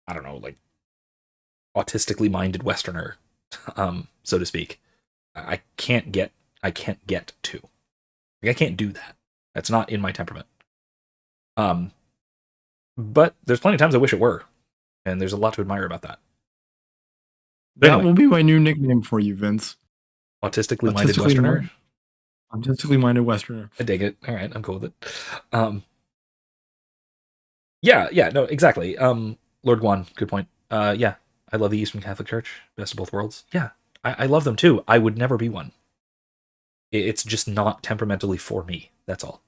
I don't know, like autistically minded Westerner, so to speak, I can't get to. Like, I can't do that. That's not in my temperament. Um, but there's plenty of times I wish it were, and there's a lot to admire about that. But That anyway, will be my new nickname for you, Vince. autistically minded Artistically Westerner. Artistically minded Westerner. I dig it. All right, I'm cool with it. Yeah, no, exactly. Lord Guan, good point. Yeah, I love the Eastern Catholic Church, best of both worlds. Yeah, I love them too. I would never be one. It's just not temperamentally for me. That's all.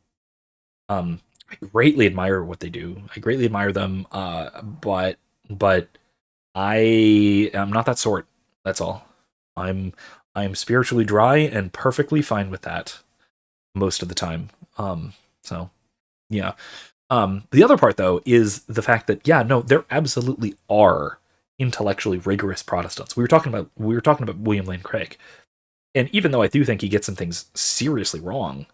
I greatly admire what they do. I greatly admire them. But I am not that sort. That's all. I'm spiritually dry and perfectly fine with that most of the time. So yeah. The other part though is the fact that yeah, no, there absolutely are intellectually rigorous Protestants. We were talking about William Lane Craig, and even though I do think he gets some things seriously wrong,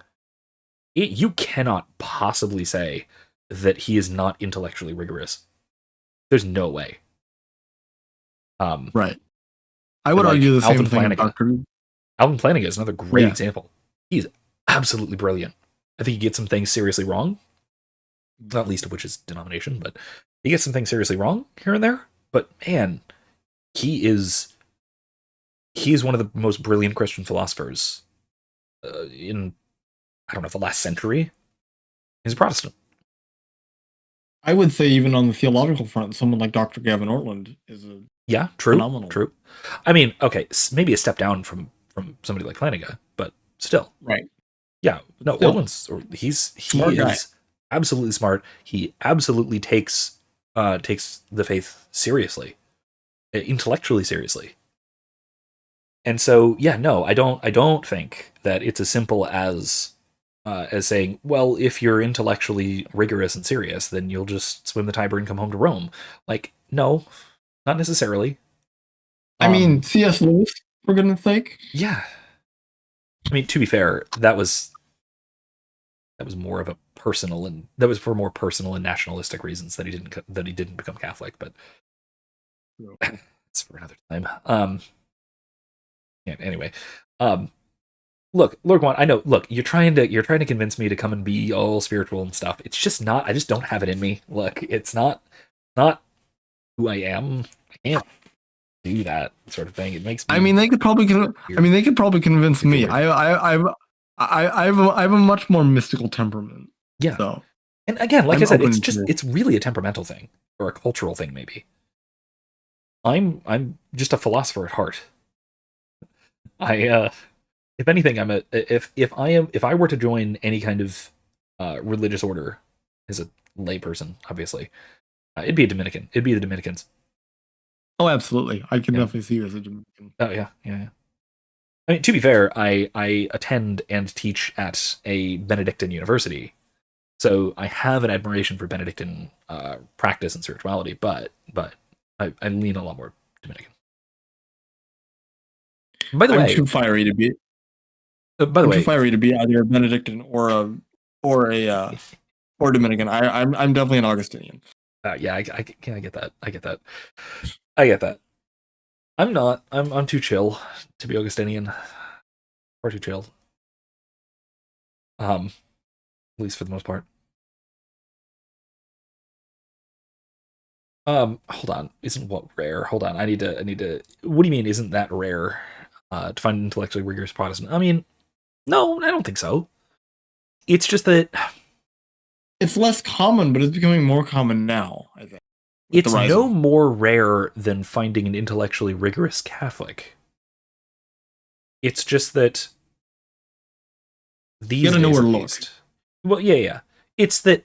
you cannot possibly say that he is not intellectually rigorous. There's no way. Right. I would like argue the Alvin same thing Flanagan. about Dr. Alvin Flanagan is another great Yeah. example. He's absolutely brilliant. I think he gets some things seriously wrong, not least of which is denomination, but he gets some things seriously wrong here and there. But man, he's one of the most brilliant Christian philosophers in, I don't know, the last century. He's a Protestant. I would say even on the theological front, someone like Dr. Gavin Ortland is a Yeah, true, phenomenal. true. I mean, okay, maybe a step down from somebody like Flanagan, but still, Right. yeah. No, Still. Orland's he Smart guy. is absolutely smart. He absolutely takes the faith seriously, intellectually seriously. And so, yeah, no, I don't think that it's as simple as saying, well, if you're intellectually rigorous and serious, then you'll just swim the Tiber and come home to Rome. Like, no, not necessarily. I mean, C.S. Lewis, for goodness sake. Yeah. I mean, to be fair, that was more of a personal, and that was for more personal and nationalistic reasons that he didn't become Catholic, but it's for another time. Yeah, anyway. Look, Lord Juan, I know. Look, you're trying to convince me to come and be all spiritual and stuff. It's just not. I just don't have it in me. Look, it's not who I am. I can't do that sort of thing. It makes me. I mean, they could probably. They could probably convince me. I have a much more mystical temperament. Yeah. So, and again, like I'm I said, open to- it's really a temperamental thing or a cultural thing, maybe. I'm just a philosopher at heart. If anything, if I were to join any kind of religious order as a layperson, obviously, it'd be a Dominican. It'd be the Dominicans. oh, absolutely. I can Yeah. definitely see you as a Dominican. Oh yeah. I mean, to be fair, I attend and teach at a Benedictine university, so I have an admiration for Benedictine practice and spirituality, but I lean a lot more Dominican. By the I'm way, too fiery to be. by the way, too fiery to be either a Benedictine or Dominican. I'm definitely an Augustinian. yeah, I get that. I get that. I'm not. I'm too chill to be Augustinian. Or too chill. At least for the most part. Hold on. Isn't what rare? Hold on. I need to. What do you mean? Isn't that rare? To find an intellectually rigorous Protestant. I mean, no, I don't think so. It's just that It's less common, but it's becoming more common now, I think. with the it's rise no of- more rare than finding an intellectually rigorous Catholic. It's just that these gotta know days, where at to look. least. Well, yeah. It's that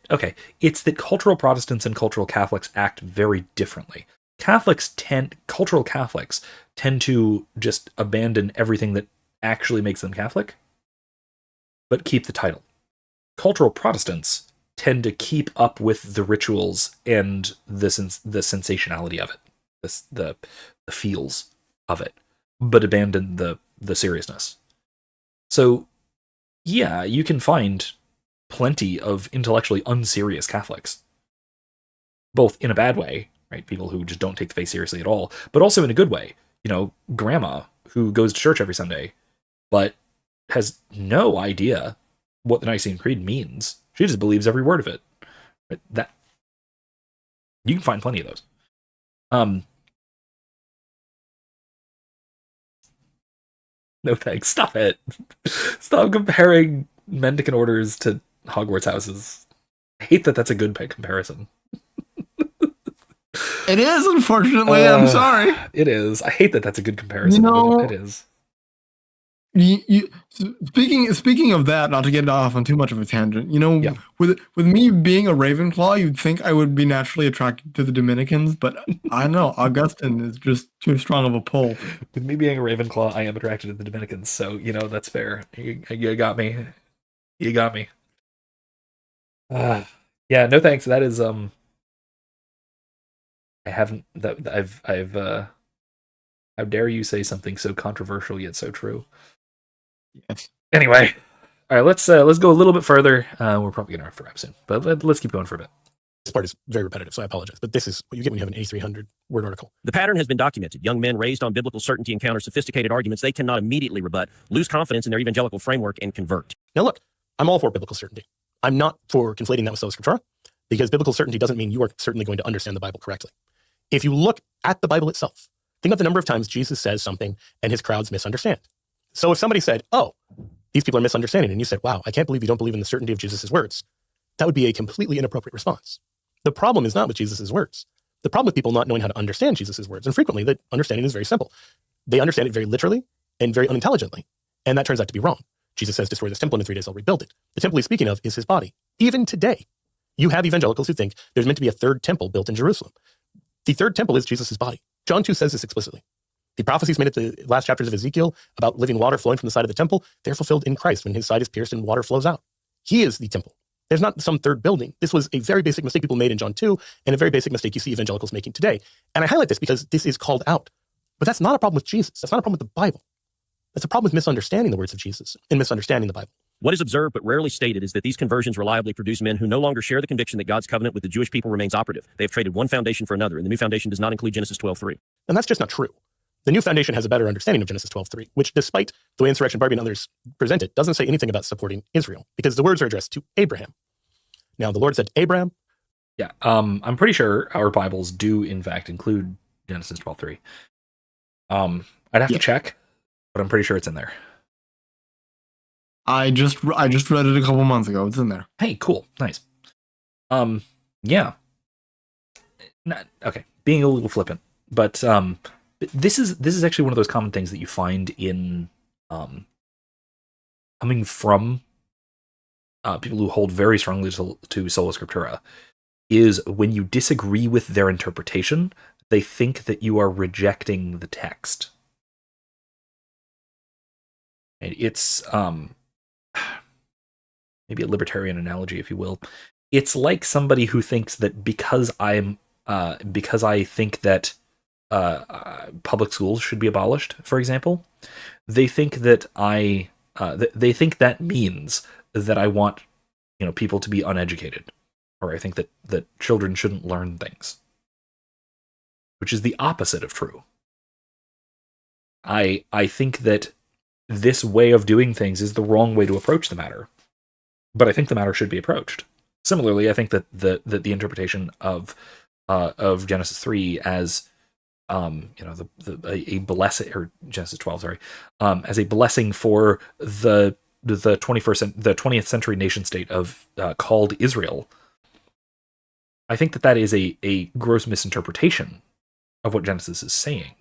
cultural Protestants and cultural Catholics act very differently. Cultural Catholics tend to just abandon everything that actually makes them Catholic, but keep the title. Cultural Protestants tend to keep up with the rituals and the sensationality of it, the feels of it, but abandon the seriousness. So, yeah, you can find plenty of intellectually unserious Catholics, both in a bad way, right? People who just don't take the faith seriously at all, but also in a good way. Grandma who goes to church every Sunday, but has no idea what the Nicene Creed means. She just believes every word of it. Right? That you can find plenty of those. No thanks. Stop it. Stop comparing mendicant orders to Hogwarts houses. I hate that that's a good comparison. It is, unfortunately. I'm sorry. It is. I hate that that's a good comparison. But it is. Speaking of that, not to get off on too much of a tangent, Yeah. with me being a Ravenclaw, you'd think I would be naturally attracted to the Dominicans, but I don't know, Augustine is just too strong of a pull. With me being a Ravenclaw, I am attracted to the Dominicans, so that's fair. You got me. You got me. Yeah, no thanks. That is I haven't I've how dare you say something so controversial yet so true. Yes. Anyway, all right, let's go a little bit further. We're probably gonna have to wrap soon, but let's keep going for a bit. This part is very repetitive, so I apologize. But this is what you get when you have an 8,300 word article. The pattern has been documented. Young men raised on biblical certainty encounter sophisticated arguments they cannot immediately rebut, lose confidence in their evangelical framework, and convert. Now look, I'm all for biblical certainty. I'm not for conflating that with sola scriptura, because biblical certainty doesn't mean you are certainly going to understand the Bible correctly. If you look at the Bible itself, think of the number of times Jesus says something and his crowds misunderstand. So if somebody said, oh, these people are misunderstanding, and you said, wow, I can't believe you don't believe in the certainty of Jesus' words, that would be a completely inappropriate response. The problem is not with Jesus' words. The problem with people not knowing how to understand Jesus' words, and frequently the understanding is very simple. They understand it very literally and very unintelligently, and that turns out to be wrong. Jesus says, destroy this temple, and in 3 days I'll rebuild it. The temple he's speaking of is his body. Even today, you have evangelicals who think there's meant to be a third temple built in Jerusalem. The third temple is Jesus' body. John 2 says this explicitly. The prophecies made at the last chapters of Ezekiel about living water flowing from the side of the temple, they're fulfilled in Christ when his side is pierced and water flows out. He is the temple. There's not some third building. This was a very basic mistake people made in John 2, and a very basic mistake you see evangelicals making today. And I highlight this because this is called out. But that's not a problem with Jesus. That's not a problem with the Bible. That's a problem with misunderstanding the words of Jesus and misunderstanding the Bible. What is observed but rarely stated is that these conversions reliably produce men who no longer share the conviction that God's covenant with the Jewish people remains operative. They have traded one foundation for another, and the new foundation does not include Genesis 12:3. And that's just not true. The new foundation has a better understanding of Genesis 12:3, which, despite the way Insurrection Barbie and others present it, doesn't say anything about supporting Israel, because the words are addressed to Abraham. Now, the Lord said, Abraham. Yeah, I'm pretty sure our Bibles do, in fact, include Genesis 12:3. I'd have to check, but I'm pretty sure it's in there. I just read it a couple months ago. It's in there. Hey, cool, nice. Yeah. Okay, being a little flippant, but this is actually one of those common things that you find in coming from people who hold very strongly to sola scriptura, is when you disagree with their interpretation, they think that you are rejecting the text. And it's maybe a libertarian analogy, if you will. It's like somebody who thinks that because I think that public schools should be abolished, for example, they think that they think that means that I want people to be uneducated, or I think that children shouldn't learn things, which is the opposite of true. I think that this way of doing things is the wrong way to approach the matter, but I think the matter should be approached. Similarly, I think that the interpretation of Genesis 3 as a blessing, or Genesis 12, sorry, as a blessing for the 20th century nation state of called Israel. I think that is a gross misinterpretation of what Genesis is saying,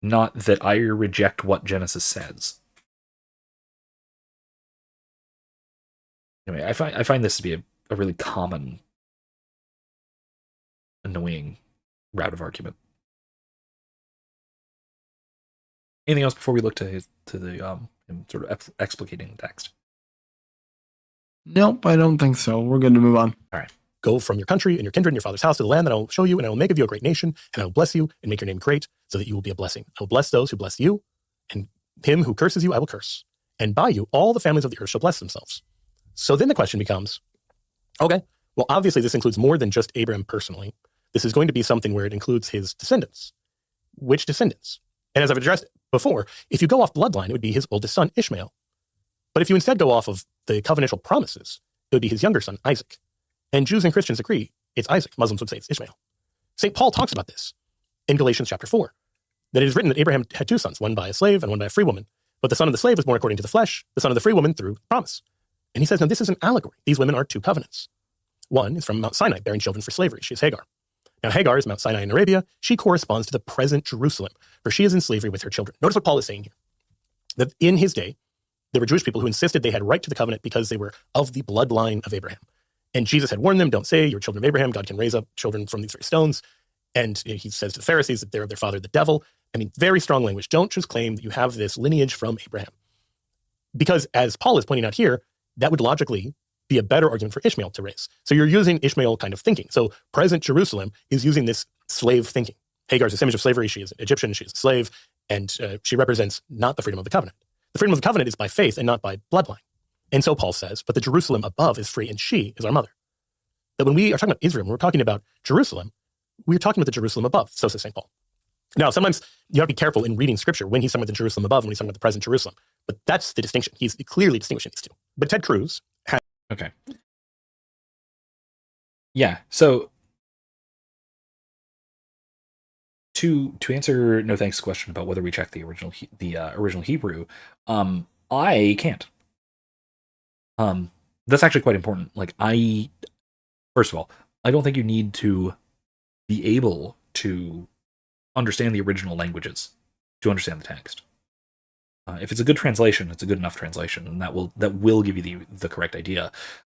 not that I reject what Genesis says. Anyway, I find this to be a really common, annoying route of argument. Anything else before we look to the him sort of explicating the text? Nope, I don't think so. We're good to move on. All right. Go from your country and your kindred and your father's house to the land that I will show you, and I will make of you a great nation, and I will bless you and make your name great, so that you will be a blessing. I will bless those who bless you, and him who curses you I will curse. And by you all the families of the earth shall bless themselves. So then the question becomes, okay, well, obviously this includes more than just Abraham personally. This is going to be something where it includes his descendants. Which descendants? And as I've addressed before, if you go off bloodline, it would be his oldest son, Ishmael. But if you instead go off of the covenantal promises, it would be his younger son, Isaac. And Jews and Christians agree it's Isaac. Muslims would say it's Ishmael. St. Paul talks about this in Galatians chapter 4, that it is written that Abraham had two sons, one by a slave and one by a free woman. But the son of the slave was born according to the flesh, the son of the free woman through promise. And he says, now this is an allegory. These women are two covenants. One is from Mount Sinai, bearing children for slavery. She is Hagar. Now, Hagar is Mount Sinai in Arabia. She corresponds to the present Jerusalem, for she is in slavery with her children. Notice what Paul is saying here, that in his day, there were Jewish people who insisted they had right to the covenant because they were of the bloodline of Abraham. And Jesus had warned them, don't say you're children of Abraham. God can raise up children from these very stones. And he says to the Pharisees that they're of their father, the devil. I mean, very strong language. Don't just claim that you have this lineage from Abraham. Because as Paul is pointing out here, that would logically be a better argument for Ishmael to raise. So you're using Ishmael kind of thinking. So present Jerusalem is using this slave thinking. Hagar's this image of slavery. She is Egyptian. She is a slave. And she represents not the freedom of the covenant. The freedom of the covenant is by faith and not by bloodline. And so Paul says, but the Jerusalem above is free and she is our mother. That when we are talking about Israel, when we're talking about Jerusalem, we're talking about the Jerusalem above. So says St. Paul. Now, sometimes you have to be careful in reading scripture when he's talking about the Jerusalem above and when he's talking about the present Jerusalem. But that's the distinction. He's clearly distinguishing these two. But Ted Cruz has... Okay. Yeah. So to answer No Thanks' question about whether we check the original Hebrew, I can't. That's actually quite important. Like, first of all, I don't think you need to be able to understand the original languages to understand the text. If it's a good translation, it's a good enough translation, and that will give you the correct idea.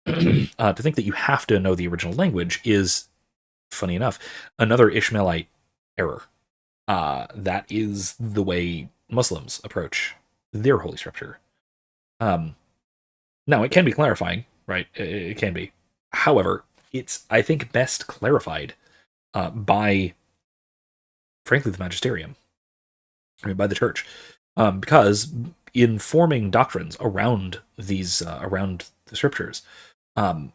To think that you have to know the original language is, funny enough, another Ishmaelite error. That is the way Muslims approach their Holy Scripture. Now, it can be clarifying, right? It can be. However, it's, I think, best clarified by, frankly, the magisterium, by the church. Because in forming doctrines around these, around the scriptures, the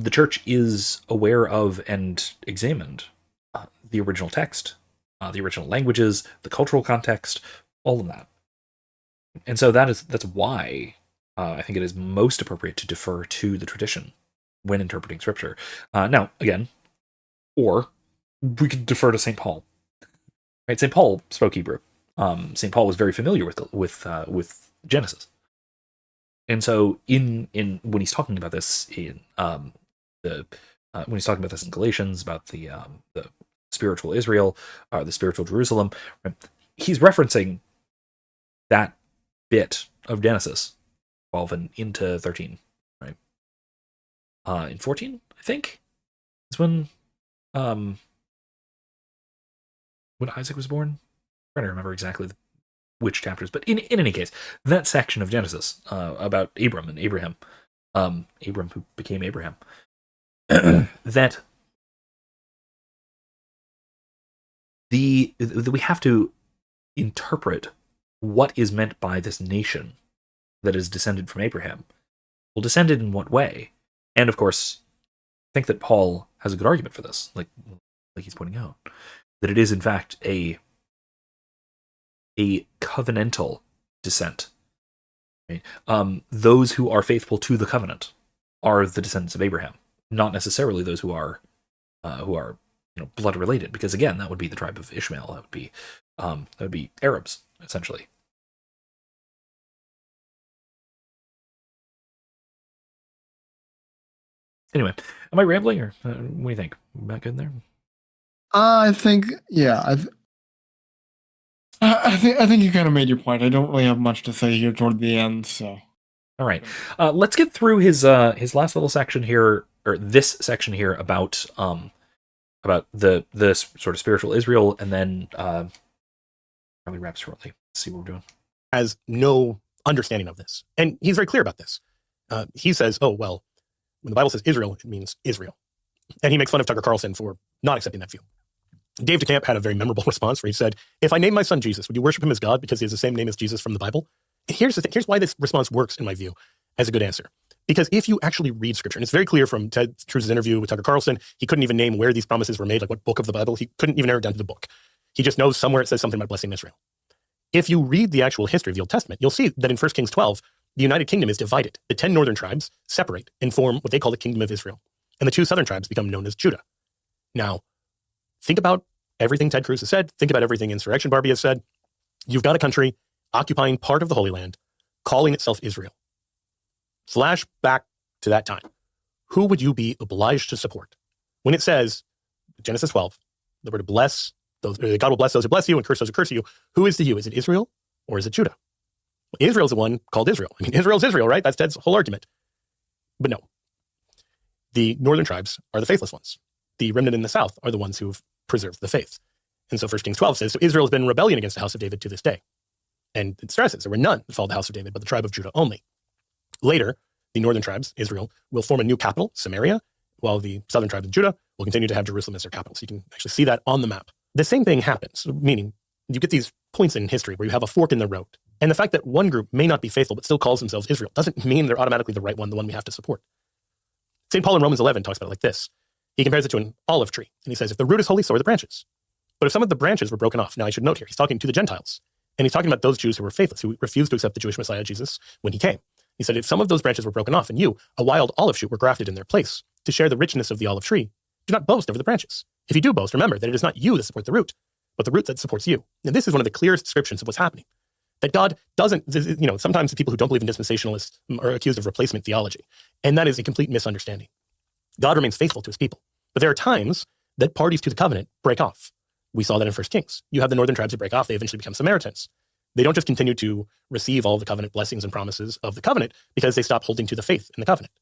church is aware of and examined the original text, the original languages, the cultural context, all of that. And so that's why I think it is most appropriate to defer to the tradition when interpreting scripture. Now, again, or we could defer to St. Paul. Right? St. Paul spoke Hebrew. St. Paul was very familiar with Genesis, and so in when he's talking about this in when he's talking about this in Galatians about the spiritual Israel, the spiritual Jerusalem, right, he's referencing that bit of Genesis 12 and into 13, right? In 14, I think, is when Isaac was born. I'm trying to remember exactly which chapters, but in any case, that section of Genesis about Abram and Abraham, Abram who became Abraham, that we have to interpret what is meant by this nation that is descended from Abraham. Well, descended in what way? And of course, I think that Paul has a good argument for this, like he's pointing out, that it is in fact a covenantal descent. Right? Those who are faithful to the covenant are the descendants of Abraham, not necessarily those who are blood related, because again, that would be the tribe of Ishmael. That would be Arabs, essentially. Anyway, am I rambling, or what do you think? Back in there? I think, yeah, I think you kind of made your point. I don't really have much to say here toward the end, so. All right, let's get through his last little section here, or this section here about the sort of spiritual Israel, and then probably wrap shortly. Let's see what we're doing. Has no understanding of this, and he's very clear about this. He says, "Oh well, when the Bible says Israel, it means Israel," and he makes fun of Tucker Carlson for not accepting that view. Dave DeCamp had a very memorable response where he said, "If I name my son Jesus, would you worship him as God because he has the same name as Jesus from the Bible?" And here's the thing. Here's why this response works, in my view, as a good answer. Because if you actually read scripture, and it's very clear from Ted Cruz's interview with Tucker Carlson, he couldn't even name where these promises were made, like what book of the Bible. He couldn't even narrow it down to the book. He just knows somewhere it says something about blessing Israel. If you read the actual history of the Old Testament, you'll see that in 1 Kings 12, the United Kingdom is divided. The 10 northern tribes separate and form what they call the Kingdom of Israel. And the 2 southern tribes become known as Judah. Now, think about everything Ted Cruz has said. Think about everything Insurrection Barbie has said. You've got a country occupying part of the Holy Land, calling itself Israel. Flash back to that time. Who would you be obliged to support? When it says, Genesis 12, that we're to bless those, God will bless those who bless you and curse those who curse you. Who is the you? Is it Israel or is it Judah? Israel's the one called Israel. I mean, Israel's Israel, right? That's Ted's whole argument. But no. The northern tribes are the faithless ones. The remnant in the south are the ones who've preserved the faith. And so 1 Kings 12 says, so Israel has been in rebellion against the house of David to this day. And it stresses there were none that followed the house of David, but the tribe of Judah only. Later, the northern tribes, Israel, will form a new capital, Samaria, while the southern tribes of Judah will continue to have Jerusalem as their capital. So you can actually see that on the map. The same thing happens, meaning you get these points in history where you have a fork in the road. And the fact that one group may not be faithful but still calls themselves Israel doesn't mean they're automatically the right one, the one we have to support. St. Paul in Romans 11 talks about it like this. He compares it to an olive tree. And he says, if the root is holy, so are the branches. But if some of the branches were broken off, now I should note here, he's talking to the Gentiles. And he's talking about those Jews who were faithless, who refused to accept the Jewish Messiah, Jesus, when he came. He said, if some of those branches were broken off and you, a wild olive shoot, were grafted in their place to share the richness of the olive tree, do not boast over the branches. If you do boast, remember that it is not you that support the root, but the root that supports you. And this is one of the clearest descriptions of what's happening. That God doesn't, sometimes the people who don't believe in dispensationalists are accused of replacement theology. And that is a complete misunderstanding. God remains faithful to his people. But there are times that parties to the covenant break off. We saw that in 1 Kings. You have the northern tribes that break off. They eventually become Samaritans. They don't just continue to receive all the covenant blessings and promises of the covenant because they stop holding to the faith in the covenant.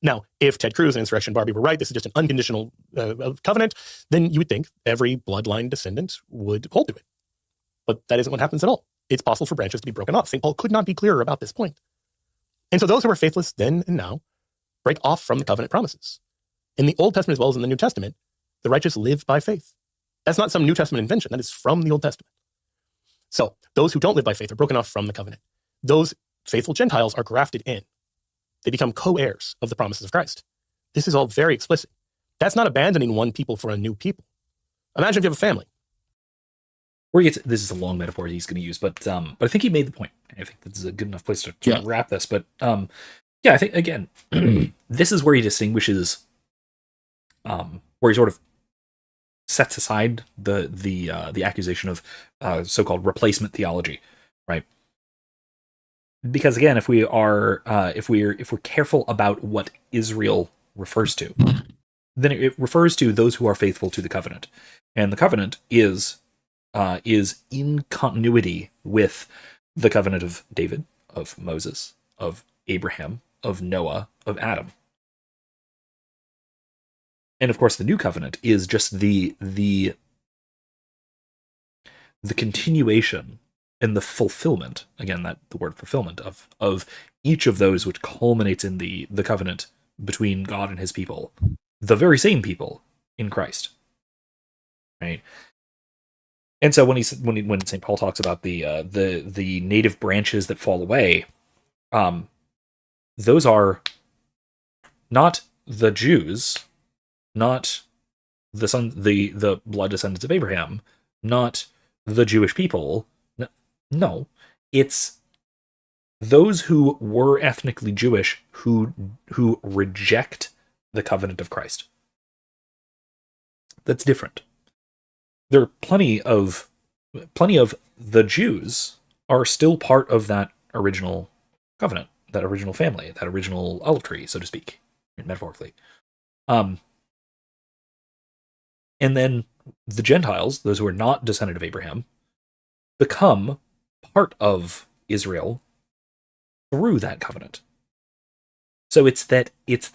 Now, if Ted Cruz and Insurrection Barbie were right, this is just an unconditional covenant, then you would think every bloodline descendant would hold to it. But that isn't what happens at all. It's possible for branches to be broken off. St. Paul could not be clearer about this point. And so those who are faithless then and now break off from the covenant promises. In the Old Testament as well as in the New Testament, the righteous live by faith. That's not some New Testament invention. That is from the Old Testament. So those who don't live by faith are broken off from the covenant. Those faithful Gentiles are grafted in. They become co-heirs of the promises of Christ. This is all very explicit. That's not abandoning one people for a new people. Imagine if you have a family. This is a long metaphor he's going to use, but I think he made the point. I think this is a good enough place to wrap this. But I think again, this is where he distinguishes, where he sort of sets aside the accusation of so-called replacement theology, right? Because again, if we're careful about what Israel refers to, then it refers to those who are faithful to the covenant, and the covenant is in continuity with the covenant of David, of Moses, of Abraham, of Noah, of Adam. And of course, the new covenant is just the continuation and the fulfillment, again, that the word fulfillment of each of those, which culminates in the covenant between God and his people, the very same people in Christ, right? And so when St. Paul talks about the native branches that fall away, those are not the Jews, not the blood descendants of Abraham, not the Jewish people. No, it's those who were ethnically Jewish who reject the covenant of Christ. That's different. There are plenty of the Jews are still part of that original covenant, that original family, that original olive tree, so to speak, metaphorically. And then the Gentiles, those who are not descendant of Abraham, become part of Israel through that covenant. So it's that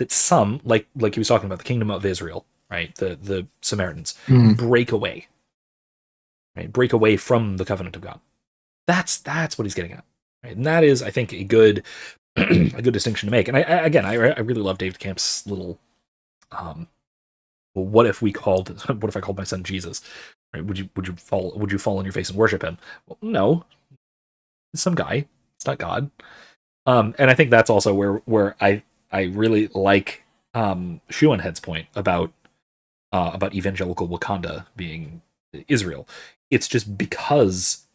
some, like he was talking about, the kingdom of Israel, right? The Samaritans break away. Right? Break away from the covenant of God. That's what he's getting at. Right? And that is, I think, a good distinction to make. And I really love David Camp's little what if I called my son Jesus? Right? Would you fall on your face and worship him? Well, no. It's some guy. It's not God. And I think that's also where I I really like Shuanhead's point about evangelical Wakanda being Israel. It's just because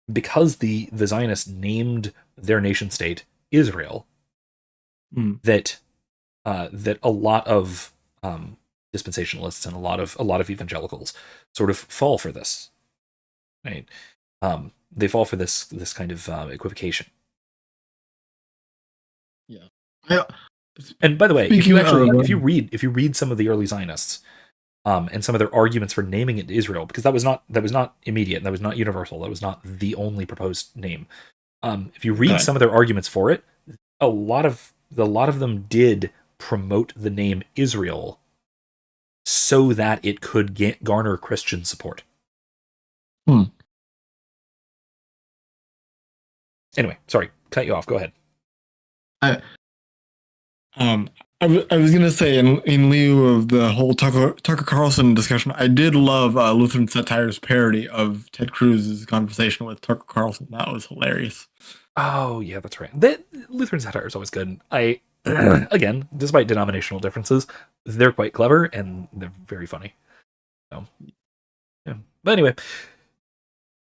the Zionists named their nation state Israel that that a lot of dispensationalists and a lot of evangelicals sort of fall for this, right? They fall for this kind of equivocation. Yeah. And by the way, Speaking if you read some of the early Zionists, and some of their arguments for naming it Israel, because that was not immediate, that was not universal, that was not the only proposed name. If you read some of their arguments for it, a lot of them did promote the name Israel so that it could garner Christian support. Anyway, sorry, cut you off. Go ahead. I was gonna say in lieu of the whole Tucker Carlson discussion, I did love Lutheran Satire's parody of Ted Cruz's conversation with Tucker Carlson. That was hilarious. Oh yeah, that's right. Lutheran satire is always good. Again, despite denominational differences, they're quite clever and they're very funny. So, yeah. But anyway,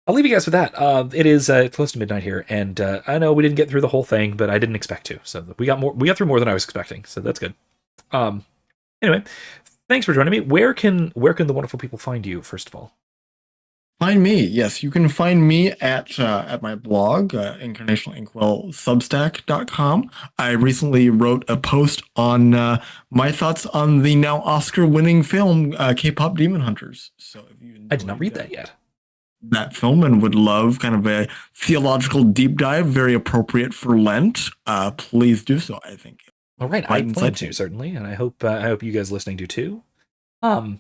I'll leave you guys with that. It is close to midnight here, and I know we didn't get through the whole thing, but I didn't expect to. So we got through more than I was expecting. So that's good. Anyway, thanks for joining me. Where can the wonderful people find you? First of all, find me. Yes, you can find me at my blog, incarnationalinkwell.substack.com. I recently wrote a post on my thoughts on the now Oscar-winning film K-pop Demon Hunters. So if you I did not read that yet. That film and would love kind of a theological deep dive, very appropriate for Lent, please do so. I think. All right, I plan to, certainly, and I hope you guys listening do too. You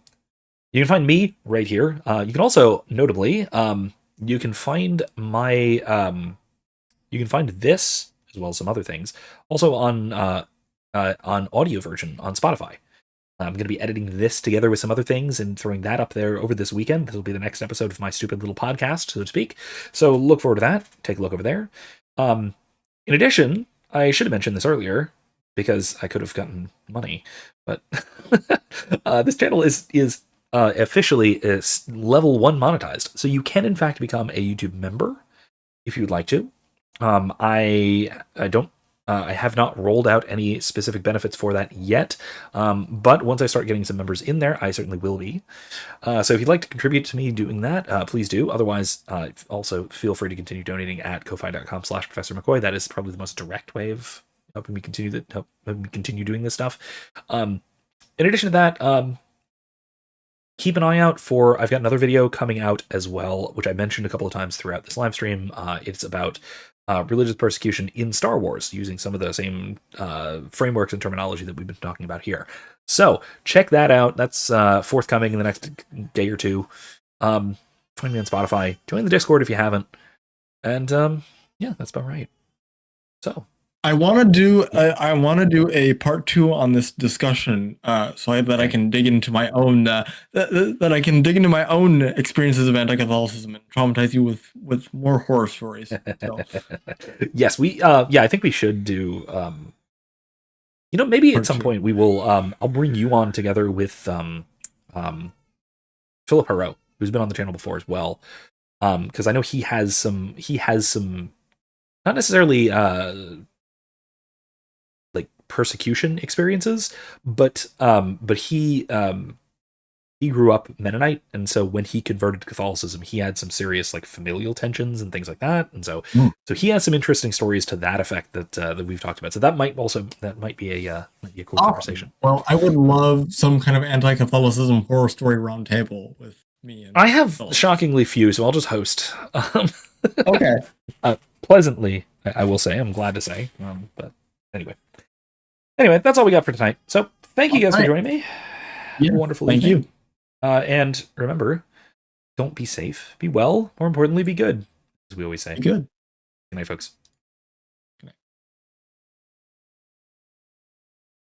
can find me right here. You can also, notably, you can find this as well as some other things also on audio version on Spotify. I'm going to be editing this together with some other things and throwing that up there over this weekend. This will be the next episode of my stupid little podcast, so to speak. So look forward to that. Take a look over there. In addition, I should have mentioned this earlier because I could have gotten money, but this channel is officially level 1 monetized. So you can in fact become a YouTube member if you'd like to. I have not rolled out any specific benefits for that yet, but once I start getting some members in there, I certainly will be. So if you'd like to contribute to me doing that, please do. Otherwise, also feel free to continue donating at ko-fi.com/Professor McCoy. That is probably the most direct way of helping me continue doing this stuff. In addition to that, keep an eye out for, I've got another video coming out as well, which I mentioned a couple of times throughout this live stream. It's about religious persecution in Star Wars, using some of the same frameworks and terminology that we've been talking about here. So check that out. That's forthcoming in the next day or two. Find me on Spotify. Join the Discord if you haven't. And yeah, that's about right. So I want to do a part 2 on this discussion, so that I can dig into my own experiences of anti-Catholicism and traumatize you with more horror stories. So. Yes, I think we should do. Maybe at some point we will. I'll bring you on together with Philip Haro, who's been on the channel before as well, because I know he has some. Not necessarily persecution experiences, but he grew up Mennonite, and so when he converted to Catholicism, he had some serious familial tensions and things like that, and so he has some interesting stories to that effect that we've talked about. So that might be a cool conversation. Well, I would love some kind of anti-Catholicism horror story roundtable with me. And I have shockingly few, so I'll just host. Okay. Pleasantly, I will say. I'm glad to say. But anyway, that's all we got for tonight. So thank you guys for joining me. Yeah, wonderful thank evening. you. And remember, don't be safe, be well, more importantly, be good, as we always say. Be good. Good night, folks.